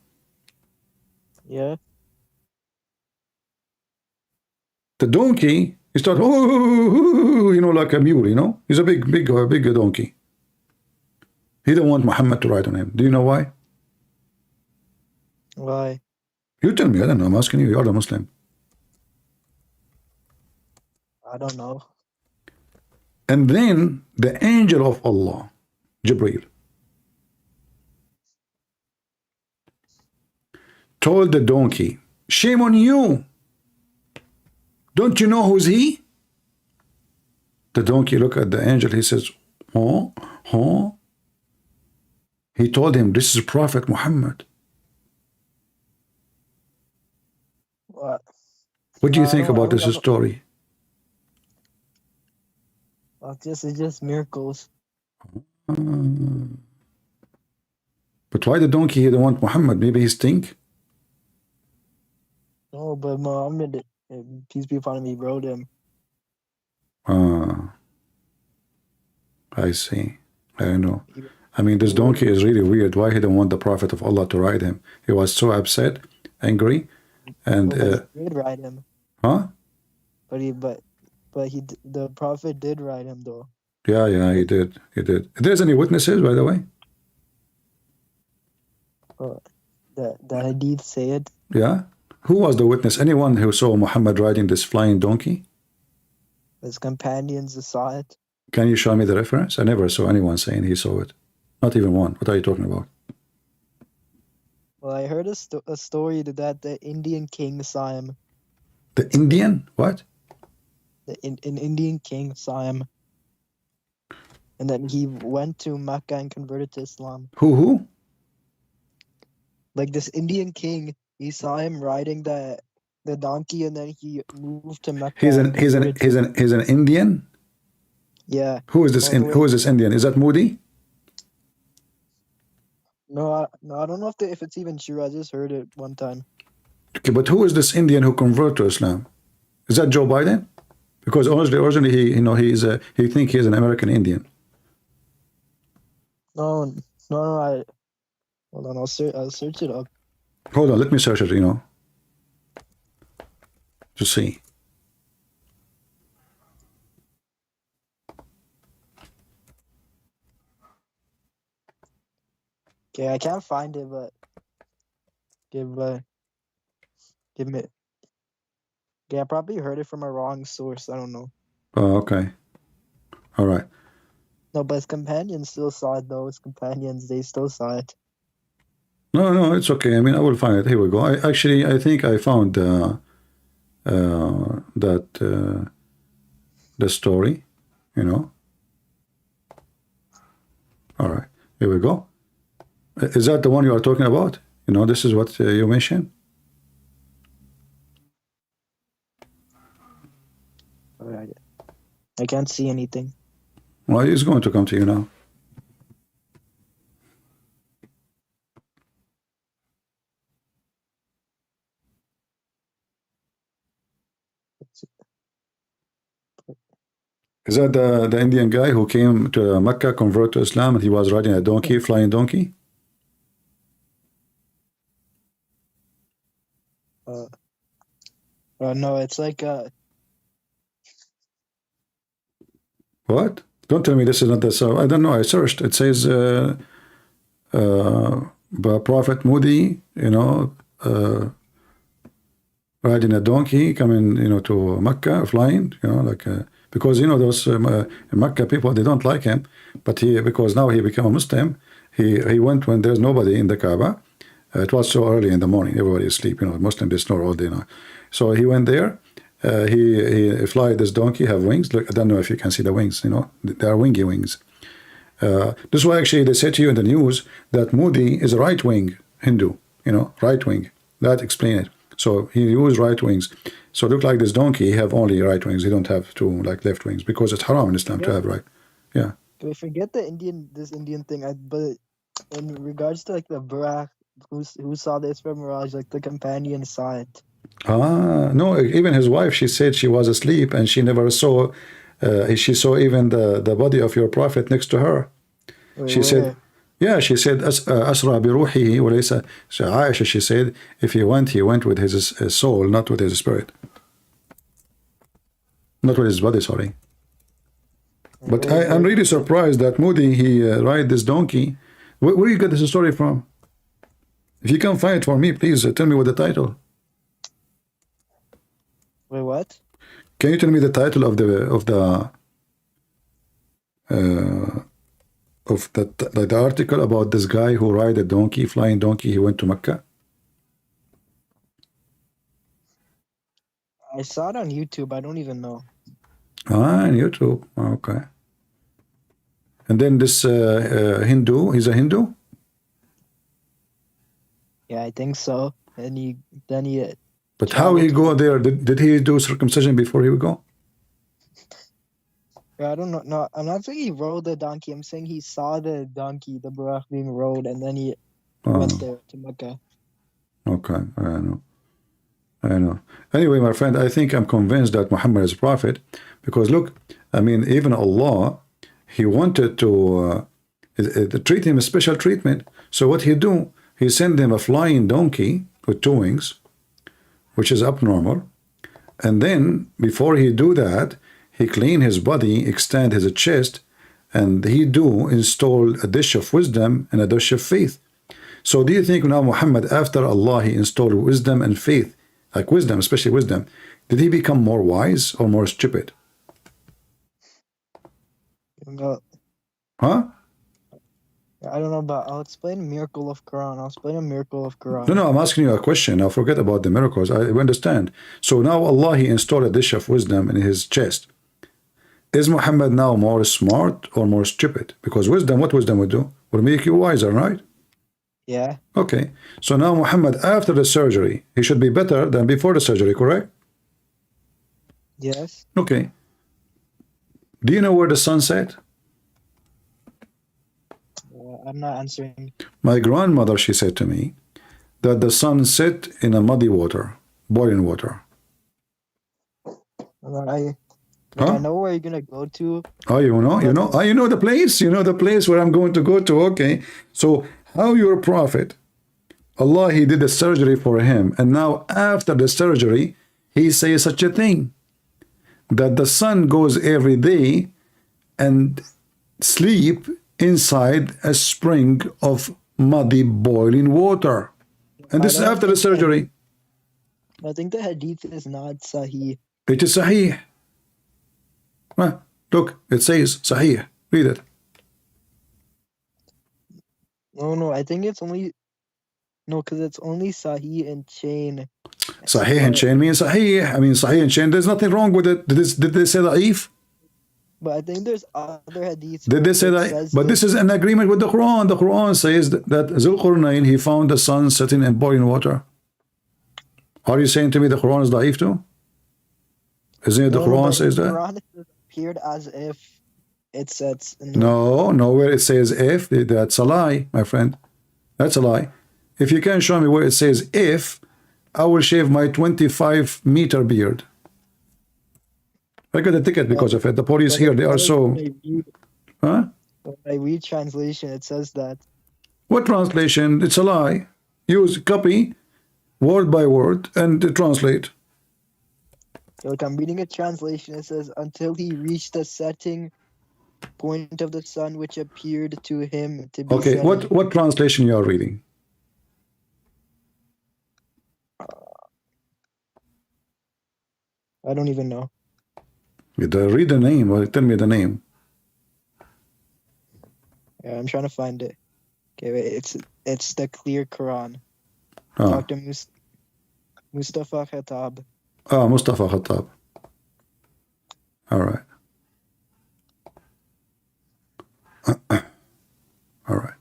Yeah. The donkey, he started, oh, you know, like a mule, you know. He's a big donkey. He didn't want Muhammad to ride on him. Do you know why? Why? You tell me. I don't know. I'm asking you. You are the Muslim. I don't know. And then the angel of Allah, Jibreel, told the donkey, shame on you. Don't you know who's he? The donkey looked at the angel. He says, huh? He told him, this is Prophet Muhammad. What? What do you think I about don't this story? It's just miracles. But why the donkey he don't want Muhammad? Maybe he stink? No, but Muhammad, peace be upon him, he rode him. I see. I know. I mean, this donkey is really weird. Why he don't want the Prophet of Allah to ride him? He was so upset, angry, and he did ride him. huh? But the Prophet did ride him though. Yeah, he did. If there's any witnesses, by the way? The hadith say it. Yeah? Who was the witness? Anyone who saw Muhammad riding this flying donkey? His companions saw it. Can you show me the reference? I never saw anyone saying he saw it. Not even one. What are you talking about? Well, I heard a story that the Indian king saw him. The Indian? What? An Indian king saw him. And then he went to Mecca and converted to Islam. Who? Like this Indian king, he saw him riding the donkey, and then he moved to Mecca. He's an Indian? Yeah. Who is this Indian? Is that Moody? No, I don't know if it's even true. I just heard it one time. Okay, but who is this Indian who converted to Islam? Is that Joe Biden? Because originally he think he's an American Indian. No. Hold on, I'll search it up. Hold on, let me search it. To see. Okay, I can't find it, but give me. Yeah, I probably heard it from a wrong source. I don't know. Oh, okay. All right. No, but his companions still saw it, though. His companions, they still saw it. No, it's okay. I mean, I will find it. Here we go. I think I found the story. All right. Here we go. Is that the one you are talking about? This is what you mentioned? I can't see anything. Well, it's going to come to you now. Is that the Indian guy who came to Mecca, converted to Islam, and he was riding a donkey, flying donkey? No, it's like What? Don't tell me this is not the so. I don't know. I searched. It says Prophet Moody, riding a donkey, coming, to Mecca, flying, because those Mecca people, they don't like him, but because now he became a Muslim, he went when there's nobody in the Kaaba. It was so early in the morning, everybody is asleep, Muslims, they snore all day now. So he went there. He fly this donkey, have wings. Look, I don't know if you can see the wings, they are wingy wings. This is why actually they said to you in the news that Moody is a right-wing Hindu, right-wing. That explain it. So he used right wings. So look like this donkey, he have only right wings. He don't have two like left wings because it's haram in Islam to have right. Yeah. But forget the this Indian thing. But in regards to like the Burak, who saw the Isra Miraj, like the companion saw it. No, even his wife, she said she was asleep and she never saw, she saw even the body of your prophet next to her. Wait, She said, yeah, she said, Asra bi ruhihi walaysa. So Aisha, she said, if he went with his soul, not with his spirit. Not with his body, sorry. But I'm really surprised that Moody, he ride this donkey. Where you get this story from? If you can find it for me, please tell me what the title. Wait, what? Can you tell me the title of the article about this guy who ride a donkey, flying donkey? He went to Mecca. I saw it on YouTube. I don't even know. On YouTube. Okay. And then this Hindu, he's a Hindu? Yeah, I think so. And then he. But how he go there? Did he do circumcision before he would go? I don't know. No, I'm not saying he rode the donkey. I'm saying he saw the donkey, the Burak being rode, and then he went there to Mecca. Okay, I know. Anyway, my friend, I think I'm convinced that Muhammad is a prophet because look, I mean, even Allah, he wanted to treat him a special treatment. So what he do? He sent him a flying donkey with two wings, which is abnormal. And then before he do that, he clean his body, extend his chest, and he do install a dish of wisdom and a dish of faith. So do you think now Muhammad, after Allah, he installed wisdom and faith, like wisdom, especially wisdom, did he become more wise or more stupid? Huh? I don't know, but I'll explain miracle of Quran. I'll explain a miracle of Quran. No, I'm asking you a question. Now forget about the miracles. I understand. So now Allah, he installed a dish of wisdom in his chest. Is Muhammad now more smart or more stupid? Because wisdom, what wisdom would do? Would make you wiser, right? Yeah. Okay. So now Muhammad, after the surgery, he should be better than before the surgery, correct? Yes. Okay. Do you know where the sun set? I'm not answering. My grandmother, she said to me that the sun set in a muddy water, boiling water. I know where you're gonna go to. Oh, you know the place? You know the place where I'm going to go to? Okay. So how your prophet, Allah, he did the surgery for him, and now after the surgery, he says such a thing, that the sun goes every day and sleep inside a spring of muddy boiling water. And this is after the surgery. I think the hadith is not sahih. It is sahih. Look, it says sahih. Read it. No, I think it's only... No, because it's only sahih and chain. Sahih and chain means sahih. I mean, sahih and chain, there's nothing wrong with it. Did they say da'if? But I think there's other hadiths. Did they say that? But this is an agreement with the Quran. The Quran says that Zulqarnain, he found the sun setting in boiling water. Are you saying to me the Quran is da'if too? Isn't it the Quran says that? The Quran appeared as if it says... No, nowhere it says if. That's a lie, my friend. That's a lie. If you can show me where it says if, I will shave my 25-meter beard. I got a ticket because of it. The police here, they are so... Huh? When I read translation, it says that. What translation? It's a lie. Use copy, word by word, and translate. Look, I'm reading a translation. It says, until he reached the setting point of the sun, which appeared to him to be Okay, setting. what translation you are reading? I don't even know. Read the name or tell me the name. Yeah, I'm trying to find it. Okay, wait, it's the clear Quran. Oh. Dr. Mustafa Khattab. Oh, Mustafa Khattab. All right. All right.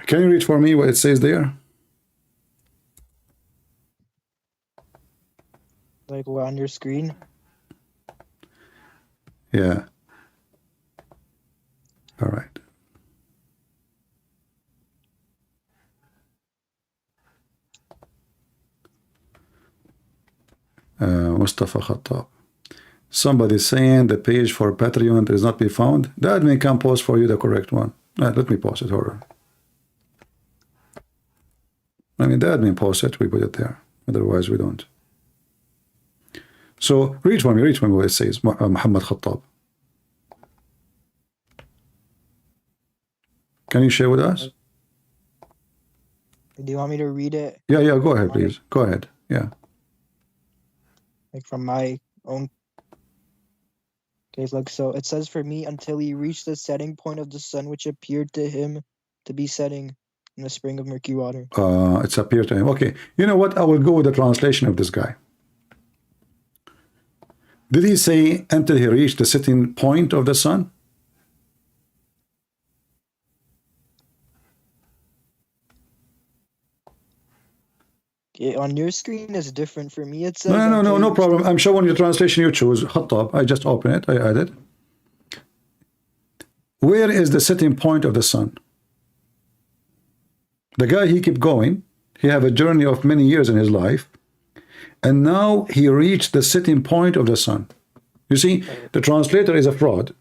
Can you read for me what it says there? Like we're on your screen. Yeah. All right. Mustafa Khattab. Somebody saying the page for Patreon does not be found. The admin can post for you the correct one. Let me post it. Hold on. I mean, the admin posts it. We put it there. Otherwise, we don't. So read for me what it says. Muhammad Khattab. Can you share with us? Do you want me to read it? Yeah, go ahead, please. Go ahead. Yeah. Like from my own case, like, so it says, for me, until he reached the setting point of the sun, which appeared to him to be setting in the spring of murky water. It's appeared to him. Okay. You know what? I will go with the translation of this guy. Did he say until he reached the setting point of the sun? On your screen is different. For me, it says No problem. I'm showing you the translation you choose. Khattab. I just open it. I add it. Where is the setting point of the sun? The guy, he kept going. He had a journey of many years in his life. And now he reached the setting point of the sun. You see, the translator is a fraud.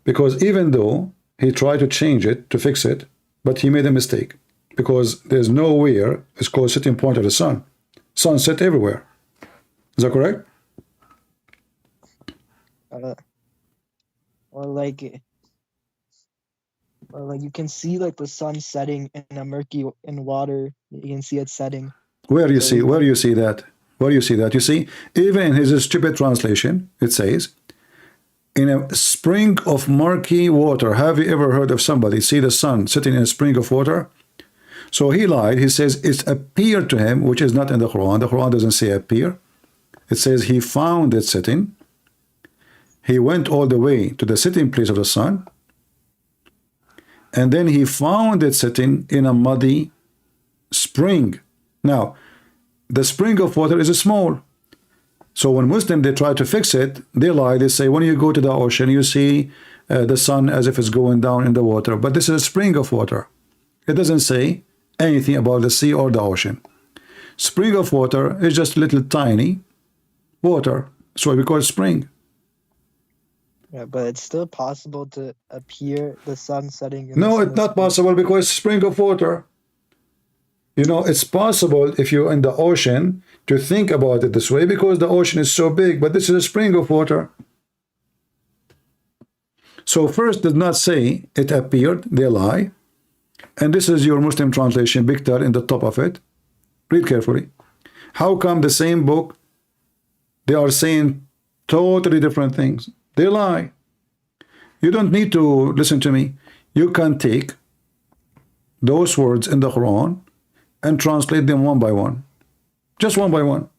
Because even though he tried to change it, to fix it, but he made a mistake. Because there's nowhere it's called setting point of the sun. Sunset everywhere. Is that correct? Or like you can see like the sun setting in a murky in water. You can see it setting. Where do you see that? Where do you see that? You see, even in his stupid translation, it says, in a spring of murky water. Have you ever heard of somebody see the sun sitting in a spring of water? So he lied. He says it appeared to him, which is not in the Quran. The Quran doesn't say appear. It says he found it sitting. He went all the way to the sitting place of the sun. And then he found it sitting in a muddy spring. Now, the spring of water is small. So when Muslims, they try to fix it, they lie. They say, when you go to the ocean, you see the sun as if it's going down in the water. But this is a spring of water. It doesn't say anything about the sea or the ocean. Spring of water is just little tiny water. So we call it spring. Yeah, but it's still possible to appear the sun setting. No, it's not possible because it's spring of water. You know, it's possible if you're in the ocean to think about it this way because the ocean is so big, but this is a spring of water. So first does not say it appeared, they lie. And this is your Muslim translation, big tar in the top of it. Read carefully. How come the same book, they are saying totally different things? They lie. You don't need to listen to me. You can take those words in the Quran and translate them one by one. Just one by one.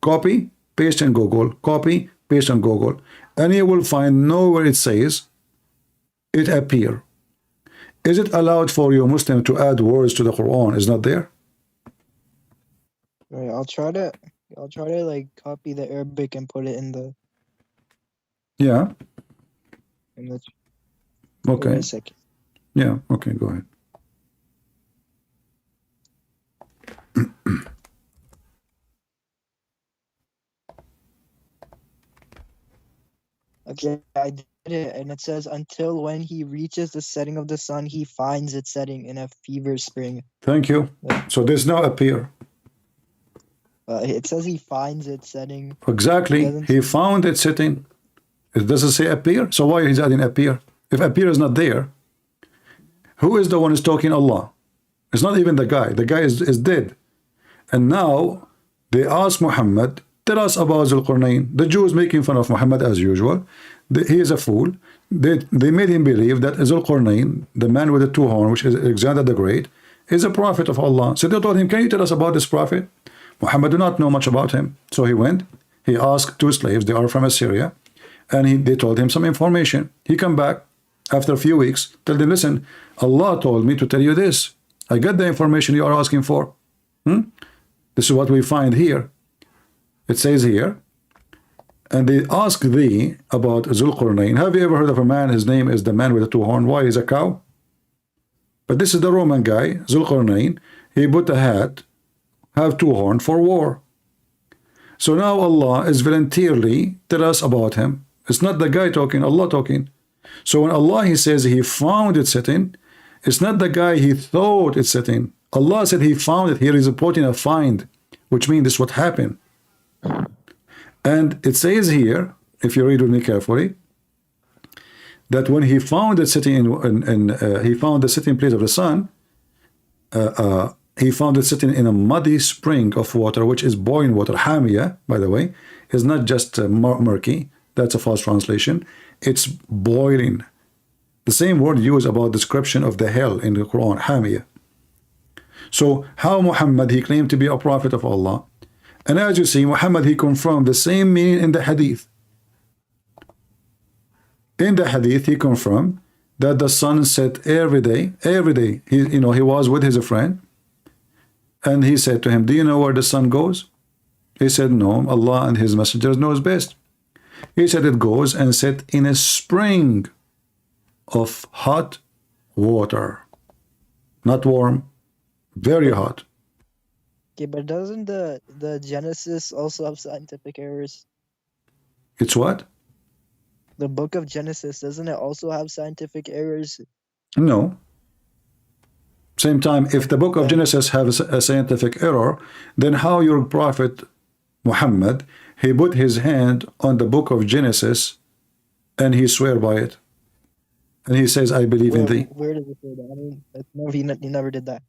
Copy, paste in Google. Copy, paste in Google. And you will find nowhere it says it appear. Is it allowed for you Muslim to add words to the Quran? Is not there? Right, I'll try to like copy the Arabic and put it in the. Yeah. Okay. Wait a second. Yeah. Okay. Go ahead. Okay, I did it, and it says, until when he reaches the setting of the sun, he finds it setting in a fever spring. Thank you. So there's no appear. It says he finds it setting. Exactly. He found it sitting. It doesn't say appear. So why is adding appear? If appear is not there, who is the one who's talking? Allah. It's not even the guy. The guy is dead. And now they ask Muhammad, tell us about Zulqarnain. The Jews making fun of Muhammad as usual. He is a fool. They made him believe that Zulqarnain, the man with the two horns, which is Alexander the Great, is a prophet of Allah. So they told him, can you tell us about this prophet? Muhammad did not know much about him. So he went, he asked two slaves, they are from Assyria, and they told him some information. He come back after a few weeks, tell them, listen, Allah told me to tell you this. I got the information you are asking for. This is what we find here. It says here, and they ask thee about Zulqarnain. Have you ever heard of a man? His name is the man with the two horns. Why? He's a cow. But this is the Roman guy, Zulqarnain. He put a hat, have two horns for war. So now Allah is voluntarily tell us about him. It's not the guy talking, Allah talking. So when Allah he says he found it sitting, it's not the guy he thought it's sitting. Allah said he found it. Here is reporting a find, which means this is what happened. And it says here, if you read with me carefully, that when he found it sitting he found the sitting place of the sun, he found it sitting in a muddy spring of water, which is boiling water. Hamia, by the way, is not just murky. That's a false translation. It's boiling. The same word used about description of the hell in the Quran, Hamia. So how Muhammad, he claimed to be a prophet of Allah. And as you see, Muhammad, he confirmed the same meaning in the hadith. In the hadith, he confirmed that the sun set every day. He was with his friend. And he said to him, do you know where the sun goes? He said, no, Allah and his messengers knows best. He said it goes and set in a spring of hot water. Not warm, very hot. Okay, but doesn't the Genesis also have scientific errors? It's what? The book of Genesis, doesn't it also have scientific errors? No. Same time, if the book of Genesis has a scientific error, then how your prophet Muhammad, he put his hand on the book of Genesis and he swear by it. And he says, I believe in thee. Where does it say that? I mean, no, he never did that.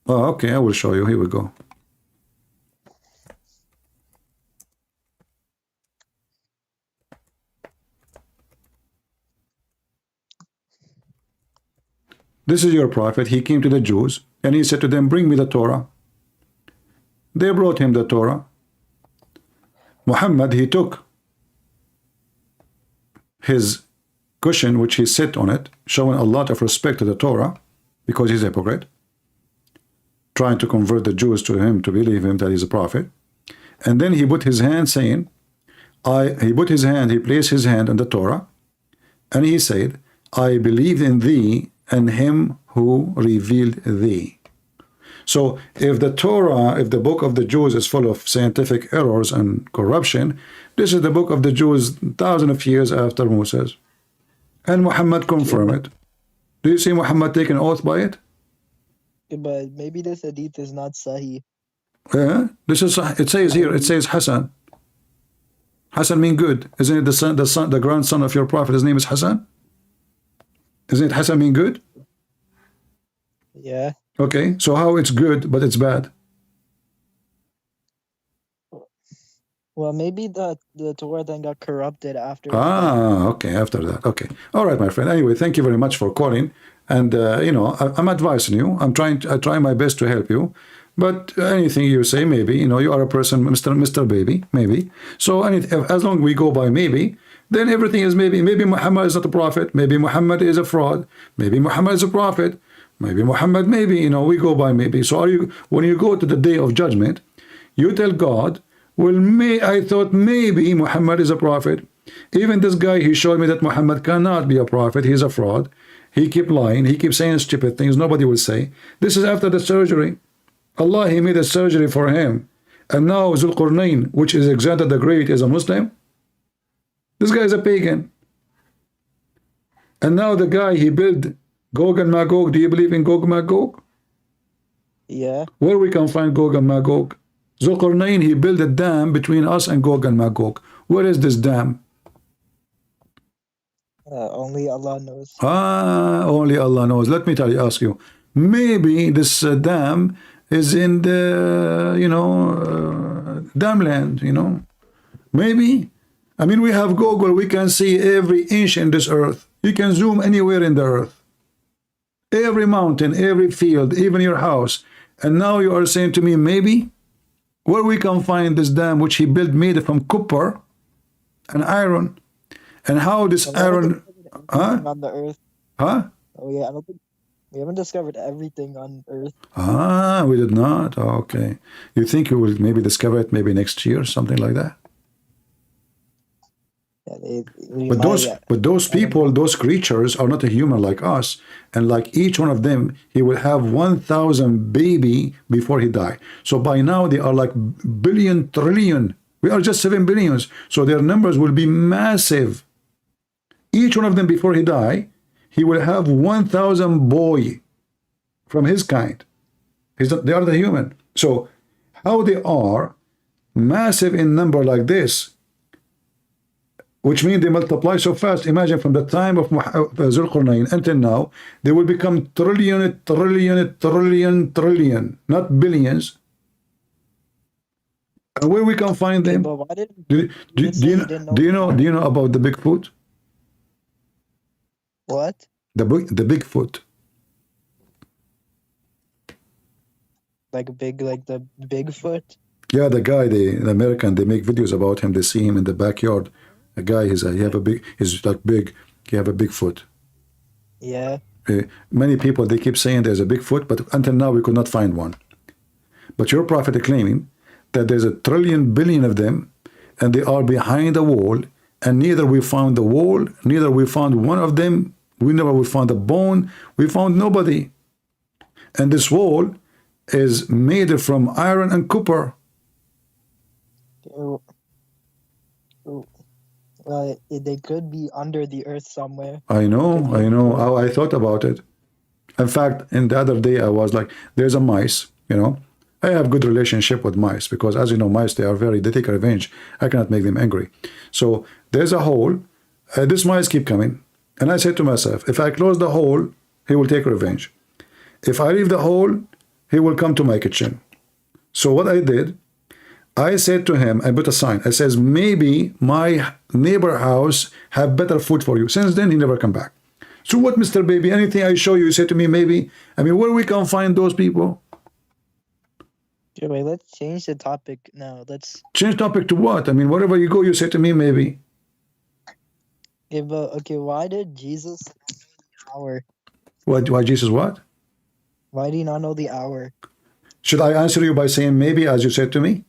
Oh, okay, I will show you. Here we go. This is your prophet. He came to the Jews and he said to them, bring me the Torah. They brought him the Torah. Muhammad, he took his cushion, which he sat on it, showing a lot of respect to the Torah, because he's a hypocrite, trying to convert the Jews to him, to believe him that he's a prophet. And then he put his hand saying, he placed his hand on the Torah, and he said, I believe in thee and him who revealed thee. So if the Torah, if the book of the Jews is full of scientific errors and corruption, this is the book of the Jews thousands of years after Moses. And Muhammad confirmed it. Do you see Muhammad taking oath by it? But maybe this hadith is not Sahih. Yeah, this is, it says here, it says Hassan. Hassan mean good. Isn't it the grandson of your prophet? His name is Hassan. Isn't it Hassan mean good? Yeah. Okay, so how it's good but it's bad? Well, maybe the Torah then got corrupted after. Ah, okay, after that. Okay. All right, my friend. Anyway, thank you very much for calling. And, I'm advising you. I try my best to help you. But anything you say, maybe, you are a person, Mr. Baby, maybe. So as long as we go by maybe, then everything is maybe. Maybe Muhammad is not a prophet. Maybe Muhammad is a fraud. Maybe Muhammad is a prophet. Maybe Muhammad, maybe, we go by maybe. So when you go to the day of judgment, you tell God, well, I thought maybe Muhammad is a prophet. Even this guy, he showed me that Muhammad cannot be a prophet. He's a fraud. He keep lying. He keeps saying stupid things nobody will say. This is after the surgery. Allah, he made a surgery for him. And now Zulqarnain, which is Alexander the Great, is a Muslim. This guy is a pagan. And now the guy, he built Gog and Magog. Do you believe in Gog and Magog? Yeah. Where we can find Gog and Magog? Zulqarnain, he built a dam between us and Gog and Magog. Where is this dam? Only Allah knows. Only Allah knows. Let me ask you. Maybe this dam is in the, dam land, Maybe. I mean, we have Google. We can see every inch in this earth. You can zoom anywhere in the earth. Every mountain, every field, even your house. And now you are saying to me, maybe? Where we can find this dam which he built made from copper and iron? And how this iron... On the earth. Huh? Oh, yeah. We haven't discovered everything on Earth. Ah, we did not. Okay. You think you will maybe discover it maybe next year, something like that? Yeah, we But might, those people, those creatures are not a human like us, and like each one of them, he will have 1,000 baby before he die. So by now they are like billion, trillion. We are just 7 billions. So their numbers will be massive. Each one of them before he die, he will have 1,000 boy from his kind. They are the human. So how they are massive in number like this, which means they multiply so fast. Imagine from the time of Zulqarnain until now, they will become trillion, trillion, trillion, trillion, not billions. And where we can find them? but why did Do you know about the Bigfoot? what? The Bigfoot. Like the Bigfoot? Yeah, the guy, the American, they make videos about him. They see him in the backyard. A guy, he's like big. He have a Bigfoot. Yeah. Many people, they keep saying there's a Bigfoot, but until now we could not find one. But your prophet is claiming that there's a trillion billion of them, and they are behind the wall, and neither we found the wall, neither we found one of them. We found a bone. We found nobody. And this wall is made from iron and copper. Well, they could be under the earth somewhere. I know. I thought about it. In fact, in the other day, I was like, there's a mice, I have good relationship with mice because, as you know, mice, they take revenge. I cannot make them angry. So there's a hole. This mice keep coming. And I said to myself, if I close the hole, he will take revenge. If I leave the hole, he will come to my kitchen. So what I did, I said to him, I put a sign. I says, maybe my neighbor house have better food for you. Since then, he never come back. So what, Mr. Baby? Anything I show you, you say to me, maybe? I mean, where we can find those people? Okay, wait, let's change the topic now. Let's change topic to what? I mean, wherever you go, you say to me, maybe. Yeah, but okay, why did Jesus know the hour? Why Jesus what? Why do you not know the hour? Should I answer you by saying maybe, as you said to me?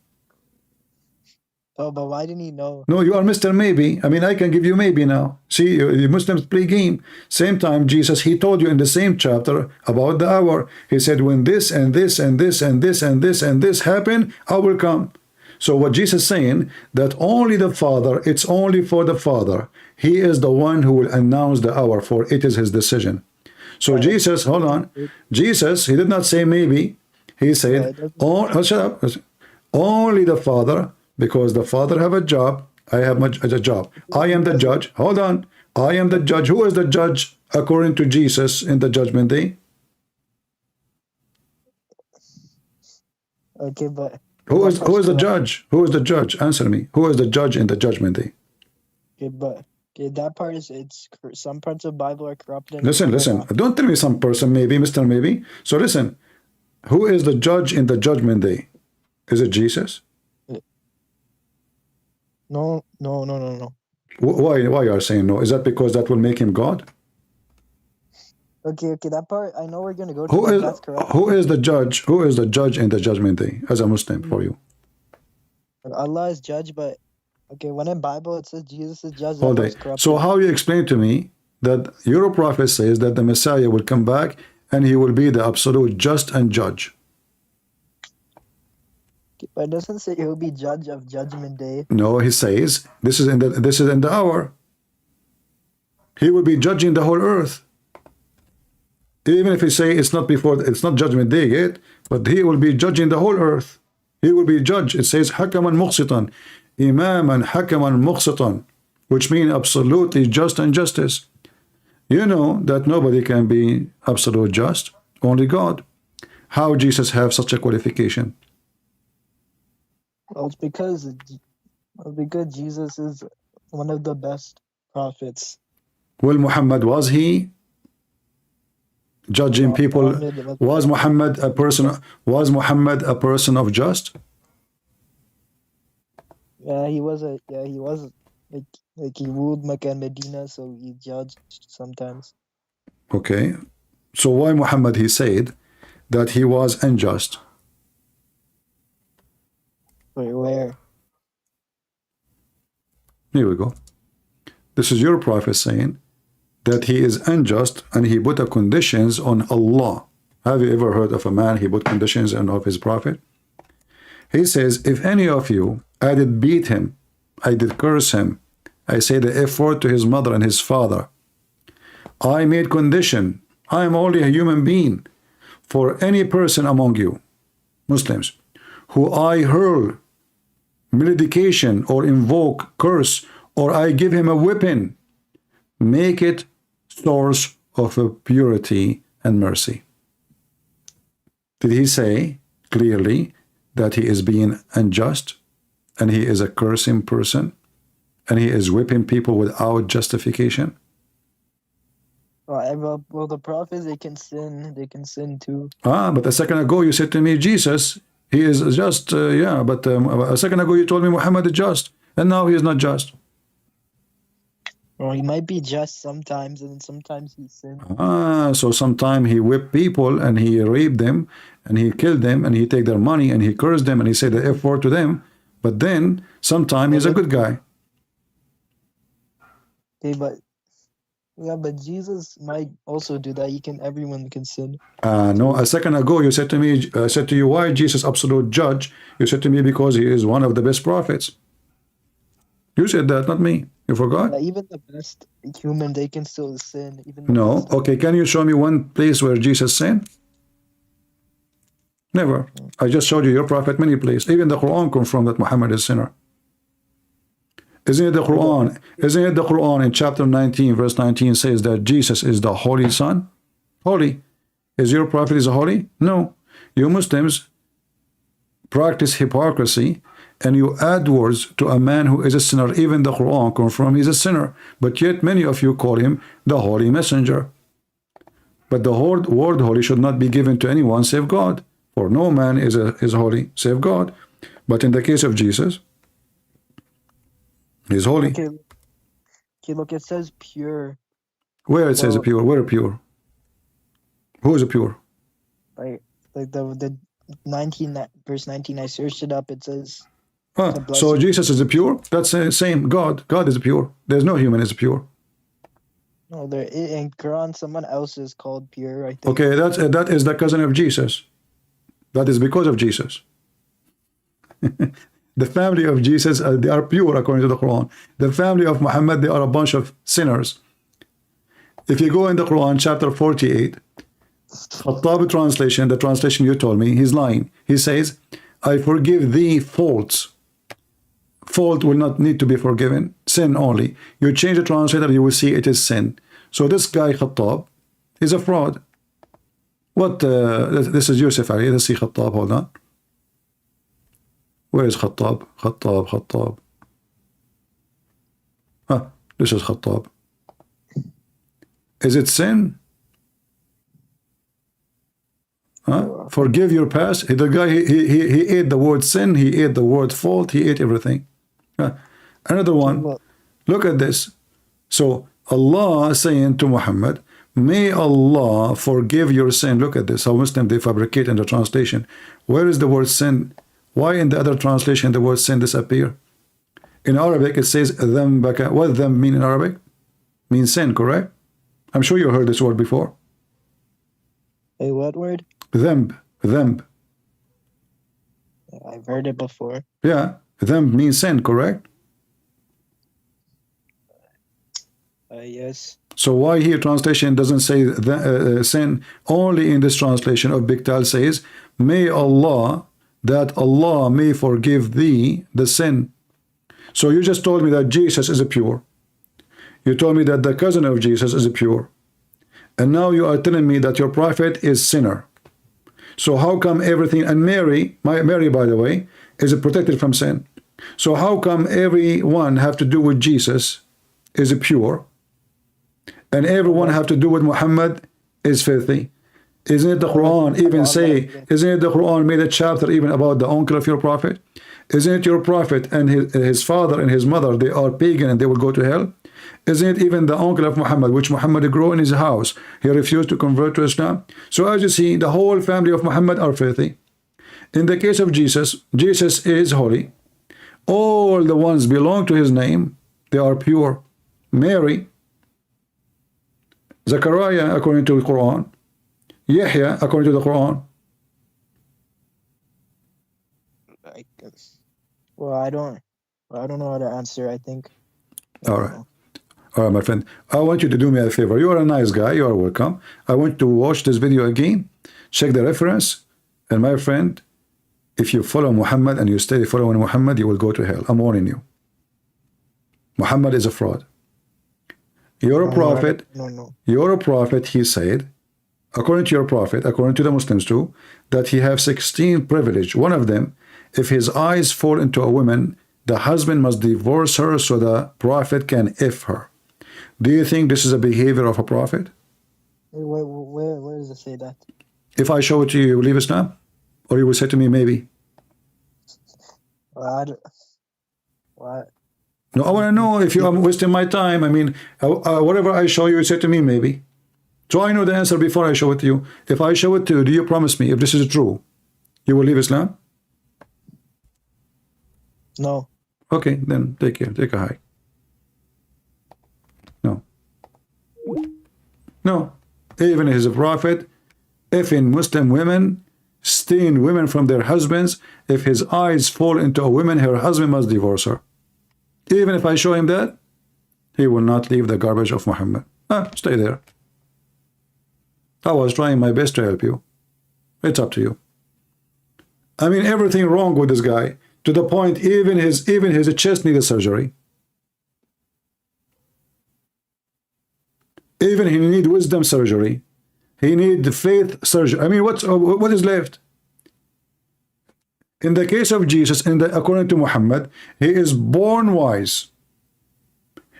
Oh, but why didn't he know? No, you are Mr. Maybe. I mean, I can give you maybe now. See, the Muslims play game. Same time, Jesus, he told you in the same chapter about the hour. He said, when this and this and this and this and this and this happen, I will come. So what Jesus is saying, that only the Father, it's only for the Father. He is the one who will announce the hour, for it is his decision. So Jesus, hold on. Jesus, he did not say maybe. He said, shut up. Only the Father, because the Father have a job. I have a job. I am the judge. Hold on. I am the judge. Who is the judge according to Jesus in the judgment day? Okay, but who is the judge? Who is the judge? Answer me. Who is the judge in the judgment day? Okay, but that part it's some parts of the Bible are corrupted. Listen. Don't tell me some person maybe, Mr. Maybe. So listen. Who is the judge in the judgment day? Is it Jesus? No. Why you are saying no? Is that because that will make him God? Okay, that part I know we're gonna go to. Who is the judge? Who is the judge in the judgment day as a Muslim for you? Allah is judge, but okay, when in Bible it says Jesus is judge. All day. So how you explain to me that your prophet says that the Messiah will come back and he will be the absolute just and judge? But it doesn't say he will be judge of judgment day. No, he says this is in the hour. He will be judging the whole earth. Even if he say it's not judgment day yet, but he will be judging the whole earth. He will be judge. It says hakaman muqsitan, imaman hakaman muqsitan, which means absolutely just and justice. You know that nobody can be absolute just, only God. How Jesus have such a qualification? Well, it's because Jesus is one of the best prophets. Well, Muhammad, was he judging people? Was Muhammad a person of just? Yeah, he was like he ruled Mecca and Medina, so he judged sometimes. Okay, So why Muhammad, he said that he was unjust? Wait, where? Here we go. This is your prophet saying that he is unjust and he put a conditions on Allah. Have you ever heard of a man he put conditions on of his prophet? He says, if any of you, I did beat him, I did curse him, I say the F word to his mother and his father, I made condition, I am only a human being, for any person among you, Muslims, who I hurl malediction or invoke curse, or I give him a weapon, make it source of a purity and mercy. Did he say clearly that he is being unjust and he is a cursing person and he is whipping people without justification? Well, the prophets, they can sin too. But a second ago you said to me, Jesus, he is just, yeah, but a second ago you told me Muhammad is just, and now he is not just. Well, he might be just sometimes, and sometimes he sins. So sometimes he whipped people and he raped them and he killed them and he take their money and he cursed them and he said the F word to them. But then sometimes he's a good guy. Okay, but Jesus might also do that. Everyone can sin. No, a second ago you said to me, I said to you, why Jesus absolute judge? You said to me because he is one of the best prophets. You said that, not me. You forgot? Even the best human, they can still sin. No. Okay, can you show me one place where Jesus sinned? Never. I just showed you your prophet many places. Even the Quran confirmed that Muhammad is a sinner. Isn't it the Quran? Isn't it the Quran in chapter 19, verse 19 says that Jesus is the Holy Son? Holy. Is your prophet is holy? No. You Muslims practice hypocrisy and you add words to a man who is a sinner. Even the Quran confirms he's a sinner. But yet many of you call him the Holy Messenger. But the word holy should not be given to anyone save God. For no man is holy save God. But in the case of Jesus, he's holy. Okay, look, it says pure. Where it says pure? Where pure? Who is pure? Like the 19 verse 19. I searched it up. It says. So Jesus is pure? That's the same. God is pure. There's no human is pure. No, there in Quran someone else is called pure. I think. Okay, that is the cousin of Jesus. That is because of Jesus. The family of Jesus, they are pure according to the Quran. The family of Muhammad, they are a bunch of sinners. If you go in the Quran, chapter 48, Khattab translation, the translation you told me, he's lying. He says, I forgive thee faults. Fault will not need to be forgiven. Sin only. You change the translator, you will see it is sin. So this guy, Khattab, is a fraud. What? This is Yusuf Ali. Let's see Khattab. Hold on. Where is Khattab? Khattab. This is Khattab. Is it sin? Forgive your past. The guy, he ate the word sin, he ate the word fault, he ate everything. Another one. Look at this. So Allah saying to Muhammad, may Allah forgive your sin. Look at this. How Muslims they fabricate in the translation. Where is the word sin? Why in the other translation the word sin disappear? In Arabic it says dhambaka. What does dhanb mean in Arabic? Means sin, correct? I'm sure you heard this word before. A what word? Dhanb. I've heard it before. Yeah, dhanb means sin, correct? Yes. So why here translation doesn't say sin? Only in this translation of Biktal says, may Allah, that Allah may forgive thee the sin. So you just told me that Jesus is pure. You told me that the cousin of Jesus is pure. And now you are telling me that your prophet is sinner. So how come everything, and Mary, by the way, is protected from sin. So how come everyone have to do with Jesus is pure, and everyone have to do with Muhammad is filthy? Isn't it the Quran even say, isn't it the Quran made a chapter even about the uncle of your prophet? Isn't it your prophet and his father and his mother, they are pagan and they will go to hell? Isn't it even the uncle of Muhammad, which Muhammad grew in his house? He refused to convert to Islam. So as you see, the whole family of Muhammad are filthy. In the case of Jesus, Jesus is holy. All the ones belong to his name, they are pure. Mary, Zechariah according to the Quran, Yahya according to the Quran. Well, I don't know how to answer. I think. All right. All right, my friend. I want you to do me a favor. You are a nice guy. You are welcome. I want you to watch this video again. Check the reference. And my friend, if you follow Muhammad and you stay following Muhammad, you will go to hell. I'm warning you. Muhammad is a fraud. You're a prophet. No. You're a prophet, he said, according to your prophet, according to the Muslims too, that he have 16 privilege. One of them, if his eyes fall into a woman, the husband must divorce her so the prophet can F her. Do you think this is a behavior of a prophet? Where does it say that? If I show it to you, you will leave Islam? Or you will say to me, maybe? What? No, I want to know if you are wasting my time. I mean, whatever I show you, you say to me, maybe. So I know the answer before I show it to you. If I show it to you, do you promise me, if this is true, you will leave Islam? No. Okay, then take care. Take a hike. No. No. Even as a prophet, if in Muslim women, stealing women from their husbands, if his eyes fall into a woman, her husband must divorce her. Even if I show him that, he will not leave the garbage of Muhammad. Stay there. I was trying my best to help you. It's up to you. I mean, everything wrong with this guy, to the point even his chest needed surgery. Even he need wisdom surgery. He need faith surgery. I mean, what is left? In the case of Jesus, according to Muhammad, he is born wise.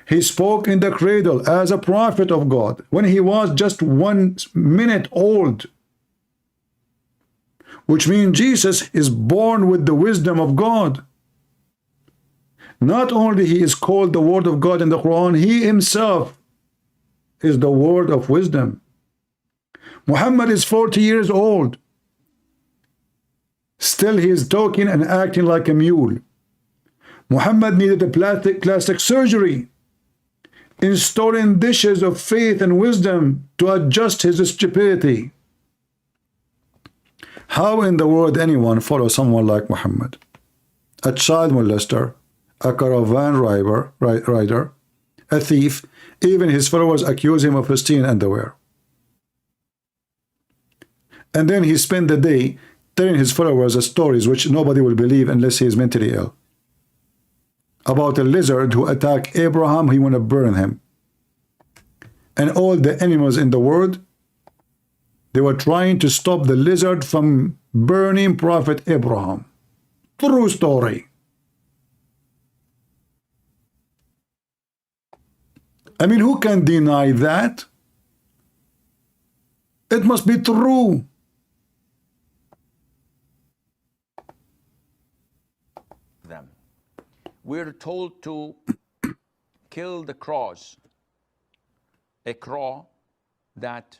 He spoke in the cradle as a prophet of God when he was just 1 minute old. Which means Jesus is born with the wisdom of God. Not only he is called the word of God in the Quran, he himself is the word of wisdom. Muhammad is 40 years old. Still he is talking and acting like a mule. Muhammad needed a plastic surgery, installing dishes of faith and wisdom to adjust his stupidity. How in the world anyone follow someone like Muhammad? A child molester, a caravan rider, a thief. Even his followers accuse him of stealing underwear. And then he spent the day telling his followers stories which nobody will believe unless he is mentally ill. About a lizard who attacked Abraham, he want to burn him. And all the animals in the world, they were trying to stop the lizard from burning Prophet Abraham. True story. I mean, who can deny that? It must be true. We're told to kill the crows. A crow that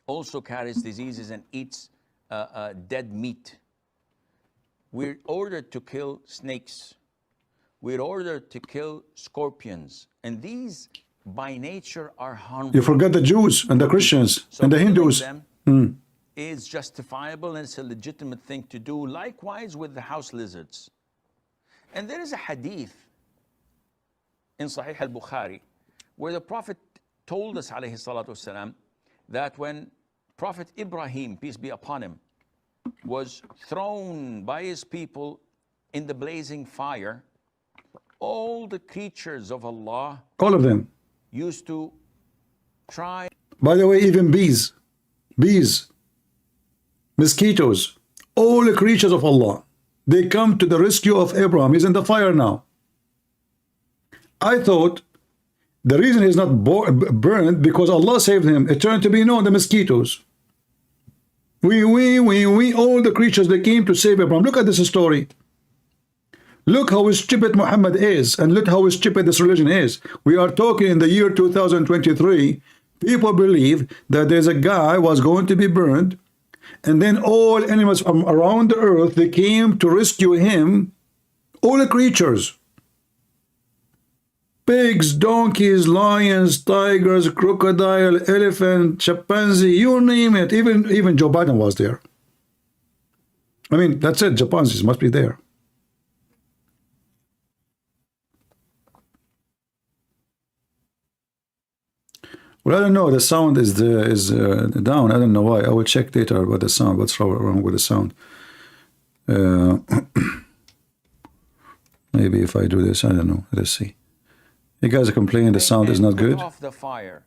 also carries diseases and eats dead meat. We're ordered to kill snakes. We're ordered to kill scorpions. And these, by nature, are harmful. You forget the Jews and the Christians and the Hindus. Them is justifiable and it's a legitimate thing to do. Likewise with the house lizards. And there is a hadith in Sahih al-Bukhari where the Prophet told us, alayhi salatu wasalam, that when Prophet Ibrahim, peace be upon him, was thrown by his people in the blazing fire, all the creatures of Allah, all of them, used to try. By the way, even bees, mosquitoes, all the creatures of Allah, they come to the rescue of Abraham. He's in the fire now. I thought the reason he's not burned because Allah saved him. It turned to be no, the mosquitoes. We, all the creatures that came to save Abraham. Look at this story. Look how stupid Muhammad is, and look how stupid this religion is. We are talking in the year 2023. People believe that there's a guy was going to be burned, and then all animals from around the earth, they came to rescue him. All the creatures. Pigs, donkeys, lions, tigers, crocodile, elephant, chimpanzee, you name it. Even Joe Biden was there. I mean, that's it. Chimpanzees must be there. Well, I don't know. The sound is down. I don't know why. I will check later about the sound. What's wrong with the sound? Maybe if I do this, I don't know. Let's see. You guys are complaining the sound is not good. Off the fire,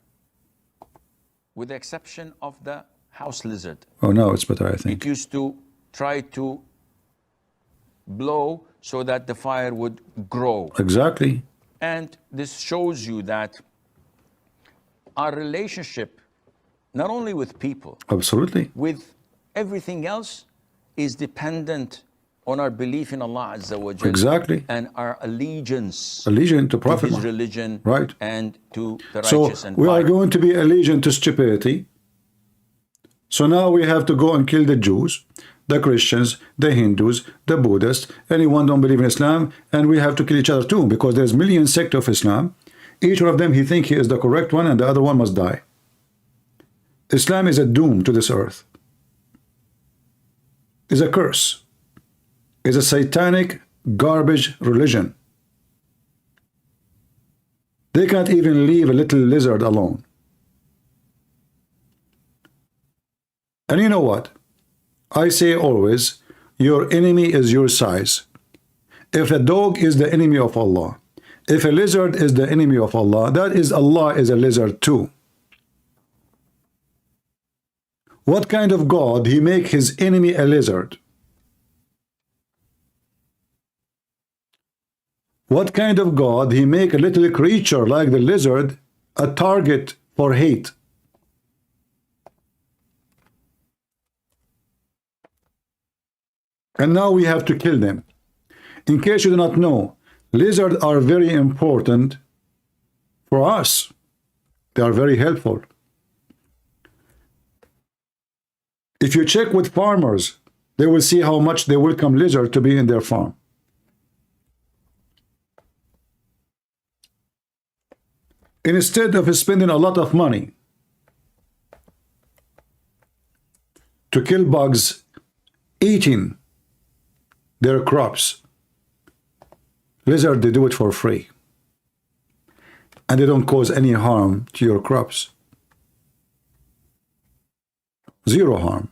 with the exception of the house lizard. Oh, no, it's better, I think. It used to try to blow so that the fire would grow. Exactly. And this shows you that our relationship, not only with people, Absolutely. with everything else, is dependent on our belief in Allah Azza wa Jal. Exactly. And our allegiance To Prophet his religion, right, and to the so righteous and we are pious. going to be allegiant to stupidity. So now we have to go and kill the Jews, the Christians, the Hindus, the Buddhists, anyone don't believe in Islam, and we have to kill each other too, because there's million sects of Islam. Each one of them, he think he is the correct one, and the other one must die. Islam is a doom to this earth. Is a curse. Is a satanic garbage religion. They can't even leave a little lizard alone. And you know what? I say always, your enemy is your size. If a dog is the enemy of Allah, if a lizard is the enemy of Allah, that is Allah is a lizard too. What kind of God he make his enemy a lizard? What kind of God he make a little creature like the lizard a target for hate? And now we have to kill them. In case you do not know, lizards are very important for us. They are very helpful. If you check with farmers, they will see how much they welcome lizard to be in their farm. Instead of spending a lot of money to kill bugs eating their crops, lizards, they do it for free. And they don't cause any harm to your crops. Zero harm.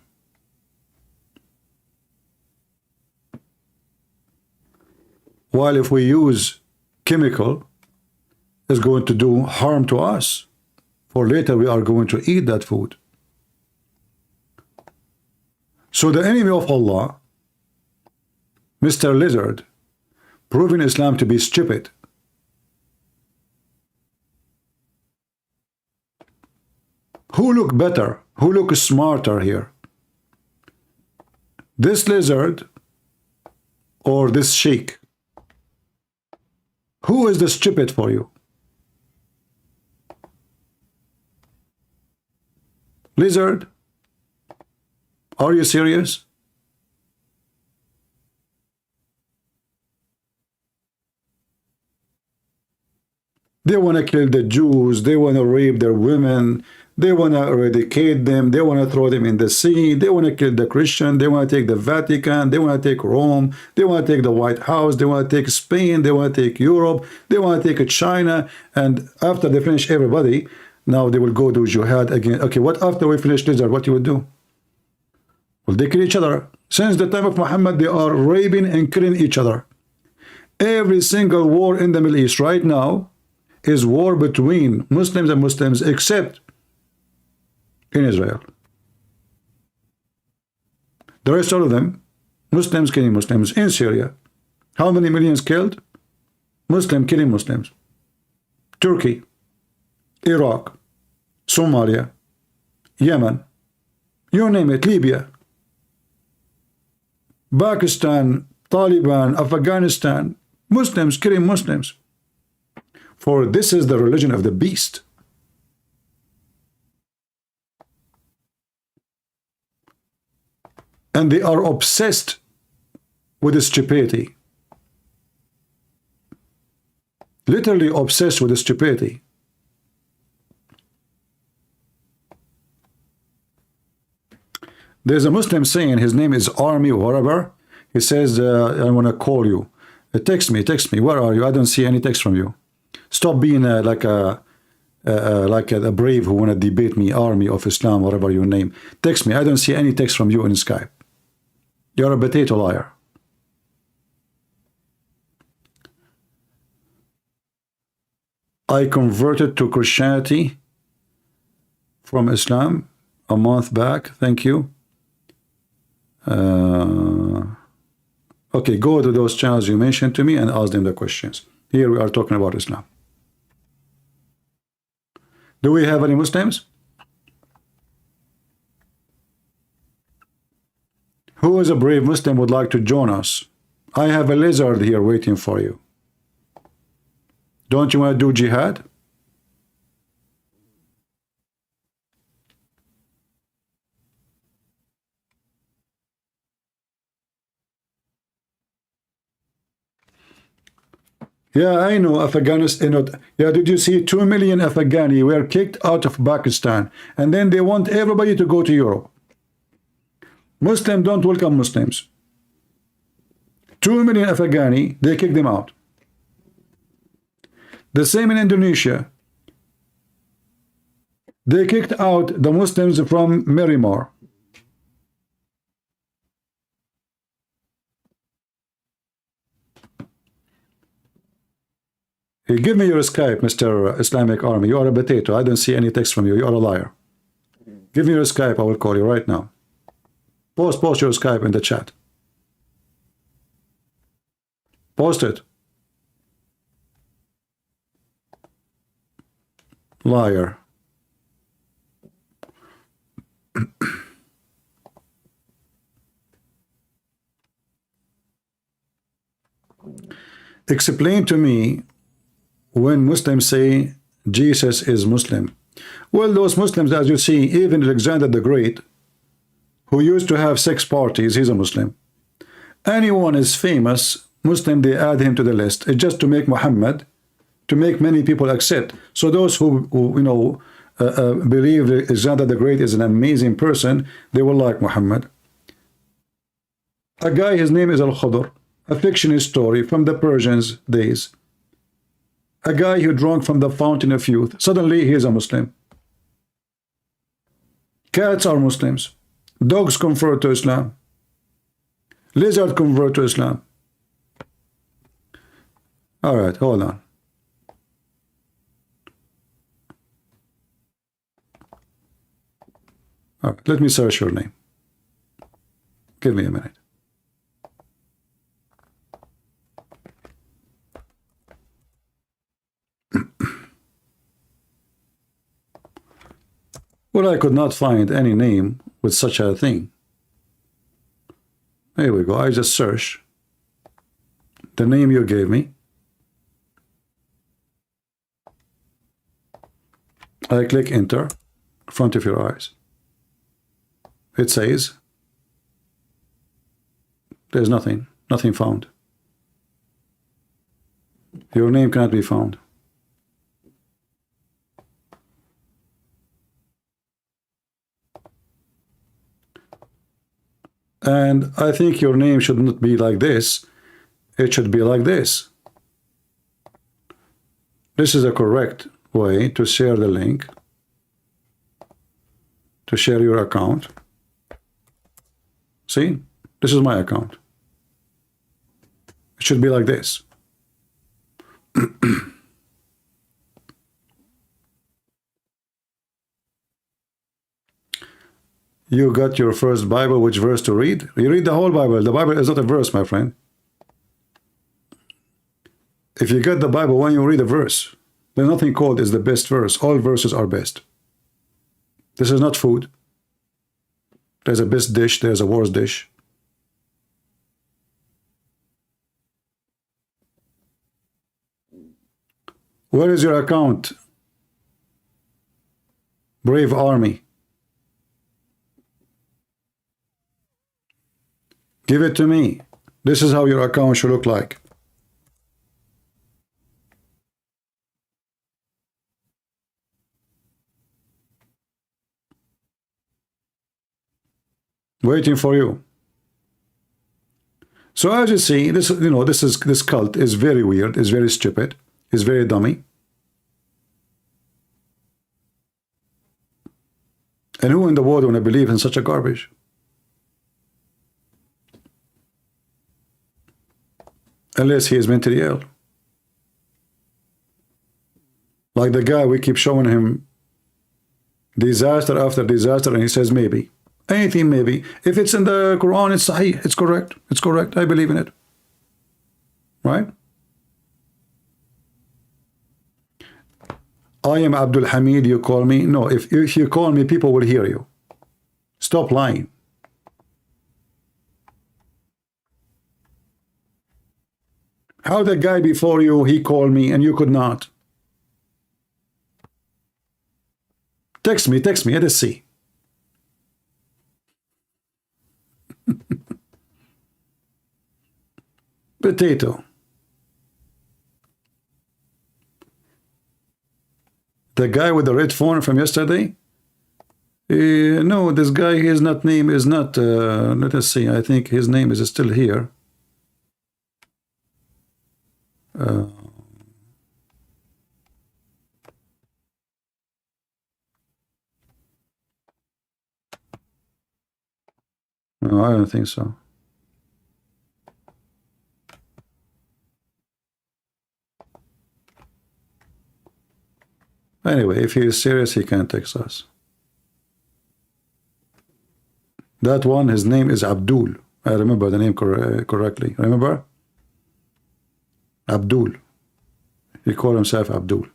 While if we use chemical, it's going to do harm to us. For later we are going to eat that food. So the enemy of Allah, Mr. Lizard, proving Islam to be stupid. Who look better? Who look smarter here? This lizard or this sheikh? Who is the stupid for you? Lizard? Are you serious? They want to kill the Jews, they want to rape their women, they want to eradicate them, they want to throw them in the sea, they want to kill the Christian, they want to take the Vatican, they want to take Rome, they want to take the White House, they want to take Spain, they want to take Europe, they want to take China, and after they finish everybody, now they will go do jihad again. Okay, what after we finish Lizard, what you would do? Well, they kill each other. Since the time of Muhammad, they are raping and killing each other. Every single war in the Middle East right now is war between Muslims and Muslims, except in Israel. The rest of them, Muslims killing Muslims. In Syria, how many millions killed? Muslim killing Muslims. Turkey, Iraq, Somalia, Yemen, you name it, Libya, Pakistan, Taliban, Afghanistan, Muslims killing Muslims. For this is the religion of the beast. And they are obsessed with stupidity. Literally obsessed with stupidity. There's a Muslim saying, his name is Army or whatever. He says, I want to call you. Text me. Where are you? I don't see any text from you. Stop being like a brave who want to debate me, Army of Islam, whatever your name. Text me. I don't see any text from you in Skype. You're a potato liar. I converted to Christianity from Islam a month back. Thank you. Okay, go to those channels you mentioned to me and ask them the questions. Here we are talking about Islam. Do we have any Muslims? Who is a brave Muslim would like to join us? I have a lizard here waiting for you. Don't you want to do jihad? Yeah, I know Afghanistan. Yeah, did you see 2 million Afghani were kicked out of Pakistan, and then they want everybody to go to Europe. Muslims don't welcome Muslims. 2 million Afghani, they kick them out. The same in Indonesia. They kicked out the Muslims from Myanmar. Hey, give me your Skype, Mr. Islamic Army. You are a potato. I don't see any text from you. You are a liar. Give me your Skype. I will call you right now. Post your Skype in the chat. Post it. Liar. Explain to me when Muslims say Jesus is Muslim. Well, those Muslims, as you see, even Alexander the Great, who used to have 6 parties, he's a Muslim. Anyone is famous Muslim, they add him to the list. It's just to make Muhammad, to make many people accept. So those who you know, believe Alexander the Great is an amazing person, they will like Muhammad. A guy, his name is Al-Khudr, a fictional story from the Persians' days. A guy who drank from the fountain of youth. Suddenly, he is a Muslim. Cats are Muslims. Dogs convert to Islam. Lizards convert to Islam. All right, hold on. All right, let me search your name. Give me a minute. Well, I could not find any name with such a thing. Here we go. I just search the name you gave me. I click enter in front of your eyes. It says there's nothing found. Your name cannot be found. And I think your name should not be like this. It should be like this. This is a correct way to share the link, to share your account. See, this is my account. It should be like this. You got your first Bible, which verse to read? You read the whole Bible. The Bible is not a verse, my friend. If you get the Bible, when you read a verse, there's nothing called is the best verse. All verses are best. This is not food. There's a best dish, there's a worst dish. Where is your account? Brave Army. Give it to me. This is how your account should look like. Waiting for you. So as you see, this, you know, this cult is very weird, is very stupid, is very dummy. And who in the world want to believe in such a garbage? Unless he is mentally ill. Like the guy, we keep showing him disaster after disaster, and he says maybe. Anything maybe. If it's in the Quran, it's sahih, it's correct. It's correct. I believe in it. Right? I am Abdul Hamid, you call me. No, if you call me, people will hear you. Stop lying. How the guy before you, he called me and you could not? Text me, let us see. Potato. The guy with the red phone from yesterday? No, this guy, his name is not, let us see, I think his name is still here. No, I don't think so. Anyway, if he is serious, he can text us. That one, his name is Abdul. I remember the name correctly. Remember? Abdul. He called himself Abdul.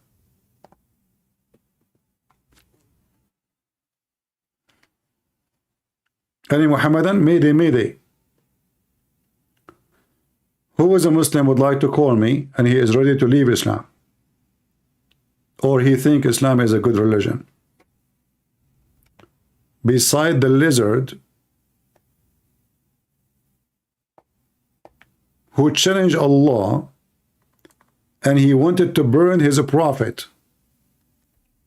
Any Muhammadan? Mayday, mayday. Who is a Muslim would like to call me and he is ready to leave Islam? Or he think Islam is a good religion? Beside the lizard who challenged Allah and he wanted to burn his prophet.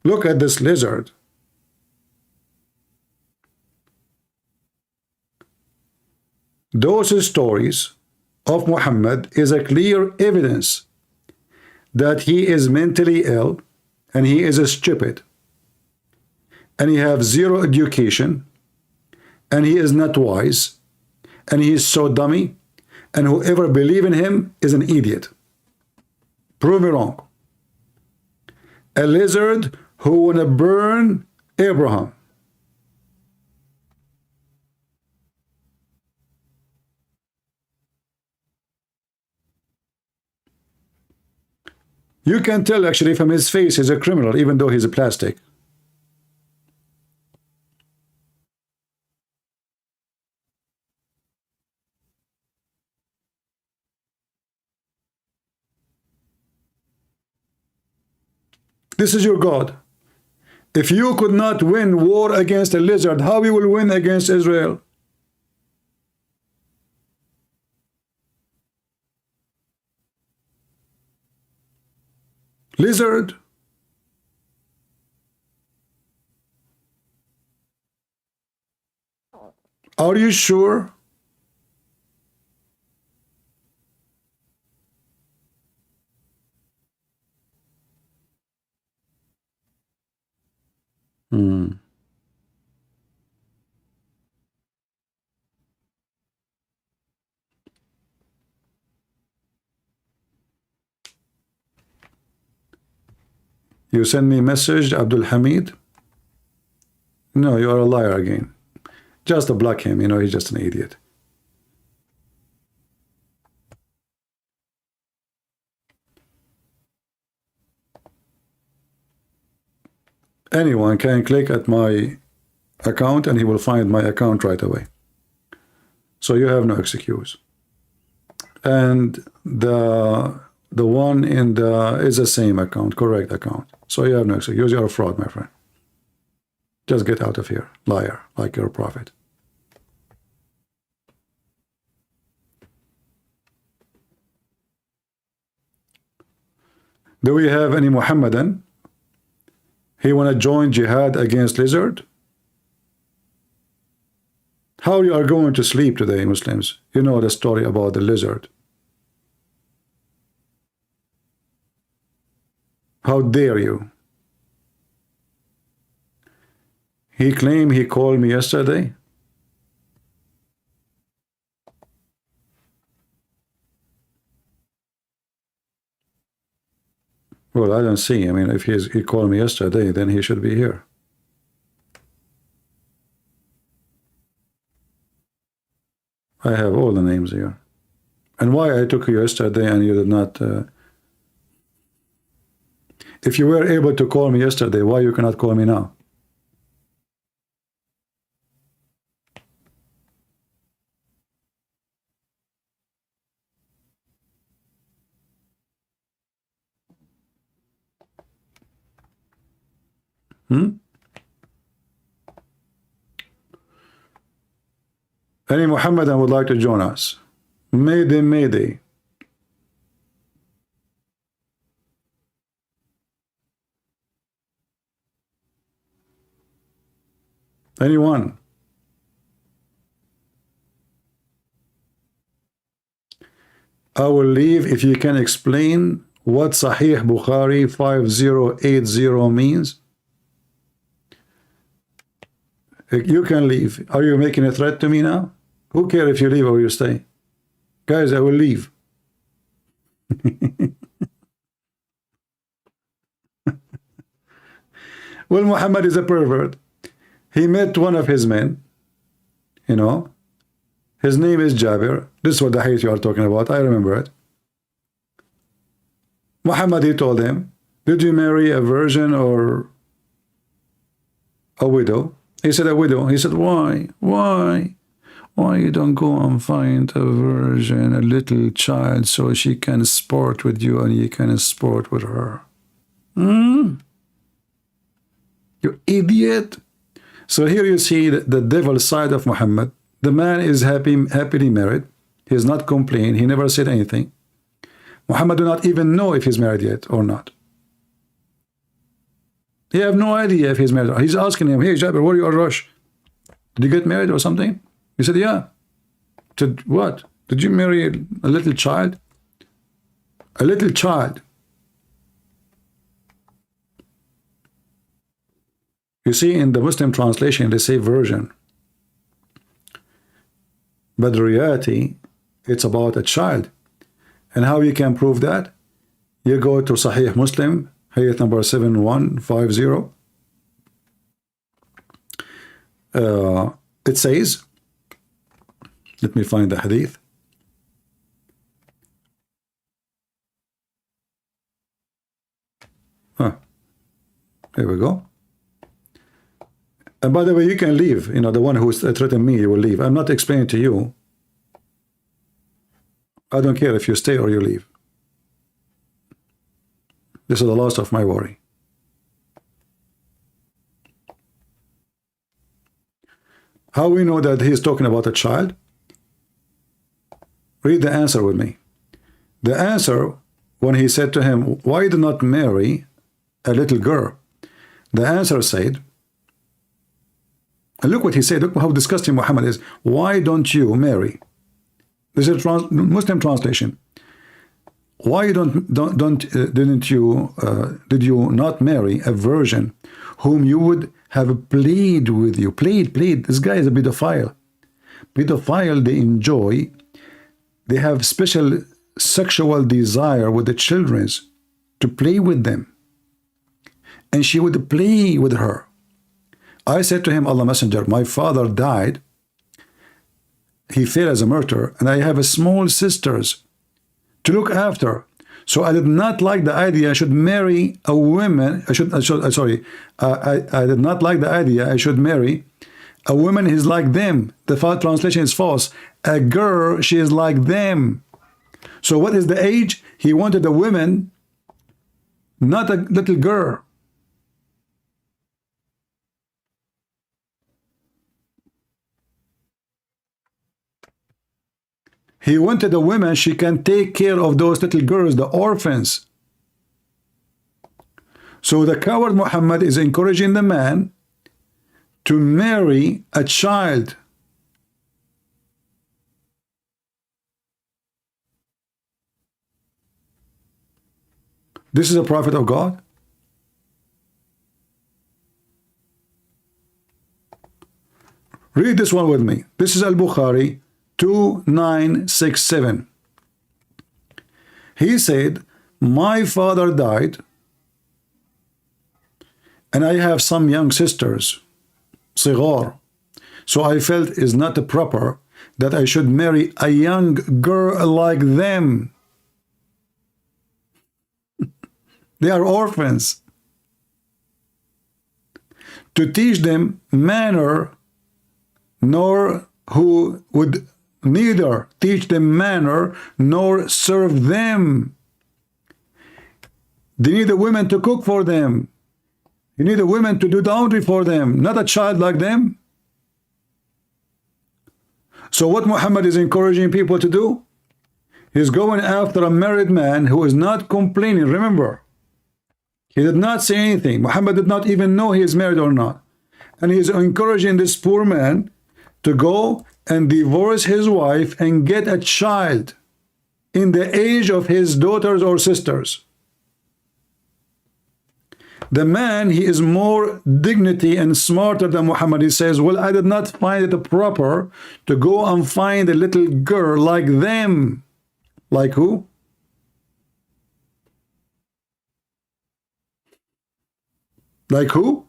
Look at this lizard. Those stories of Muhammad is a clear evidence that he is mentally ill and he is stupid and he have zero education and he is not wise and he is so dummy, and whoever believe in him is an idiot. Prove me wrong. A lizard who wanna burn Abraham. You can tell actually from his face he's a criminal, even though he's a plastic. This is your God. If you could not win war against a lizard, how you will win against Israel? Lizard. Are you sure? You send me a message, Abdul Hamid? No, you are a liar again. Just to block him, you know, he's just an idiot. Anyone can click at my account and he will find my account right away. So you have no excuse. And The one in the is the same account, correct account. So you have no excuse. You're a fraud, my friend. Just get out of here, liar, like you're a prophet. Do we have any Muhammadan? He want to join jihad against lizard? How you are going to sleep today, Muslims? You know the story about the lizard. How dare you? He claimed he called me yesterday. Well, I don't see. I mean, if he called me yesterday, then he should be here. I have all the names here. And why I took you yesterday and you did not... if you were able to call me yesterday, why you cannot call me now? Any Muhammadan would like to join us? Mayday, mayday. Anyone? I will leave if you can explain what Sahih Bukhari 5080 means. You can leave. Are you making a threat to me now? Who cares if you leave or you stay? Guys, I will leave. Well, Muhammad is a pervert. He met one of his men, you know. His name is Jabir. This is what the hadith you are talking about. I remember it. Muhammad, he told him, did you marry a virgin or a widow? He said, a widow. He said, why? Why? Why you don't go and find a virgin, a little child, so she can sport with you and you can sport with her? You idiot. So here you see the devil's side of Muhammad. The man is happily married. He has not complained. He never said anything. Muhammad do not even know if he's married yet or not. He have no idea if he's married. He's asking him, hey, Jabir, what are you in a rush? Did you get married or something? He said, yeah. Said, what? Did you marry a little child? A little child. You see, in the Muslim translation, they say virgin. But the reality, it's about a child. And how you can prove that? You go to Sahih Muslim, hadith number 7150. It says, let me find the hadith. Here we go. And by the way, you can leave. You know, the one who threatened me, you will leave. I'm not explaining to you. I don't care if you stay or you leave. This is the last of my worry. How we know that he's talking about a child? Read the answer with me. The answer, when he said to him, why do not marry a little girl? The answer said, and look what he said, look how disgusting Muhammad is. Why don't you marry? This is a Muslim translation. Why did you not marry a virgin whom you would have plead with you? Plead. This guy is a pedophile. Pedophile, they enjoy, they have special sexual desire with the children to play with them. And she would play with her. I said to him, Allah Messenger, my father died. He fell as a martyr, and I have a small sisters to look after. So I did not like the idea I should marry a woman. I did not like the idea I should marry a woman is like them. The translation is false. A girl, she is like them. So what is the age? He wanted a woman, not a little girl. He wanted a woman, she can take care of those little girls, the orphans. So the coward Muhammad is encouraging the man to marry a child. This is a prophet of God. Read this one with me. This is Al-Bukhari 2967. He said, my father died and I have some young sisters, صغار. So I felt it's not proper that I should marry a young girl like them. They are orphans. To teach them manner, nor who would neither teach them manner nor serve them. They need the women to cook for them. You need the women to do laundry for them, not a child like them. So what Muhammad is encouraging people to do? He's going after a married man who is not complaining. Remember, he did not say anything. Muhammad did not even know he is married or not. And he is encouraging this poor man to go and divorce his wife and get a child in the age of his daughters or sisters. The man, he is more dignity and smarter than Muhammad. He says, well, I did not find it proper to go and find a little girl like them. Like who? Like who?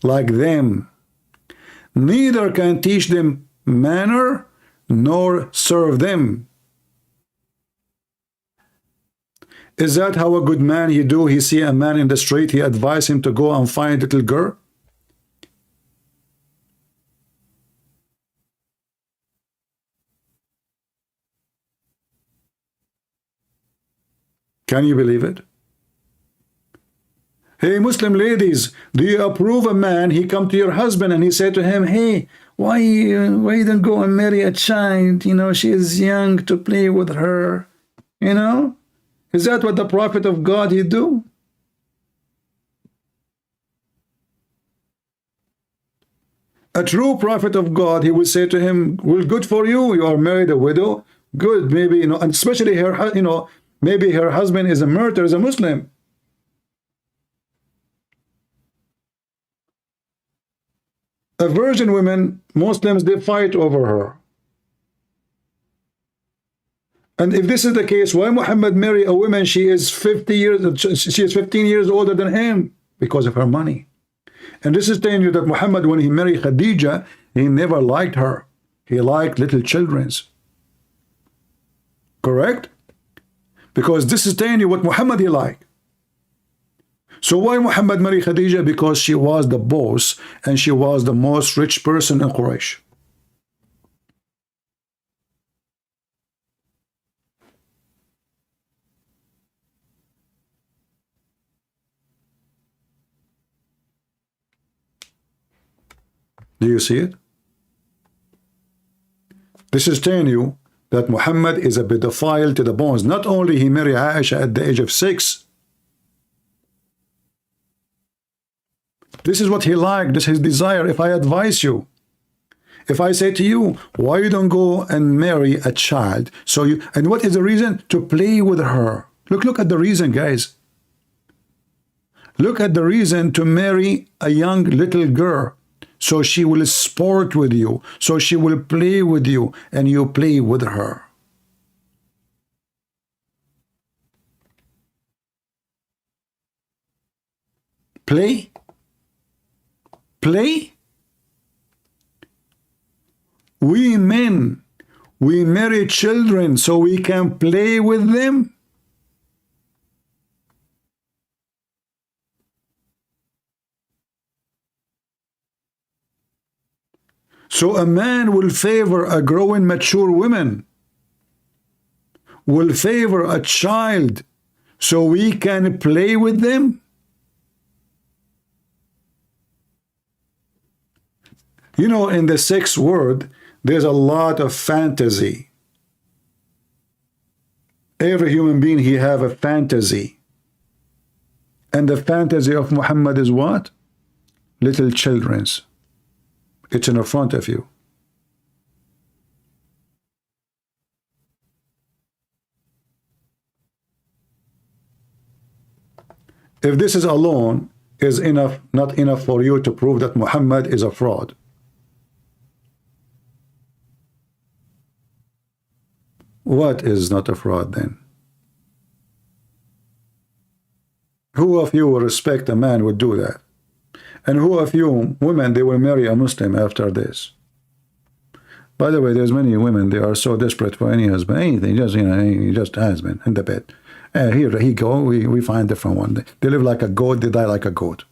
Like them. Neither can teach them manner nor serve them. Is that how a good man he do? He see a man in the street, he advise him to go and find a little girl? Can you believe it? Hey, Muslim ladies, do you approve a man? He come to your husband and he said to him, hey, why you don't go and marry a child? You know, she is young to play with her. You know? Is that what the prophet of God he do? A true prophet of God, he will say to him, well, good for you. You are married a widow. Good, maybe, you know, and especially her, you know, maybe her husband is a murderer, is a Muslim. A virgin woman, Muslims, they fight over her. And if this is the case, why Muhammad marry a woman? She is 15 years older than him because of her money. And this is telling you that Muhammad, when he married Khadija, he never liked her. He liked little children's. Correct? Because this is telling you what Muhammad he liked. So why Muhammad married Khadija? Because she was the boss and she was the most rich person in Quraysh. Do you see it? This is telling you that Muhammad is a pedophile to the bones. Not only he married Aisha at the age of 6. This is what he liked. This is his desire. If I advise you, if I say to you, why you don't go and marry a child? So you, and what is the reason? To play with her. Look at the reason, guys. Look at the reason to marry a young little girl. So she will sport with you. So she will play with you and you play with her. Play? Play? We men, we marry children so we can play with them. So a man will favor a growing mature woman. will favor a child so we can play with them? You know, in the sex world, there's a lot of fantasy. Every human being, he have a fantasy. And the fantasy of Muhammad is what? Little children's. It's in front of you. If this is alone is enough, not enough for you to prove that Muhammad is a fraud. What is not a fraud then? Who of you will respect a man would do that? And who of you women, they will marry a Muslim after this? By the way, there's many women, they are so desperate for any husband, anything, just, you know, just husband in the bed. Here he go, we find different one. They live like a goat, they die like a goat.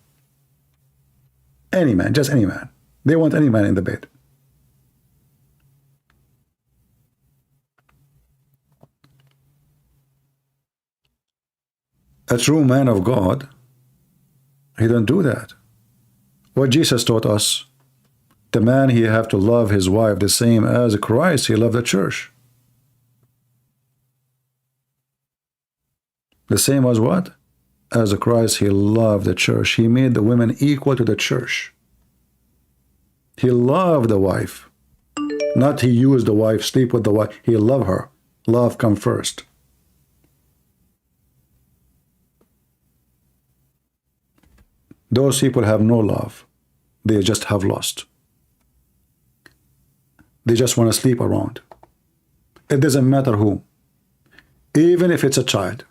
Any man, just any man. They want any man in the bed. A true man of God, he don't do that. What Jesus taught us, the man, he have to love his wife the same as Christ, he loved the church. The same as what? As Christ, he loved the church. He made the women equal to the church. He loved the wife. Not he used the wife, sleep with the wife. He loved her. Love come first. Those people have no love. They just have lust. They just want to sleep around. It doesn't matter who. Even if it's a child.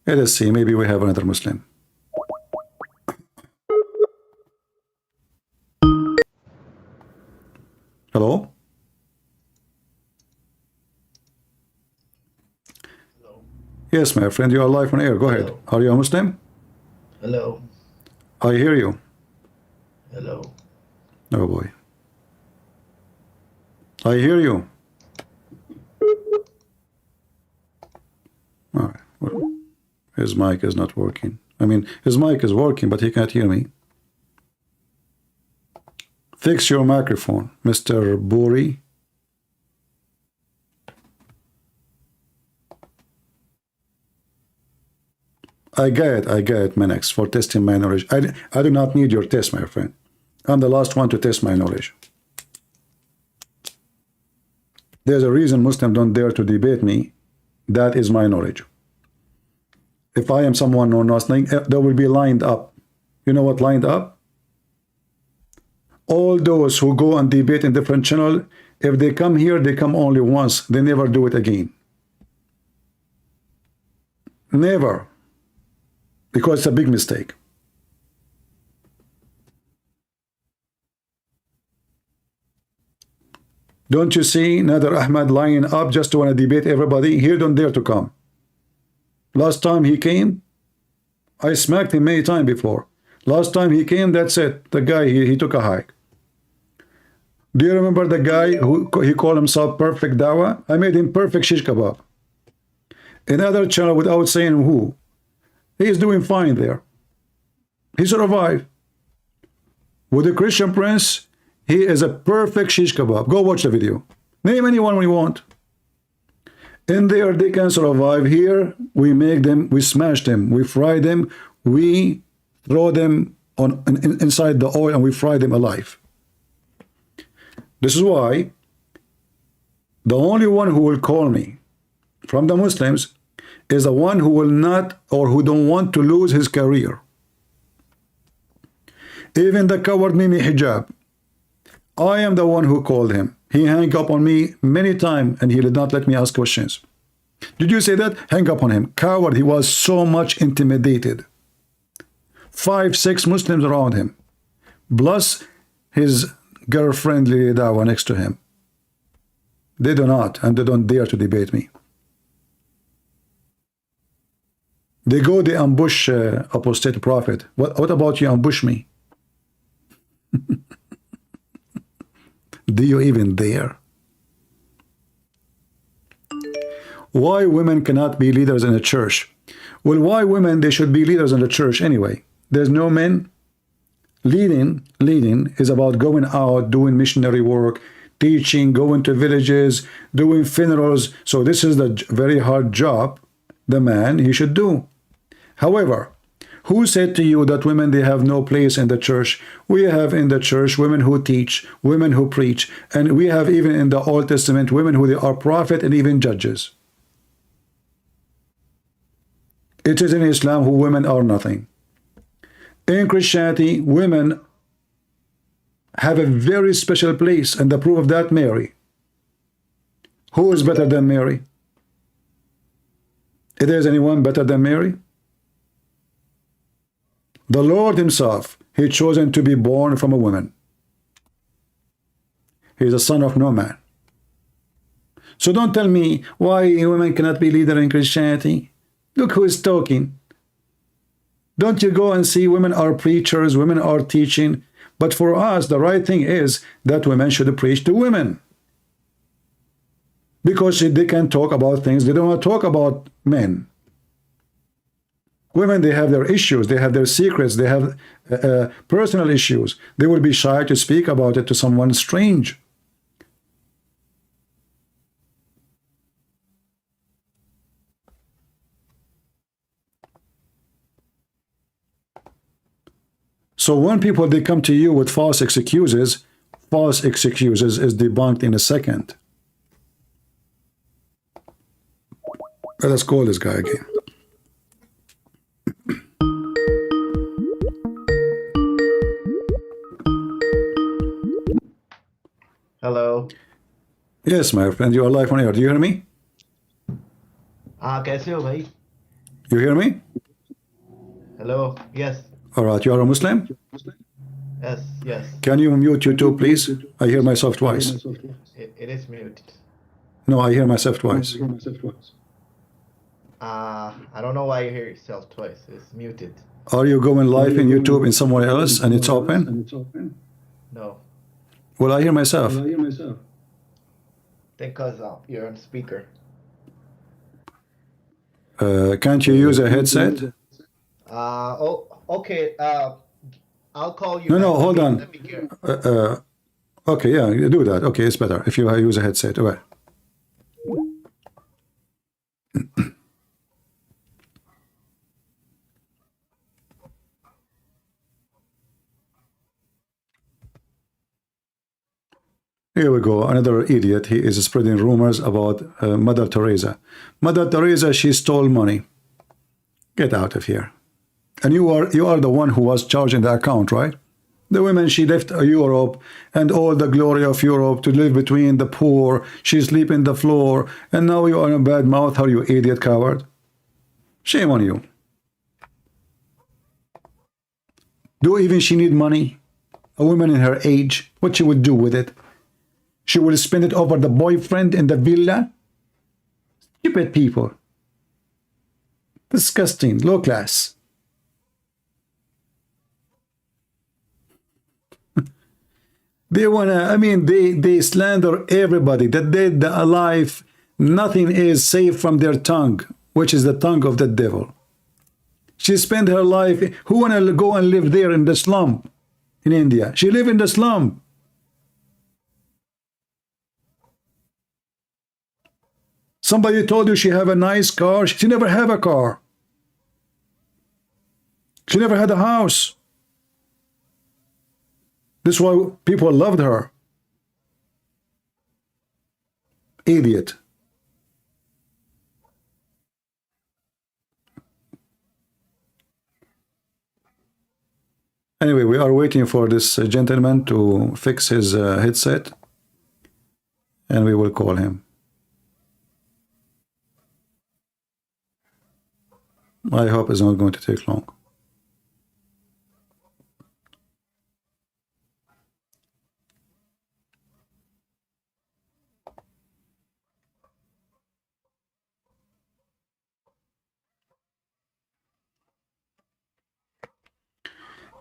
Let us see, maybe we have another Muslim. Hello? Hello. Yes, my friend, you are live on air. Go ahead. Are you a Muslim? Hello. I hear you. Hello. Oh boy. I hear you. All right. Well, his mic is not working. I mean, his mic is working, but he can't hear me. Fix your microphone, Mr. Buri. I get it, Menex, for testing my knowledge. I do not need your test, my friend. I'm the last one to test my knowledge. There's a reason Muslims don't dare to debate me. That is my knowledge. If I am someone know nothing, they will be lined up. You know what lined up? All those who go and debate in different channel, if they come here, they come only once. They never do it again. Never. Because it's a big mistake. Don't you see Nader Ahmad lining up just to want to debate everybody? He don't dare to come. Last time he came, I smacked him many times before. Last time he came, that's it. The guy, he took a hike. Do you remember the guy who he called himself Perfect Dawa? I made him perfect shish kebab. Another channel without saying who. He is doing fine there. He survived. With the Christian Prince, he is a perfect shish kebab. Go watch the video. Name anyone we want. In there, they can survive. Here, we make them, we smash them, we fry them, we throw them inside the oil and we fry them alive. This is why the only one who will call me from the Muslims is the one who will not or who don't want to lose his career. Even the coward Mimi Hijab, I am the one who called him. He hung up on me many times and he did not let me ask questions. Did you say that? Hang up on him. Coward, he was so much intimidated. 5, 6 Muslims around him. Plus his girlfriend Lily Dawa next to him. They do not and they don't dare to debate me. They go, they ambush apostate prophet. What about you ambush me? Do you even dare? Why women cannot be leaders in the church? Well, why women, they should be leaders in the church anyway? There's no men. Leading is about going out, doing missionary work, teaching, going to villages, doing funerals. So this is the very hard job the man he should do. However, who said to you that women, they have no place in the church? We have in the church women who teach, women who preach, and we have even in the Old Testament women who they are prophet and even judges. It is in Islam who women are nothing. In Christianity, women have a very special place, and the proof of that, Mary. Who is better than Mary? Is there anyone better than Mary? The Lord himself, he chosen to be born from a woman. He is the son of no man. So don't tell me why women cannot be leader in Christianity. Look who is talking. Don't you go and see women are preachers, women are teaching. But for us, the right thing is that women should preach to women. Because they can talk about things they don't want to talk about men. Women, they have their issues, they have their secrets, they have personal issues. They will be shy to speak about it to someone strange. So when people, they come to you with false excuses is debunked in a second. Let us call this guy again. Hello. Yes, my friend, you are live on air. Do you hear me? कैसे हो भाई? You hear me? Hello. Yes. All right, you are a Muslim? Yes. Yes. Can you mute YouTube, please? I hear myself twice. It is muted. No, I hear myself twice. I don't know why you hear yourself twice. It's muted. Are you going live in YouTube in somewhere else and it's open? No. Well, I hear myself. Because you're on speaker. Can't you use a headset? Oh, okay. I'll call you. No, back. hold on. Let me get. Okay, yeah, you do that. Okay, it's better if you use a headset. All right. Here we go, another idiot. He is spreading rumors about Mother Teresa. Mother Teresa, she stole money. Get out of here. And you are the one who was charging the account, right? The women, she left Europe and all the glory of Europe to live between the poor. She sleep in the floor. And now you are in a bad mouth, how you idiot coward. Shame on you. Do even she need money? A woman in her age, what she would do with it? She will spend it over the boyfriend in the villa? Stupid people. Disgusting, low class. They wanna, I mean, they slander everybody, the dead, the alive. Nothing is safe from their tongue, which is the tongue of the devil. She spent her life, who wanna go and live there in the slum in India? She live in the slum. Somebody told you she have a nice car. She never have a car. She never had a house. This is why people loved her. Idiot. Anyway, we are waiting for this gentleman to fix his headset, and we will call him. I hope it's not going to take long.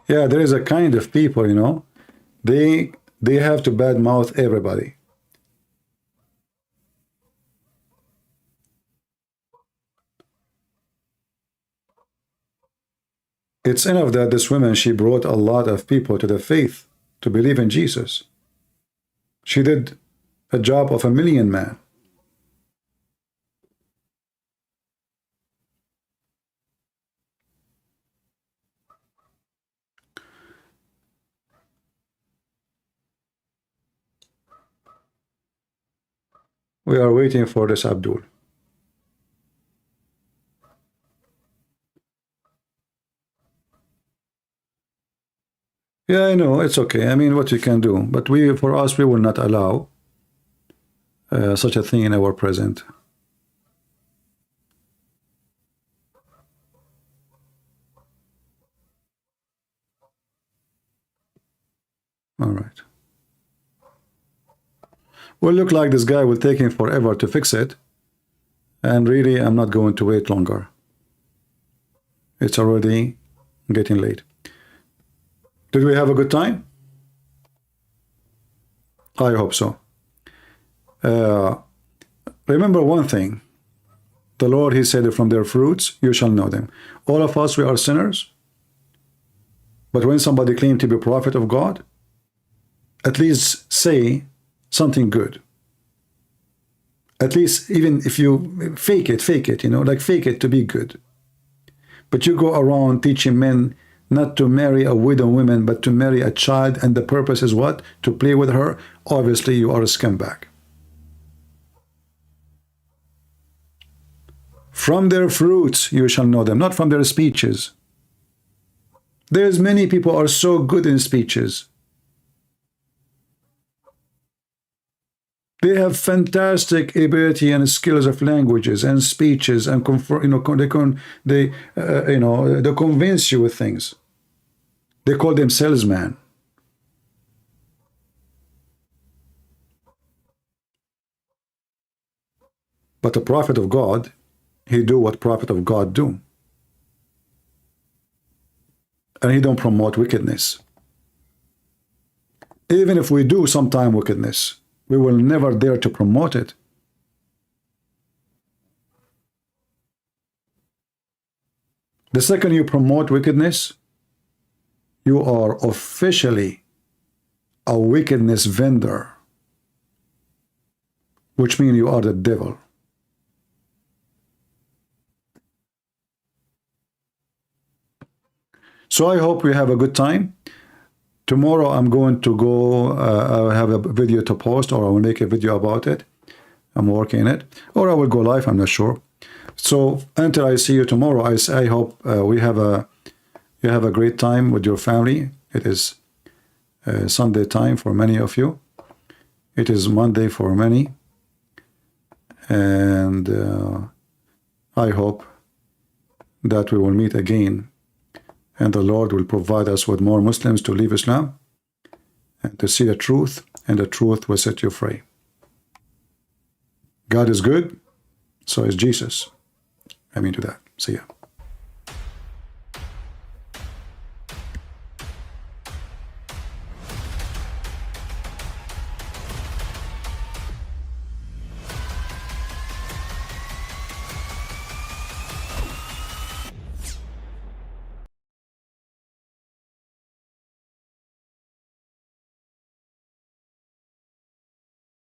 Yeah, there is a kind of people, you know, they have to badmouth everybody. It's enough that this woman, she brought a lot of people to the faith to believe in Jesus. She did a job of 1 million men. We are waiting for this Abdul. Yeah, I know, it's okay. I mean, what you can do. But for us, we will not allow such a thing in our present. All right. Well, look like this guy will take him forever to fix it. And really, I'm not going to wait longer. It's already getting late. Did we have a good time? I hope so. Remember one thing. The Lord, he said, from their fruits you shall know them. All of us, we are sinners. But when somebody claims to be a prophet of God, at least say something good. At least, even if you fake it, you know, like fake it to be good. But you go around teaching men not to marry a widow woman, but to marry a child, and the purpose is what? To play with her. Obviously, you are a scumbag. From their fruits you shall know them, not from their speeches. There's many people are so good in speeches. They have fantastic ability and skills of languages and speeches, and they convince you with things. They call them salesmen. But the prophet of God, he do what prophet of God do. And he don't promote wickedness. Even if we do sometime wickedness, we will never dare to promote it. The second you promote wickedness, you are officially a wickedness vendor, which means you are the devil. So I hope we have a good time. Tomorrow I'm going to go, I have a video to post, or I will make a video about it. I'm working on it. Or I will go live, I'm not sure. So until I see you tomorrow, I hope you have a great time with your family. It is Sunday time for many of you. It is Monday for many. And I hope that we will meet again. And the Lord will provide us with more Muslims to leave Islam and to see the truth, and the truth will set you free. God is good, so is Jesus. I mean to that. See ya.